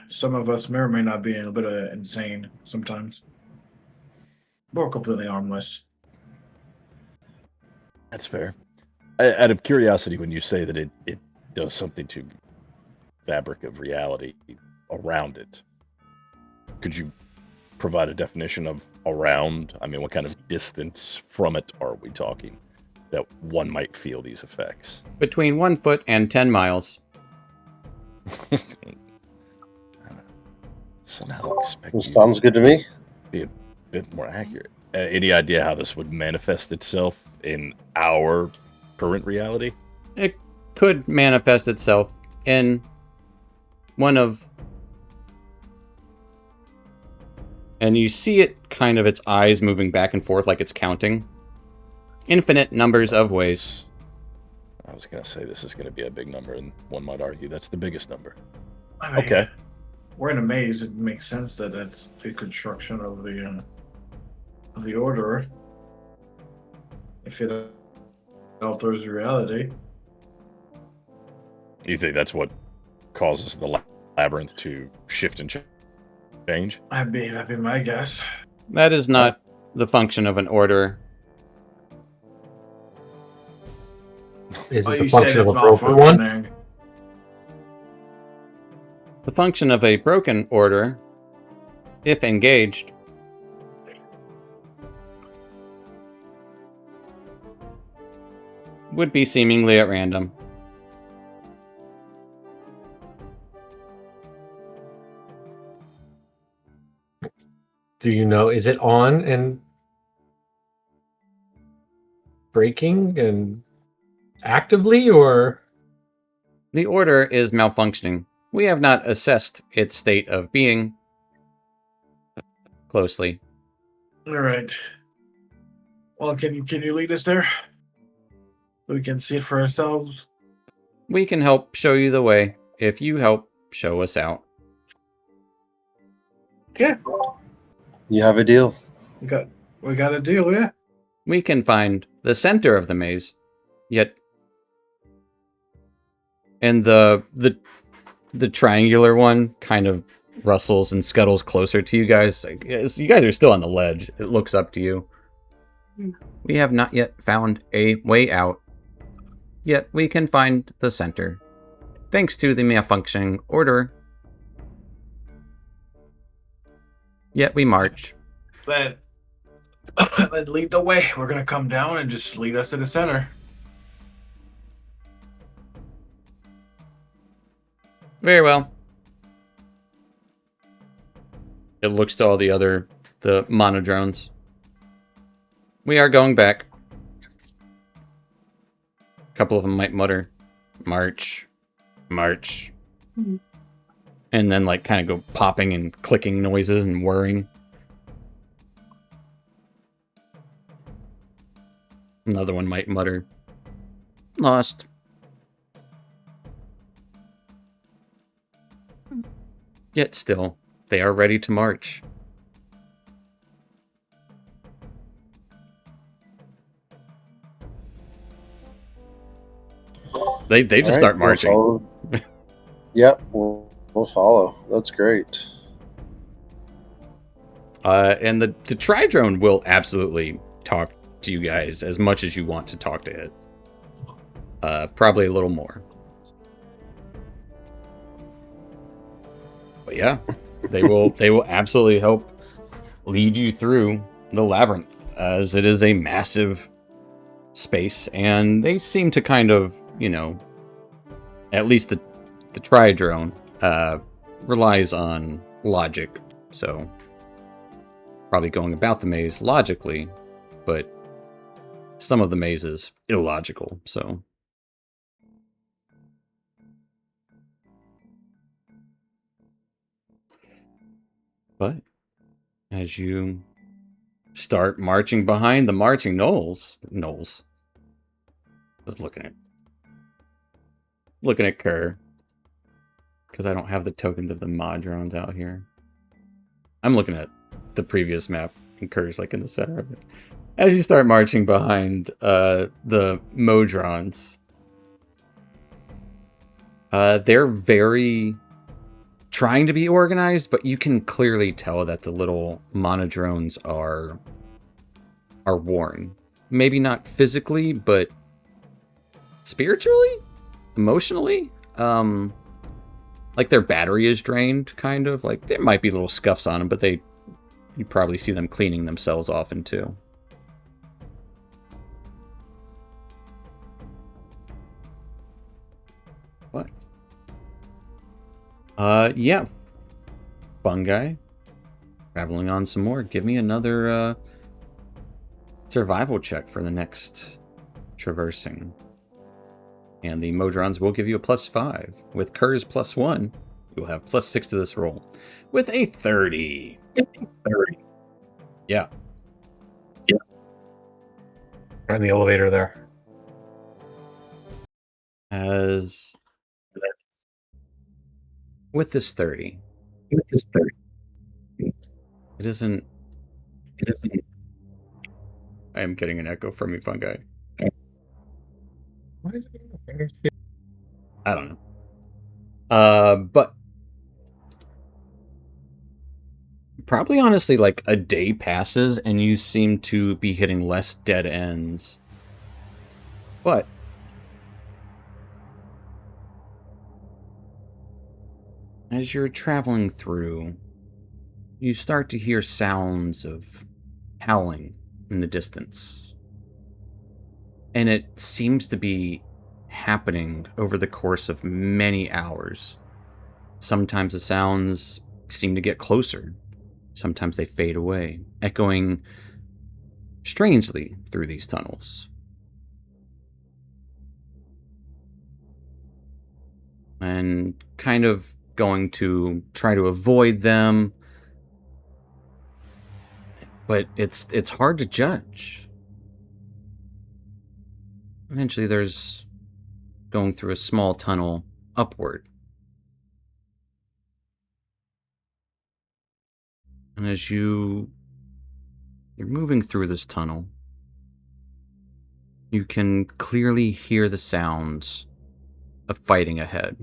Speaker 3: Some of us may or may not be a bit insane sometimes. We're completely harmless.
Speaker 2: That's fair. Out of curiosity, when you say that it does something to fabric of reality around it, could you provide a definition of around? I mean, what kind of distance from it are we talking that one might feel these effects?
Speaker 1: Between 1 foot and 10 miles.
Speaker 2: Somehow expect you
Speaker 6: Sounds good to me.
Speaker 2: to be a bit more accurate. Any idea how this would manifest itself in our current reality?
Speaker 1: It could manifest itself in one of... And you see it kind of, its eyes moving back and forth like it's counting. Infinite numbers of ways.
Speaker 2: I was going to say this is going to be a big number, and one might argue that's the biggest number.
Speaker 3: I mean,
Speaker 2: Okay.
Speaker 3: We're in a maze. It makes sense that that's the construction of the order. If it alters reality.
Speaker 2: You think that's what causes the labyrinth to shift and change?
Speaker 3: That'd be my guess.
Speaker 1: That is not the function of an order.
Speaker 4: Is
Speaker 3: Oh,
Speaker 4: it the
Speaker 3: you said
Speaker 4: function of
Speaker 3: it's
Speaker 4: a broken one?
Speaker 3: malfunctioning.
Speaker 1: The function of a broken order, if engaged, would be seemingly at random.
Speaker 4: Do you know, is it on and breaking and actively, or?
Speaker 1: The order is malfunctioning. We have not assessed its state of being closely.
Speaker 3: All right. Well, can you lead us there? So we can see it for ourselves.
Speaker 1: We can help show you the way if you help show us out.
Speaker 3: Yeah,
Speaker 6: You have a deal.
Speaker 3: we got a deal. Yeah.
Speaker 1: We can find the center of the maze, yet, and the triangular one kind of rustles and scuttles closer to you guys. Like, you guys are still on the ledge. It looks up to you. We have not yet found a way out, yet we can find the center, thanks to the malfunctioning order. Yet we march.
Speaker 3: Then lead the way. We're gonna come down and just lead us to the center.
Speaker 1: Very well. It looks to all the monodrones. We are going back. A couple of them might mutter, "March, march," and then like kind of go popping and clicking noises and whirring. Another one might mutter, "Lost." Yet still, they are ready to march. They just
Speaker 6: All right,
Speaker 1: start
Speaker 6: we'll
Speaker 1: marching.
Speaker 6: follow. Yep, we'll follow. That's great.
Speaker 1: And the Tridrone will absolutely talk to you guys as much as you want to talk to it. Probably a little more. But yeah, they will absolutely help lead you through the labyrinth, as it is a massive space, and they seem to kind of, at least the Tridrone relies on logic, so probably going about the maze logically, but some of the maze is illogical, so. But as you start marching behind the marching gnolls, I was looking at Kerr, because I don't have the tokens of the Modrons out here. I'm looking at the previous map, and Kerr's like in the center of it. As you start marching behind the Modrons, they're very trying to be organized, but you can clearly tell that the little monodrones are worn. Maybe not physically, but spiritually? Emotionally? Like their battery is drained, kind of. Like, there might be little scuffs on them, but you probably see them cleaning themselves often, too. What? Yeah. Fungi. Traveling on some more. Give me another survival check for the next traversing. And the Modrons will give you a +5. With Kerr's +1, you'll have +6 to this roll. With a 30.
Speaker 3: 30.
Speaker 1: Yeah.
Speaker 8: We're in the elevator there.
Speaker 1: As with this 30, it isn't. I am getting an echo from you, Fungi.
Speaker 8: Why is it
Speaker 1: I don't know. But probably honestly, like a day passes and you seem to be hitting less dead ends. But as you're traveling through, you start to hear sounds of howling in the distance. And it seems to be happening over the course of many hours. Sometimes the sounds seem to get closer. Sometimes they fade away, echoing strangely through these tunnels. And kind of going to try to avoid them, but it's hard to judge. Eventually there's going through a small tunnel upward. And as you're moving through this tunnel, you can clearly hear the sounds of fighting ahead.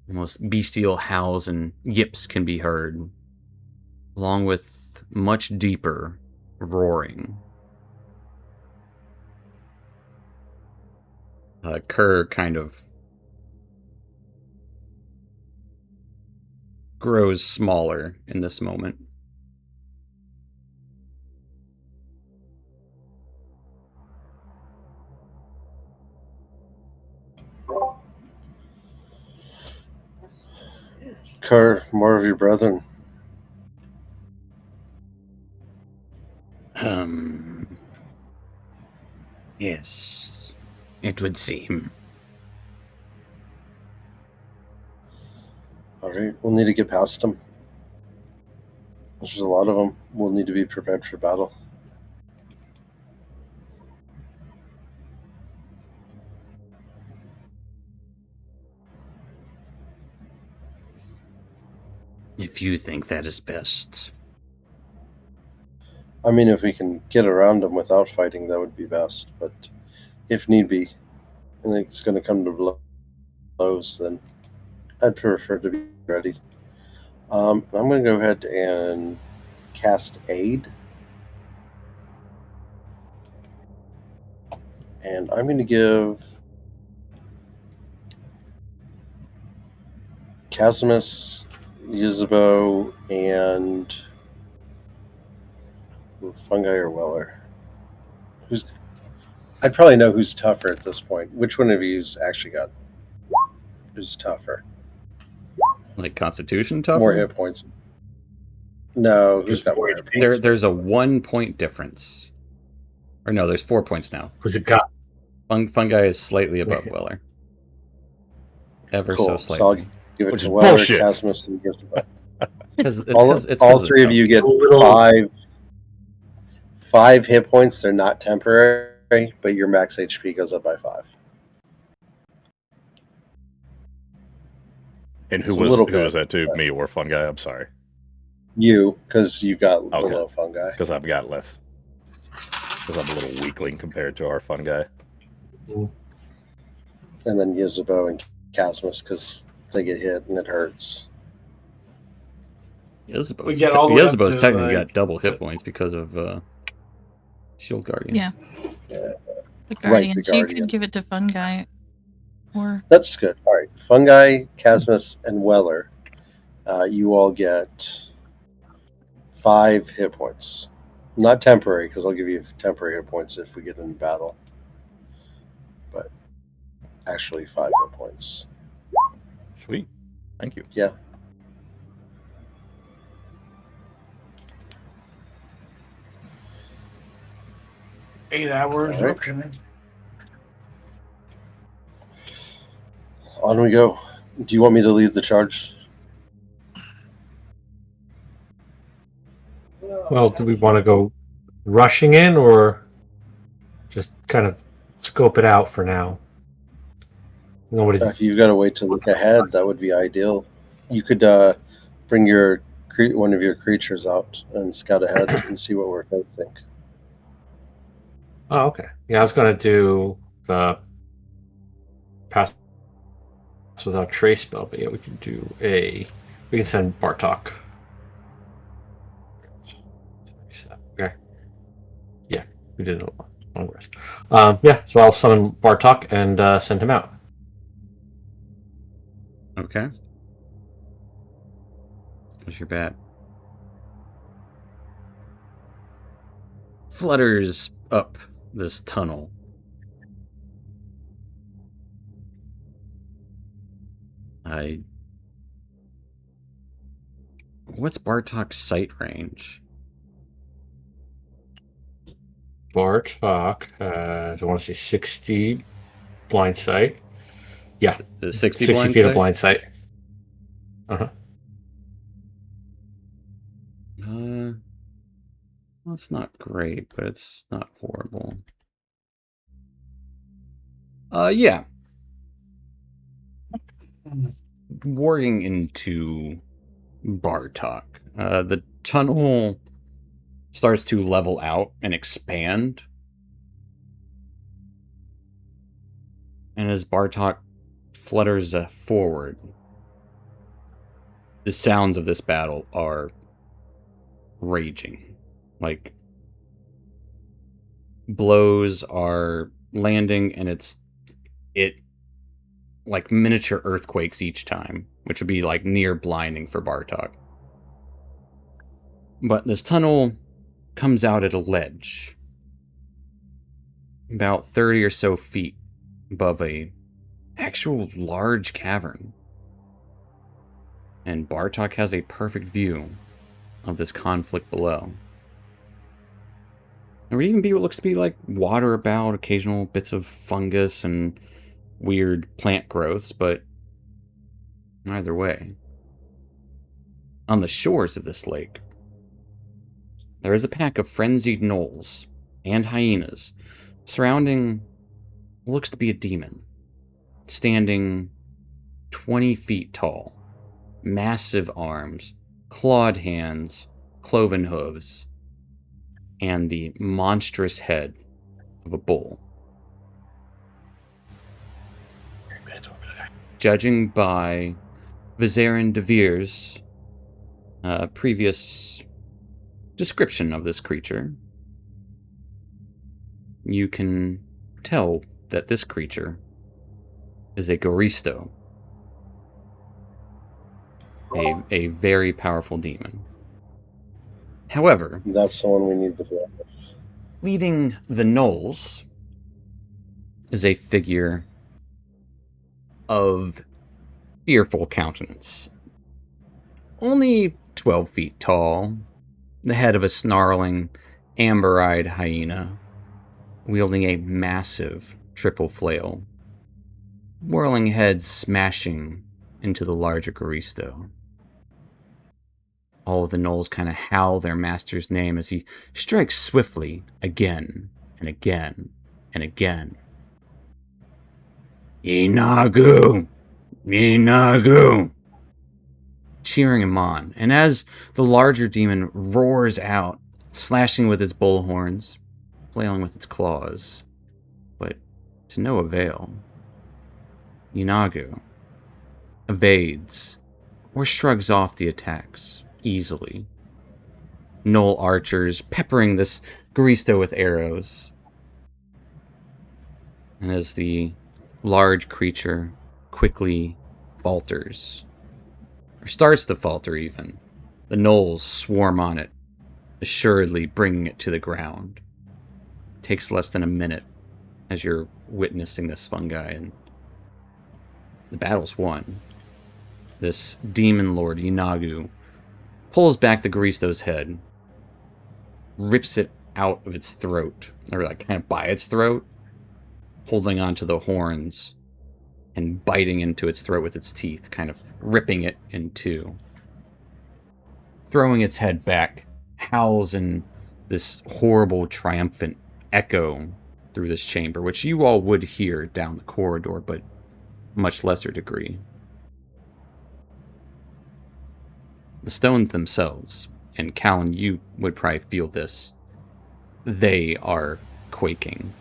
Speaker 1: Almost bestial howls and yips can be heard, along with much deeper roaring. Kerr kind of grows smaller in this moment.
Speaker 6: Kerr, more of your brethren.
Speaker 5: Yes, it would seem.
Speaker 6: All right, we'll need to get past them. There's a lot of them. We'll need to be prepared for battle.
Speaker 5: If you think that is best.
Speaker 6: I mean, if we can get around them without fighting, that would be best. But if need be, and it's going to come to blows, then I'd prefer to be ready. I'm going to go ahead and cast Aid. And I'm going to give Casimus, Ysabeau, and Fungi or Weller. I'd probably know who's tougher at this point. Which one of you's actually got who's tougher?
Speaker 1: Like Constitution tougher?
Speaker 6: More hit points. No, who's
Speaker 3: Just
Speaker 6: got
Speaker 3: more
Speaker 6: more hit
Speaker 3: HP.
Speaker 6: points?
Speaker 1: There's a 1 point difference. Or no, there's 4 points now.
Speaker 4: Who's it got?
Speaker 1: Fungi is slightly above Weller. Ever
Speaker 6: Cool.
Speaker 1: so
Speaker 6: So I'll
Speaker 1: slightly.
Speaker 6: give it
Speaker 2: Which
Speaker 6: to
Speaker 2: is
Speaker 6: Weller,
Speaker 2: bullshit.
Speaker 6: Casimus, and Ysabeau.
Speaker 1: It's
Speaker 6: All three of you get
Speaker 4: A little-
Speaker 6: five hit points. They're not temporary, but your max HP goes up by 5.
Speaker 2: And
Speaker 6: It's a
Speaker 2: who
Speaker 6: little
Speaker 2: was
Speaker 6: bit.
Speaker 2: that too? Me or Fungi? I'm sorry.
Speaker 6: You, because you've got
Speaker 2: Okay.
Speaker 6: below Fungi.
Speaker 2: Because I've got less. Because I'm a little weakling compared to our Fungi.
Speaker 6: And then Ysabeau and Casimus, because they get hit and it hurts.
Speaker 3: We get all the way up
Speaker 1: Ysabeau's
Speaker 3: to,
Speaker 1: technically
Speaker 3: like,
Speaker 1: got double hit points because of Shield Guardian.
Speaker 7: Yeah.
Speaker 6: Yeah.
Speaker 7: The
Speaker 6: Right,
Speaker 7: Guardian.
Speaker 6: the
Speaker 7: So you
Speaker 6: Guardian.
Speaker 7: could give it to Fungi. Or
Speaker 6: That's good. All right. Fungi, Casimus, and Weller, you all get 5 hit points. Not temporary, because I'll give you temporary hit points if we get in battle. But actually 5 hit points.
Speaker 2: Sweet. Thank you.
Speaker 6: Yeah.
Speaker 3: $8
Speaker 6: All right.
Speaker 3: option.
Speaker 6: On we go. Do you want me to lead the charge?
Speaker 4: Well, do we want to go rushing in or just kind of scope it out for now? Nobody's.
Speaker 6: If you've got a way to look ahead, that would be ideal. You could bring one of your creatures out and scout ahead and see what we're going to think.
Speaker 4: Oh, okay. Yeah, I was going to do the pass without trace spell, but yeah, we can send Bartok. Okay. Yeah, we did it long rest. Yeah, so I'll summon Bartok and send him out.
Speaker 1: Okay. What's your bat? Flutters up this tunnel. What's Bartok's sight range?
Speaker 4: Bartok has, I want to say 60 blind sight. Yeah.
Speaker 1: 60
Speaker 4: 60
Speaker 1: blind
Speaker 4: feet
Speaker 1: sight?
Speaker 4: of blind sight. Uh-huh.
Speaker 1: Well, it's not great, but it's not horrible. Yeah. Warging into Bartok. The tunnel starts to level out and expand. And as Bartok flutters forward, the sounds of this battle are raging. Like, blows are landing, and it like miniature earthquakes each time, which would be like near blinding for Bartok. But this tunnel comes out at a ledge, about 30 or so feet above a actual large cavern. And Bartok has a perfect view of this conflict below. There would even be what looks to be like water about, occasional bits of fungus and weird plant growths, but either way. On the shores of this lake, there is a pack of frenzied gnolls and hyenas surrounding what looks to be a demon, standing 20 feet tall, massive arms, clawed hands, cloven hooves, and the monstrous head of a bull. Judging by Vizarin Devere's previous description of this creature, you can tell that this creature is a Goristo, a very powerful demon. However,
Speaker 6: That's the one we need the blood of.
Speaker 1: leading the gnolls is a figure of fearful countenance. Only 12 feet tall, the head of a snarling, amber-eyed hyena, wielding a massive triple flail, whirling heads smashing into the larger Goristo. All of the gnolls kind of howl their master's name as he strikes swiftly again and again and again. Inagu! Inagu! Cheering him on, and as the larger demon roars out, slashing with its bull horns, flailing with its claws, but to no avail. Inagu evades or shrugs off the attacks easily. Gnoll archers peppering this Goristo with arrows. And as the large creature quickly falters, or starts to falter even, the gnolls swarm on it, assuredly bringing it to the ground. It takes less than a minute as you're witnessing this fungi, and the battle's won. this demon lord, Inagu, pulls back the Garisto's head, rips it out of its throat, or like kind of by its throat, holding onto the horns and biting into its throat with its teeth, kind of ripping it in two. Throwing its head back, howls in this horrible, triumphant echo through this chamber, which you all would hear down the corridor, but much lesser degree. The stones themselves, and Callan, you would probably feel this, they are quaking.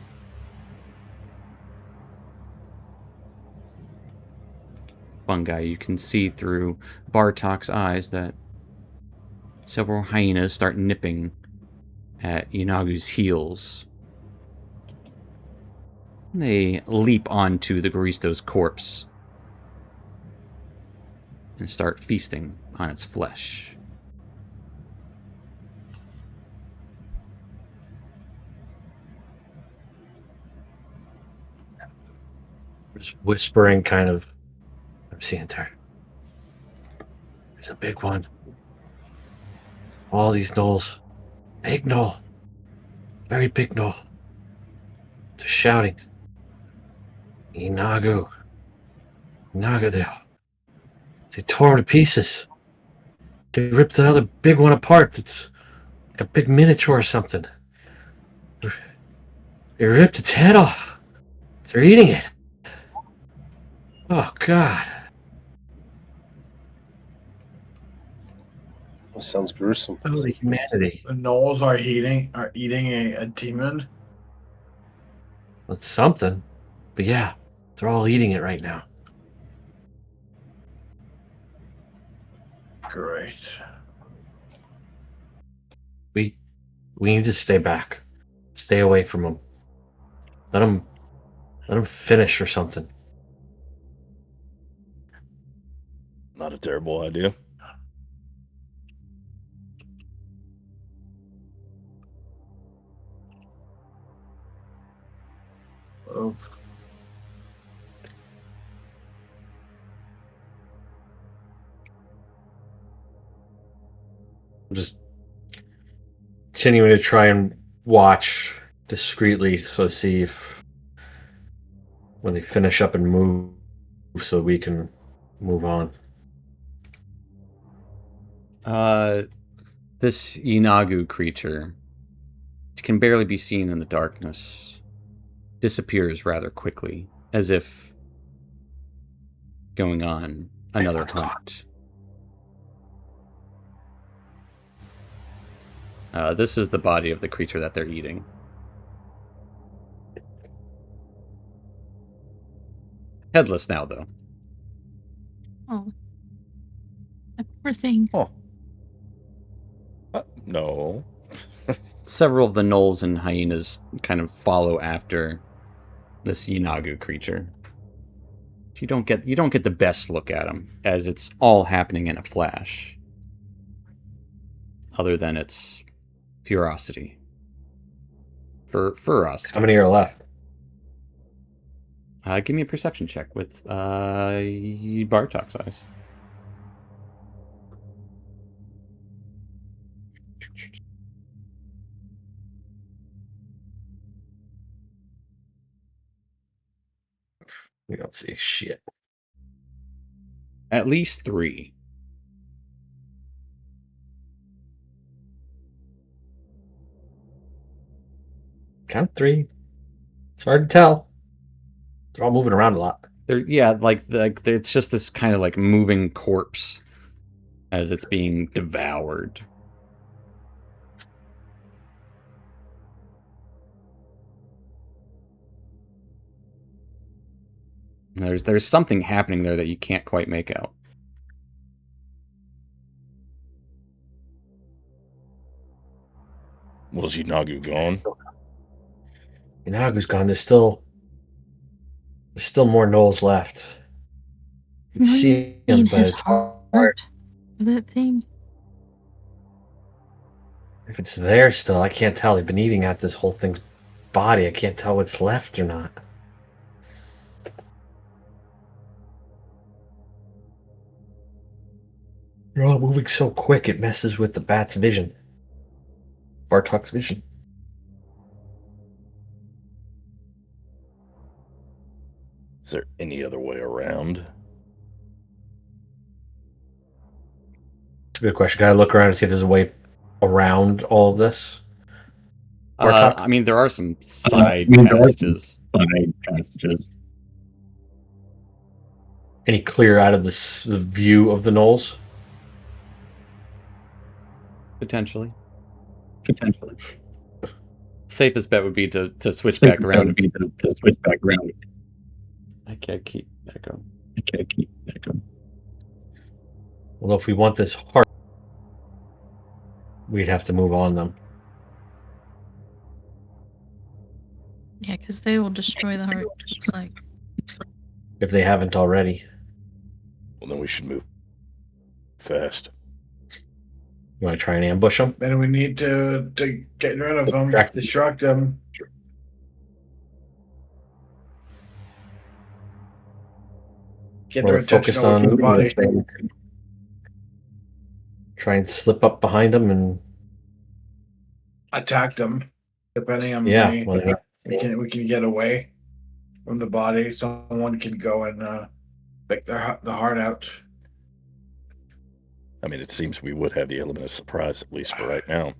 Speaker 1: Fungi, you can see through Bartok's eyes that several hyenas start nipping at Inagu's heels. They leap onto the Garisto's corpse and start feasting on its flesh.
Speaker 4: Just whispering, kind of. I'm seeing there. There's a big one. All these gnolls. Big gnoll. Very big gnoll. They're shouting. Inagu. Inagu, they tore him to pieces. They ripped the other big one apart. It's like a big miniature or something. They ripped its head off. They're eating it. Oh, God.
Speaker 6: That sounds gruesome.
Speaker 4: Holy humanity.
Speaker 3: The gnolls are eating a demon.
Speaker 4: That's something. But yeah, they're all eating it right now.
Speaker 3: Great.
Speaker 4: We need to stay back. Stay away from them. Let them finish or something.
Speaker 2: Not a terrible idea.
Speaker 3: Oh.
Speaker 4: I'm just continuing to try and watch discreetly, so see if when they finish up and move, so we can move on.
Speaker 1: This Inagu creature, which can barely be seen in the darkness, disappears rather quickly, as if going on another hunt. This is the body of the creature that they're eating. Headless now, though.
Speaker 7: Oh. That poor thing.
Speaker 2: Oh. No.
Speaker 1: Several of the gnolls and hyenas kind of follow after this Inagu creature. You don't get the best look at him, as it's all happening in a flash. Other than its ferocity. Ferocity.
Speaker 4: How many are left?
Speaker 1: Give me a perception check with Bartok's eyes.
Speaker 4: We don't see shit.
Speaker 1: At least 3.
Speaker 4: Count 3. It's hard to tell. They're all moving around a lot.
Speaker 1: It's just this kind of like moving corpse as it's being devoured. There's something happening there that you can't quite make out.
Speaker 2: Was Inagu gone?
Speaker 4: Inagu's gone. There's still more gnolls left. You can see him,
Speaker 7: In
Speaker 4: but
Speaker 7: his
Speaker 4: it's hard.
Speaker 7: heart. That thing.
Speaker 4: If it's there still, I can't tell. They've been eating at this whole thing's body. I can't tell what's left or not. You're all moving so quick, it messes with the bat's vision. Bartok's vision.
Speaker 2: Is there any other way around?
Speaker 4: It's a good question. Can I look around and see if there's a way around all of this? Bartok?
Speaker 1: I mean, there are some side passages.
Speaker 4: Any clear out of the view of the knolls?
Speaker 1: Potentially. Safest bet would be to switch back around. I can't keep echo.
Speaker 4: Well, if we want this heart, we'd have to move on them.
Speaker 7: Yeah, because they will destroy the heart. It's like,
Speaker 4: If they haven't already.
Speaker 2: Well, then we should move fast.
Speaker 4: You want to try and ambush them?
Speaker 3: Then we need to get rid of them, distract them. Get their
Speaker 4: We're
Speaker 3: attention
Speaker 4: focused
Speaker 3: away
Speaker 4: on
Speaker 3: from the body.
Speaker 4: Try and slip up behind them and
Speaker 3: Attack them, depending on
Speaker 4: yeah,
Speaker 3: we can get away from the body. Someone can go and pick the heart out.
Speaker 2: I mean, it seems we would have the element of surprise, at least for right now.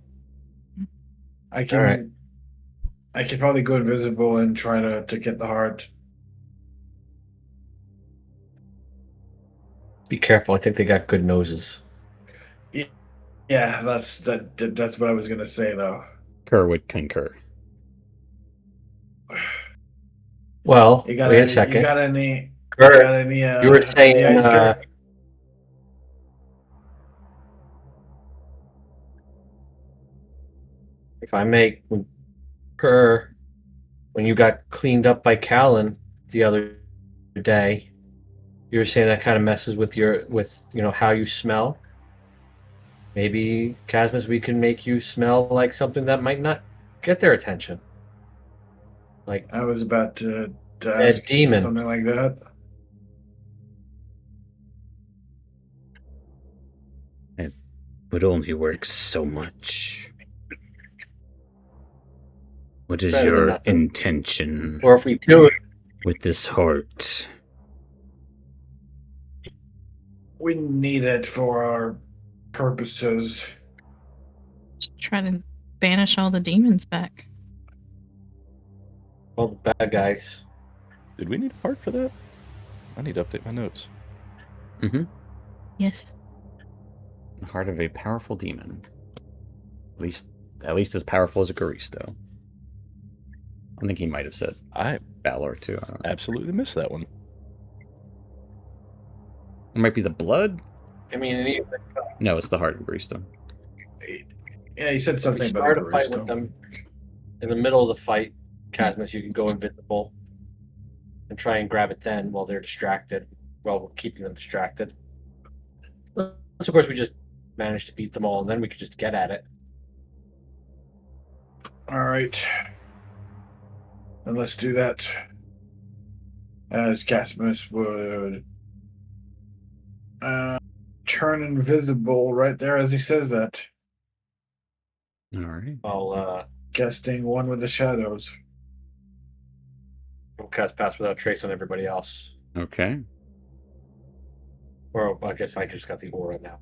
Speaker 3: I can.
Speaker 4: All right.
Speaker 3: I can probably go invisible and try to get the heart.
Speaker 4: be careful. I think they got good noses.
Speaker 3: Yeah, that's what I was gonna say though.
Speaker 1: Kerr would concur.
Speaker 4: Well,
Speaker 3: You got
Speaker 4: wait a second.
Speaker 3: You got any?
Speaker 4: Kurt,
Speaker 3: You got any?
Speaker 4: you were saying
Speaker 3: any ice cream?
Speaker 4: if I make her, when you got cleaned up by Callan the other day, you were saying that kind of messes with how you smell. Maybe, Casmus, we can make you smell like something that might not get their attention. Like
Speaker 3: I was about to
Speaker 4: a
Speaker 3: ask
Speaker 4: demon.
Speaker 3: something like that.
Speaker 5: It would only work so much. What is
Speaker 4: Better than
Speaker 5: your
Speaker 4: nothing.
Speaker 5: intention
Speaker 4: Or if we kill it,
Speaker 5: with this heart?
Speaker 3: We need it for our purposes.
Speaker 7: try to banish all the demons back.
Speaker 4: all the bad guys.
Speaker 2: Did we need a heart for that? I need to update my notes.
Speaker 1: Mm-hmm.
Speaker 7: Yes.
Speaker 1: The heart of a powerful demon. At least as powerful as a Garisto. I think he might have said
Speaker 2: I
Speaker 1: Valor too. I don't know.
Speaker 2: absolutely missed that one.
Speaker 1: It might be the blood.
Speaker 4: I mean,
Speaker 1: No, it's the heart of Garisto.
Speaker 3: Yeah, you said
Speaker 4: if we
Speaker 3: something
Speaker 4: start
Speaker 3: about
Speaker 4: a fight with them in the middle of the fight, Casmus, you can go invisible and try and grab it then while they're distracted. While we're keeping them distracted. Unless, of course, we just manage to beat them all, and then we could just get at it.
Speaker 3: All right. Then let's do that. As Casmus would turn invisible right there as he says that.
Speaker 1: All right.
Speaker 4: I'll
Speaker 3: Casting one with the shadows.
Speaker 4: cast Pass Without Trace on everybody else.
Speaker 1: Okay.
Speaker 4: Or I guess I just got the aura now.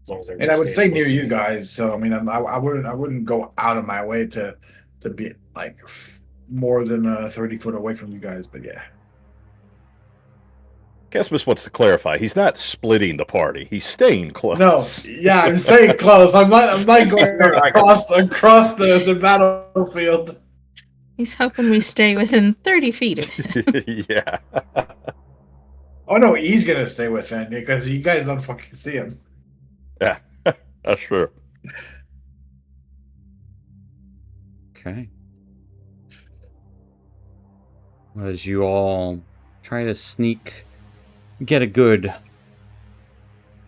Speaker 4: As long as
Speaker 3: And I would stay near you guys, so I mean, I wouldn't go out of my way to be like more than 30 foot away from you guys. But yeah,
Speaker 2: Casmus wants to clarify. He's not splitting the party. He's staying close.
Speaker 3: no, yeah, I'm staying close. I'm not going across the battlefield.
Speaker 7: He's hoping we stay within 30 feet of him.
Speaker 2: Yeah.
Speaker 3: Oh no, he's gonna stay within because you guys don't fucking see him.
Speaker 2: Yeah, that's true.
Speaker 1: Okay. As you all try to get a good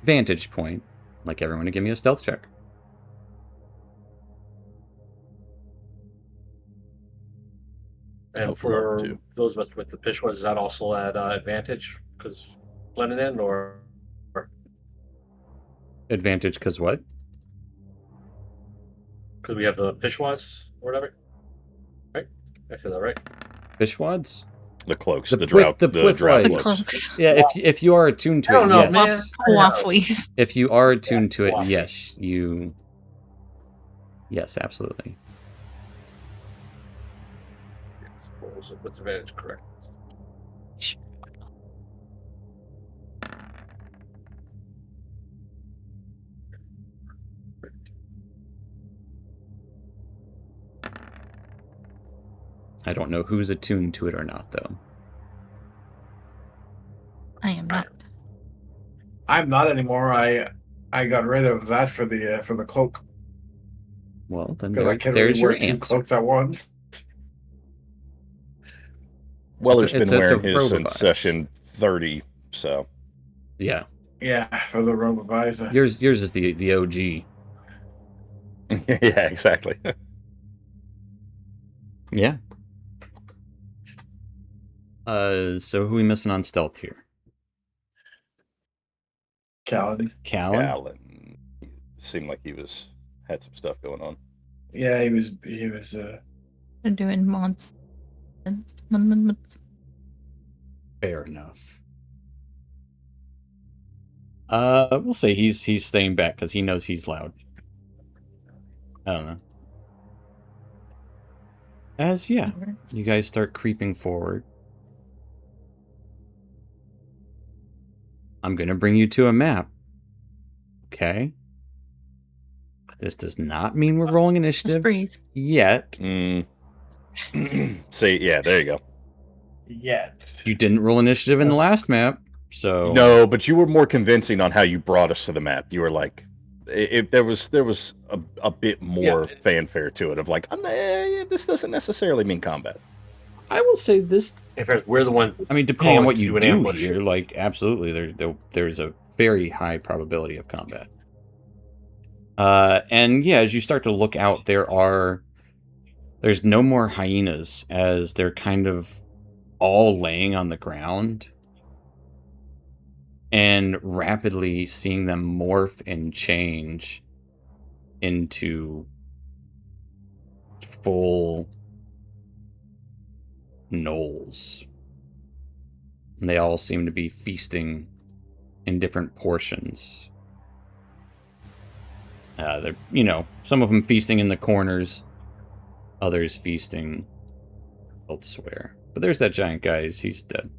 Speaker 1: vantage point, I'd like everyone to give me a stealth check.
Speaker 4: And
Speaker 2: Help
Speaker 4: for
Speaker 2: them out, too.
Speaker 4: those of us with the Pishwas, is that also at advantage? Because blended in, or
Speaker 1: Advantage because what?
Speaker 4: Because we have the Pishwas or whatever. Right? I said that right?
Speaker 1: Fishwads?
Speaker 2: The cloaks,
Speaker 1: The
Speaker 2: the
Speaker 1: pwi-
Speaker 2: drought,
Speaker 1: the
Speaker 2: the drought
Speaker 1: pwifflights.
Speaker 7: The
Speaker 2: cloaks.
Speaker 7: cloaks.
Speaker 1: Yeah, if you are attuned to
Speaker 4: I
Speaker 1: it,
Speaker 4: don't know,
Speaker 1: yes.
Speaker 4: man.
Speaker 7: Wafflies.
Speaker 1: If you are attuned to it,
Speaker 4: Waffly.
Speaker 1: yes, you. Yes, absolutely.
Speaker 4: What's advantage correct?
Speaker 1: I don't know who's attuned to it or not, though.
Speaker 7: I am not.
Speaker 3: I'm not anymore. I got rid of that for the cloak
Speaker 1: Well, then
Speaker 3: because I can't really
Speaker 1: there's your
Speaker 3: wear two
Speaker 1: answer.
Speaker 3: cloaks at once.
Speaker 2: Weller's
Speaker 1: It's
Speaker 2: been
Speaker 1: a
Speaker 2: wearing his
Speaker 1: robe
Speaker 2: since
Speaker 1: of eyes.
Speaker 2: session 30, so
Speaker 1: Yeah,
Speaker 3: Yeah, for the robe of visor.
Speaker 1: yours is the OG.
Speaker 2: yeah, exactly.
Speaker 1: Yeah. So who we missing on stealth here?
Speaker 3: Callan.
Speaker 1: Callan?
Speaker 2: Alan seemed like he had some stuff going on.
Speaker 3: Yeah, he was.
Speaker 7: They're doing mods.
Speaker 1: Fair enough. We'll say he's staying back because he knows he's loud. I don't know. You guys start creeping forward. I'm gonna bring you to a map. Okay. This does not mean we're rolling
Speaker 7: Just
Speaker 1: initiative
Speaker 7: breathe.
Speaker 1: yet.
Speaker 2: See, yeah, there you go.
Speaker 3: Yet.
Speaker 1: You didn't roll initiative in the
Speaker 3: That's-
Speaker 1: last map, so
Speaker 2: No, but you were more convincing on how you brought us to the map. You were like, there was a bit more fanfare to it of like, this doesn't necessarily mean combat.
Speaker 1: I will say this.
Speaker 4: In fact, we're the ones.
Speaker 1: I mean, depending on
Speaker 4: calling
Speaker 1: what
Speaker 4: to
Speaker 1: you
Speaker 4: an
Speaker 1: do
Speaker 4: ambush.
Speaker 1: here, like absolutely, there's a very high probability of combat. And yeah, as you start to look out, there's no more hyenas as they're kind of all laying on the ground, and rapidly seeing them morph and change into full gnolls. And they all seem to be feasting in different portions. They're, some of them feasting in the corners, others feasting elsewhere. But there's that giant guy. He's dead.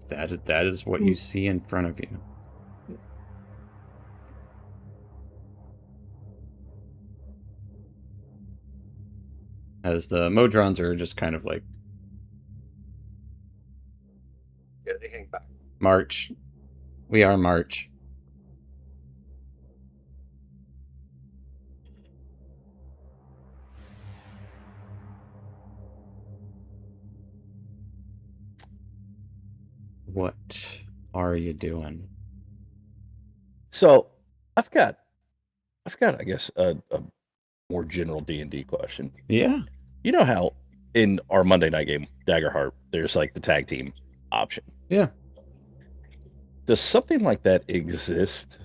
Speaker 1: That is what you see in front of you. As the Modrons are just kind of like
Speaker 4: Yeah, they hang back.
Speaker 1: March. We are March. What are you doing?
Speaker 2: So I've got, I guess, a more general D&D question.
Speaker 1: Yeah.
Speaker 2: You know how in our Monday night game, Daggerheart, there's like the tag team option.
Speaker 1: Yeah.
Speaker 2: Does something like that exist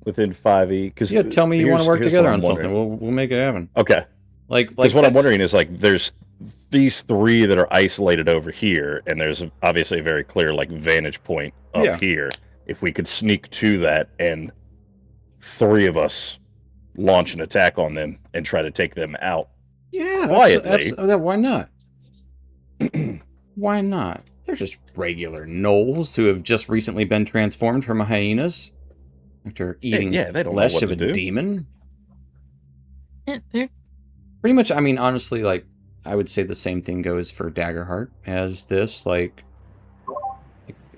Speaker 2: within 5e? Because
Speaker 1: Yeah, tell me you want to work together on something. We'll make it happen.
Speaker 2: Okay.
Speaker 1: Like
Speaker 2: Because what I'm
Speaker 1: that's-
Speaker 2: wondering is like there's these three that are isolated over here, and there's obviously a very clear like vantage point up
Speaker 1: Yeah.
Speaker 2: here. If we could sneak to that and three of us launch an attack on them and try to take them out.
Speaker 1: Yeah,
Speaker 2: quietly.
Speaker 1: why not? Why not? They're just regular gnolls who have just recently been transformed from hyenas after eating
Speaker 2: yeah, they don't know
Speaker 1: flesh
Speaker 2: what
Speaker 1: of
Speaker 2: to
Speaker 1: a
Speaker 2: do.
Speaker 1: demon.
Speaker 7: Yeah, they're
Speaker 1: Pretty much, I mean, honestly, like, I would say the same thing goes for Daggerheart as this. Like,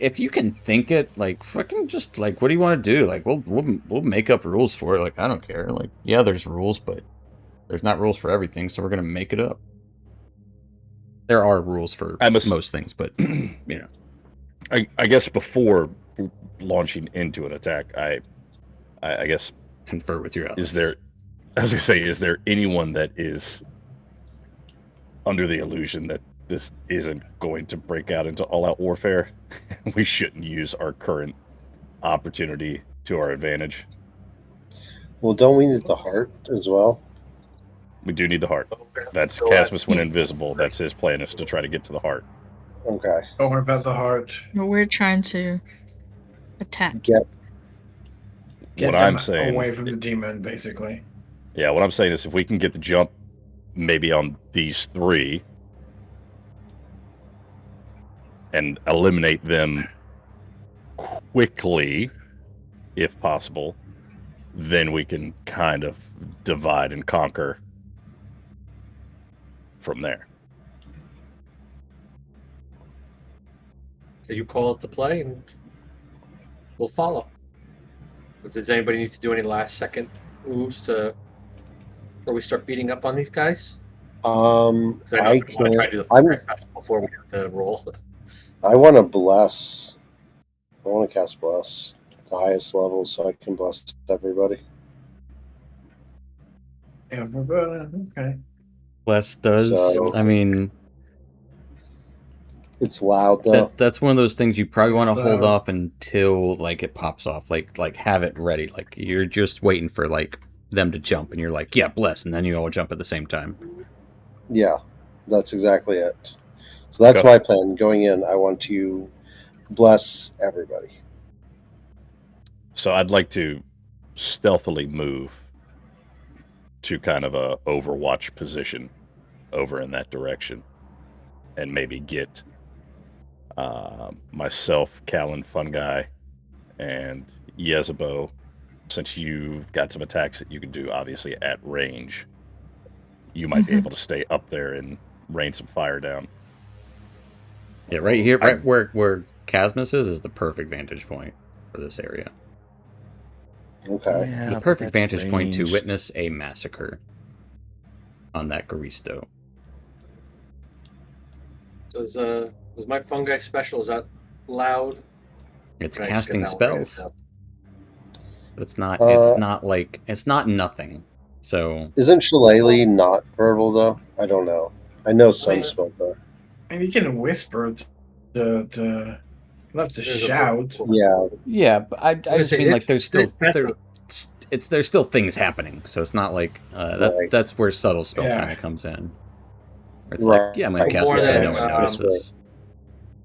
Speaker 1: if you can think it, like, fucking just, like, what do you want to do? Like, we'll make up rules for it. Like, I don't care. Like, yeah, there's rules, but there's not rules for everything, so we're going to make it up. There are rules for most things, but, you know.
Speaker 2: I guess before launching into an attack, I guess
Speaker 1: confer with your allies.
Speaker 2: I was gonna say, is there anyone that is under the illusion that this isn't going to break out into all-out warfare, we shouldn't use our current opportunity to our advantage.
Speaker 6: Well, don't we need the heart as well?
Speaker 2: We do need the heart. That's
Speaker 8: So,
Speaker 2: Casmus went invisible. That's his plan, is to try to get to the heart.
Speaker 6: Okay.
Speaker 3: Don't worry about the heart.
Speaker 7: But we're trying to attack.
Speaker 6: Get
Speaker 3: Get
Speaker 2: What
Speaker 3: them
Speaker 2: I'm saying,
Speaker 3: away from the demon, basically.
Speaker 2: yeah, what I'm saying is if we can get the jump maybe on these three and eliminate them quickly, if possible, then we can kind of divide and conquer from there.
Speaker 4: So you call it the play, and we'll follow. If does anybody need to do any last second moves before we start beating up on these guys? Because I know
Speaker 6: I
Speaker 4: we want to try to
Speaker 6: can't.
Speaker 4: do the
Speaker 6: I'm.
Speaker 4: fire special before we have to roll.
Speaker 6: I want to bless. I want to cast bless at the highest level so I can bless everybody.
Speaker 3: Everybody, okay.
Speaker 1: Bless does.
Speaker 6: So-
Speaker 1: I mean,
Speaker 6: It's loud though.
Speaker 1: that's one of those things you probably want to
Speaker 3: So-
Speaker 1: hold off until like it pops off. Like have it ready. Like you're just waiting for like them to jump, and you're like, yeah, bless, and then you all jump at the same time.
Speaker 6: Yeah, that's exactly it. So that's
Speaker 2: Okay.
Speaker 6: my plan. Going in, I want to bless everybody.
Speaker 2: So I'd like to stealthily move to kind of a overwatch position over in that direction, and maybe get myself, Callan, Fun Guy, and Yezebo. Since you've got some attacks that you can do, obviously at range, you might be able to stay up there and rain some fire down.
Speaker 1: Yeah, right here, right where Casmus is the perfect vantage point for this area.
Speaker 6: Okay.
Speaker 1: The perfect vantage point to witness a massacre on that Garisto.
Speaker 4: Was my fungi special? Is that loud?
Speaker 1: It's
Speaker 4: Can I just get
Speaker 1: casting
Speaker 4: that one raised
Speaker 1: spells.
Speaker 4: up?
Speaker 1: It's not.
Speaker 6: Uh,
Speaker 1: It's not like. It's not nothing. So
Speaker 6: Isn't Shillelagh not verbal though? I don't know. I know some spells are.
Speaker 3: And you can whisper you don't have to
Speaker 4: There's a
Speaker 3: shout.
Speaker 4: verbal-
Speaker 6: Yeah.
Speaker 1: yeah, but I just
Speaker 4: say
Speaker 1: mean
Speaker 4: it-
Speaker 1: like there's still
Speaker 4: that's
Speaker 1: there's still things happening. So it's not like
Speaker 6: Right.
Speaker 1: that's where subtle spell
Speaker 3: Yeah.
Speaker 1: kind of comes in. Where it's
Speaker 6: Right.
Speaker 1: like, yeah, I'm gonna
Speaker 6: Right.
Speaker 1: cast
Speaker 4: More
Speaker 1: this and
Speaker 4: than,
Speaker 1: no one
Speaker 6: um,
Speaker 1: notices.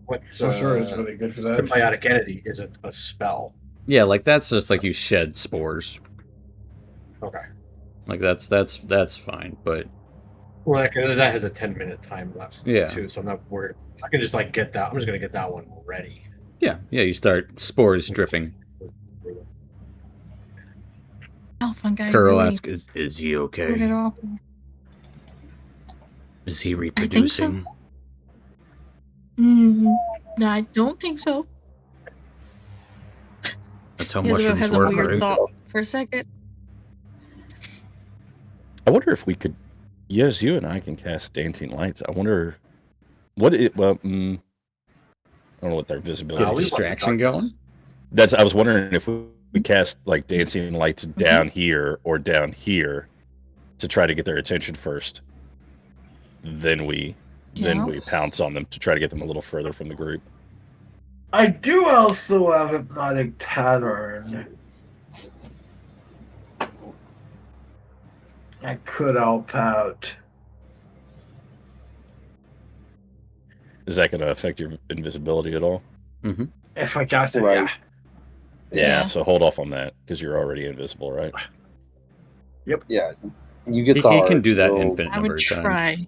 Speaker 4: What's
Speaker 3: So sure is really good for that.
Speaker 4: symbiotic entity? Is a spell?
Speaker 1: Yeah, like that's just like you shed spores.
Speaker 4: Okay.
Speaker 1: Like that's fine, but
Speaker 4: Well, that has a 10-minute time lapse
Speaker 1: Yeah.
Speaker 4: too, so I'm not worried. I can just like get that. I'm just gonna get that one ready.
Speaker 1: yeah, you start spores dripping.
Speaker 7: Oh, fun guy.
Speaker 1: Curl
Speaker 7: really
Speaker 1: asks, is he
Speaker 7: put it
Speaker 1: okay?
Speaker 7: off.
Speaker 1: Is he
Speaker 7: think so.
Speaker 1: reproducing?
Speaker 7: No, I don't think so.
Speaker 1: That's how
Speaker 7: Isabel
Speaker 1: mushrooms
Speaker 7: has a
Speaker 1: work,
Speaker 7: weird
Speaker 1: right?
Speaker 7: thought for a second.
Speaker 2: I wonder if we could. Yes, you and I can cast dancing lights. I wonder what it. Well, I don't know what their visibility.
Speaker 1: Get a
Speaker 4: we
Speaker 2: is.
Speaker 4: want the
Speaker 1: distraction
Speaker 4: darkness.
Speaker 1: going?
Speaker 2: That's. I was wondering if we cast like dancing lights down here or down here to try to get their attention first. Then we pounce on them to try to get them a little further from the group.
Speaker 3: I do also have hypnotic pattern. I could help out.
Speaker 2: Is that going to affect your invisibility at all?
Speaker 3: If I cast it,
Speaker 6: Right.
Speaker 7: Yeah.
Speaker 2: So hold off on that because you're already invisible, right?
Speaker 6: Yeah. You get
Speaker 1: He,
Speaker 6: the
Speaker 1: he
Speaker 6: heart.
Speaker 1: can do that
Speaker 6: You'll-
Speaker 1: infinite
Speaker 7: I
Speaker 1: number
Speaker 7: would
Speaker 1: of times.
Speaker 7: try.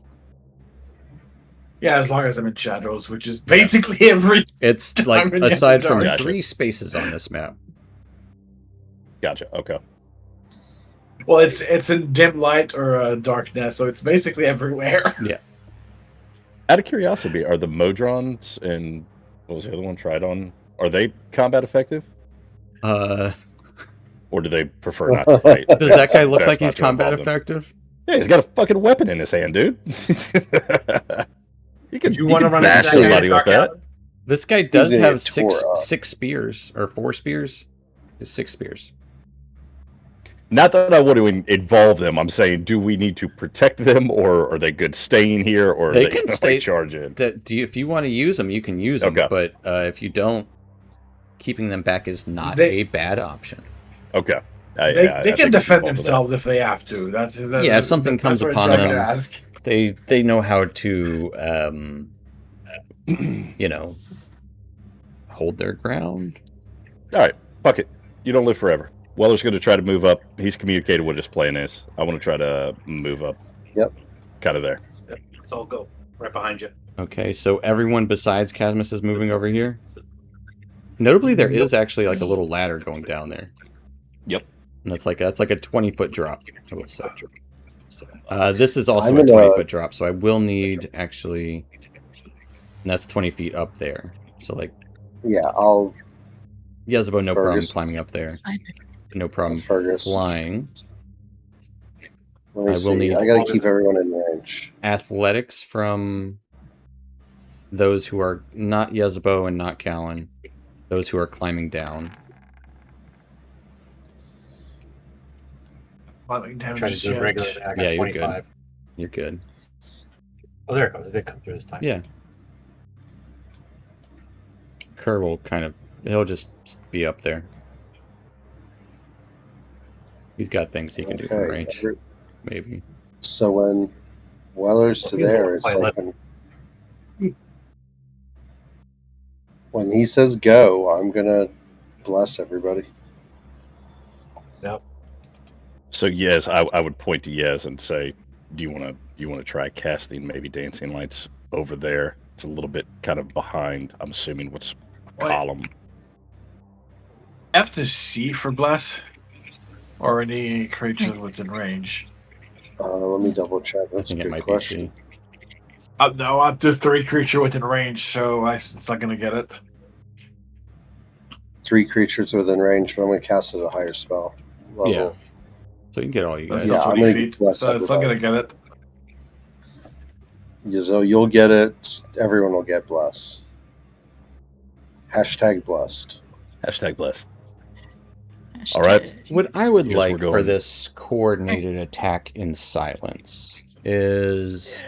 Speaker 3: Yeah, as long as I'm in shadows, which is basically every.
Speaker 1: It's
Speaker 3: I'm
Speaker 1: like
Speaker 3: in the
Speaker 1: aside from
Speaker 2: dark.
Speaker 1: 3 spaces on this map.
Speaker 2: Gotcha. Okay.
Speaker 3: Well, it's in dim light or darkness, so it's basically everywhere.
Speaker 2: Out of curiosity, are the Modrons and what was the other one? Tridon? Are they combat effective,
Speaker 1: Does
Speaker 2: or do they prefer not to fight?
Speaker 1: that guy look
Speaker 2: Best
Speaker 1: like
Speaker 2: not
Speaker 1: he's
Speaker 2: to
Speaker 1: combat
Speaker 2: involve them.
Speaker 1: effective?
Speaker 2: Yeah, he's got a fucking weapon in his hand, dude. You can
Speaker 4: You want to run into
Speaker 2: bash
Speaker 4: that
Speaker 2: somebody
Speaker 4: guy,
Speaker 2: with that.
Speaker 1: This guy does
Speaker 6: gonna
Speaker 1: have
Speaker 6: get
Speaker 1: six
Speaker 6: tore up.
Speaker 1: spears or 4 spears. 6 spears.
Speaker 2: Not that I want to involve them. I'm saying, do we need to protect them, or are they good staying here, or
Speaker 1: They
Speaker 2: are they
Speaker 1: can
Speaker 2: gonna,
Speaker 1: stay-
Speaker 2: charge in?
Speaker 1: If you want to use them, you can use them.
Speaker 2: Okay.
Speaker 1: But if you don't, keeping them back is not
Speaker 3: They-
Speaker 1: a bad option.
Speaker 2: Okay.
Speaker 3: They
Speaker 2: I
Speaker 3: can
Speaker 2: think
Speaker 3: defend
Speaker 2: we'll involve
Speaker 3: themselves if they have to. That's
Speaker 1: Yeah, if something comes
Speaker 3: what I'm
Speaker 1: upon
Speaker 3: trying to
Speaker 1: them.
Speaker 3: ask.
Speaker 1: They know how to you know, hold their ground.
Speaker 2: All right, fuck it. You don't live forever. Weller's going to try to move up. He's communicated what his plan is. I want to try to move up.
Speaker 6: Yep.
Speaker 2: Kind of there.
Speaker 4: Let's all go right behind you.
Speaker 1: Okay, so everyone besides Casmus is moving over here. Notably, there is actually like a little ladder going down there.
Speaker 2: Yep.
Speaker 1: And that's like a 20-foot drop. I will say. This is also
Speaker 6: I'm
Speaker 1: a
Speaker 6: gonna-
Speaker 1: 20-foot drop, so I will need actually. And that's 20 feet up there. So like
Speaker 6: Yeah, I'll
Speaker 1: Yezebo, no problem
Speaker 6: Fergus.
Speaker 1: climbing up there.
Speaker 7: I-
Speaker 1: No problem
Speaker 6: Fergus.
Speaker 1: flying.
Speaker 6: Let me
Speaker 1: I will
Speaker 6: see.
Speaker 1: need-
Speaker 6: I gotta keep everyone in range.
Speaker 1: Athletics from those who are not Yezebo and not Callan. Those who are climbing down.
Speaker 3: Climbing down
Speaker 4: Try to
Speaker 3: just
Speaker 4: do a
Speaker 3: yet.
Speaker 4: regular attack. I got
Speaker 1: Yeah, you're good.
Speaker 4: 25.
Speaker 1: You're good.
Speaker 4: Oh, there it comes. It did come through this time.
Speaker 1: Yeah. Kerr will he'll just be up there. He's got things he can do from
Speaker 6: Okay.
Speaker 1: range, maybe.
Speaker 6: So when Weller's to there, it's
Speaker 4: Pilot.
Speaker 6: like when he says go, I'm gonna bless everybody.
Speaker 4: Yep.
Speaker 2: So yes, I would point to Yes and say, do you want to try casting maybe dancing lights over there? It's a little bit kind of behind. I'm assuming what's
Speaker 3: What?
Speaker 2: column.
Speaker 3: F to C for bless, or any creatures within range.
Speaker 6: Let me double check.
Speaker 1: I
Speaker 6: That's a
Speaker 1: think it
Speaker 6: good
Speaker 1: might
Speaker 6: question.
Speaker 1: be C.
Speaker 3: No, I'm just 3 creature within range, so it's not gonna get it.
Speaker 6: 3 creatures within range, but I'm gonna cast it at a higher spell level.
Speaker 1: Yeah. So you can get all you
Speaker 3: That's
Speaker 1: guys.
Speaker 6: Yeah,
Speaker 3: still
Speaker 6: I'm
Speaker 3: 20
Speaker 6: gonna
Speaker 3: feet,
Speaker 6: bless
Speaker 3: so it's not gonna
Speaker 6: everybody.
Speaker 3: get it.
Speaker 6: Yeah, so you'll get it. Everyone will get blessed. Hashtag blessed.
Speaker 2: Hashtag blessed. All right.
Speaker 1: What I would
Speaker 2: Because we're
Speaker 1: like for
Speaker 2: going-
Speaker 1: this coordinated attack in silence is,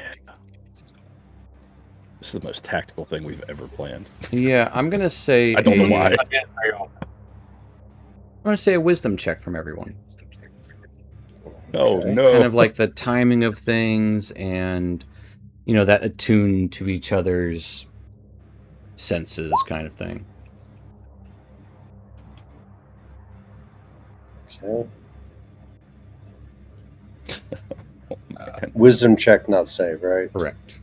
Speaker 2: This is the most tactical thing we've ever planned.
Speaker 1: yeah, I'm gonna say
Speaker 2: I don't know why.
Speaker 1: I'm gonna say a wisdom check from everyone.
Speaker 2: Oh
Speaker 6: Okay.
Speaker 2: no!
Speaker 1: Kind of like the timing of things and, you know, that attuned to each other's senses kind of thing.
Speaker 6: Okay.
Speaker 2: Man.
Speaker 6: Wisdom check, not save, right?
Speaker 1: Correct.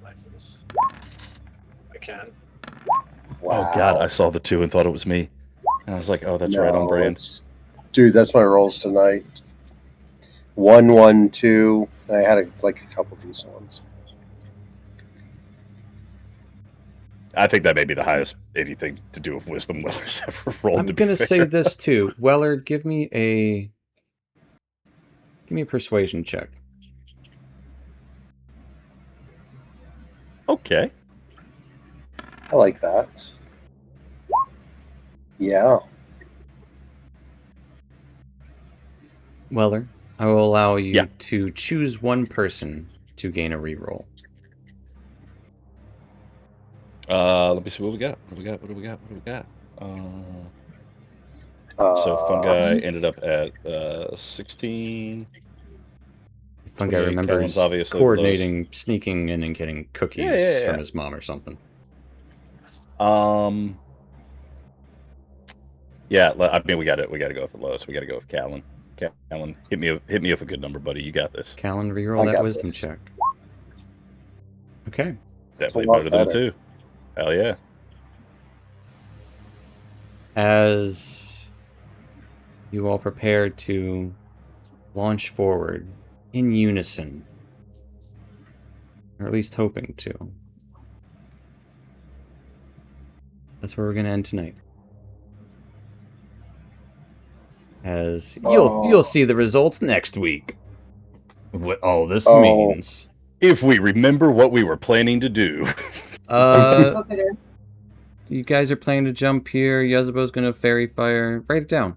Speaker 4: License. I can.
Speaker 6: Wow.
Speaker 2: Oh god, I saw the 2 and thought it was me. And I was like, oh, that's right on
Speaker 6: No,
Speaker 2: brand.
Speaker 6: Dude, that's my rolls tonight. 1, 1, 2. And I had a couple decent ones.
Speaker 2: I think that may be the highest anything to do with wisdom Weller's ever rolled.
Speaker 1: I'm
Speaker 2: to be
Speaker 1: gonna say
Speaker 2: fair.
Speaker 1: this too. Weller, give me a persuasion check.
Speaker 2: Okay.
Speaker 6: I like that. Yeah.
Speaker 1: Weller, I will allow you
Speaker 2: Yeah.
Speaker 1: to choose one person to gain a reroll.
Speaker 2: Let me see what we got. What do we got? So Fungi ended up at 16.
Speaker 1: Fungi
Speaker 2: 28
Speaker 1: remembers
Speaker 2: Callan's obviously
Speaker 1: coordinating, sneaking in and getting cookies
Speaker 2: Yeah.
Speaker 1: from his mom or something.
Speaker 2: Yeah, I mean we got to go with the lowest. We got to go with Callan. Callan, hit me up a good number, buddy. You got this.
Speaker 1: Callan,
Speaker 6: I
Speaker 1: reroll that
Speaker 6: got
Speaker 1: wisdom
Speaker 6: this.
Speaker 1: check. Okay.
Speaker 2: Definitely
Speaker 6: lot
Speaker 2: better than a
Speaker 6: better.
Speaker 2: 2. Hell yeah.
Speaker 1: As you all prepare to launch forward in unison, or at least hoping to, that's where we're going to end tonight. As you'll see the results next week. What all this
Speaker 6: Oh.
Speaker 1: means.
Speaker 2: If we remember what we were planning to do.
Speaker 1: You guys are planning to jump here. Yezebo's going to fairy fire. Write it down.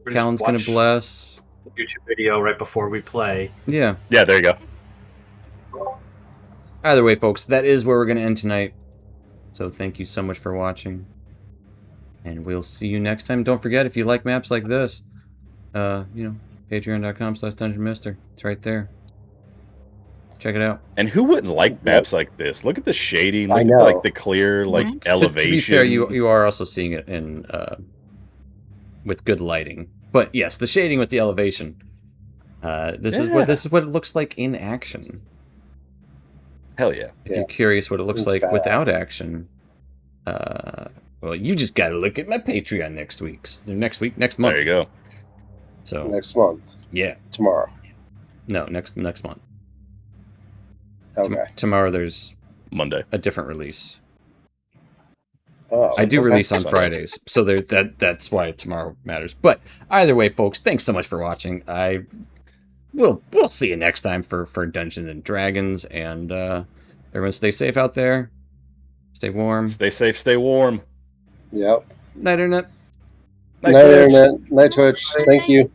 Speaker 4: We're just
Speaker 1: Callan's gonna
Speaker 4: watch
Speaker 1: bless.
Speaker 4: the YouTube video right before we play.
Speaker 1: Yeah.
Speaker 2: Yeah, there you go.
Speaker 1: Either way, folks, that is where we're gonna end tonight. So thank you so much for watching. And we'll see you next time. Don't forget, if you like maps like this, patreon.com/dungeonmister. It's right there. Check it out.
Speaker 2: And who wouldn't like maps like this? Look at the shading. Look
Speaker 6: I
Speaker 2: at
Speaker 6: know.
Speaker 2: like the clear like
Speaker 7: Right.
Speaker 2: elevation.
Speaker 1: To be fair, you are also seeing it in with good lighting. But yes, the shading with the elevation. This is what it looks like in action.
Speaker 2: Hell yeah.
Speaker 1: If you're curious what it looks
Speaker 6: It's
Speaker 1: like
Speaker 6: badass.
Speaker 1: without action, well, you just got to look at my Patreon next month.
Speaker 2: There you go.
Speaker 1: So
Speaker 6: Next month.
Speaker 1: yeah,
Speaker 6: Tomorrow.
Speaker 1: no, next month.
Speaker 6: Okay.
Speaker 1: Tomorrow there's
Speaker 2: Monday.
Speaker 1: a different release.
Speaker 6: Oh,
Speaker 1: I do
Speaker 6: okay.
Speaker 1: release on
Speaker 2: Sunday.
Speaker 1: Fridays, so that's why tomorrow matters. But either way, folks, thanks so much for watching. We'll see you next time for Dungeons and Dragons, and everyone stay safe out there. Stay warm.
Speaker 2: Stay safe, stay warm.
Speaker 6: Yep.
Speaker 1: Night, internet.
Speaker 2: Night,
Speaker 6: Night,
Speaker 2: Twitch.
Speaker 6: Internet. Night, Twitch. Thank you.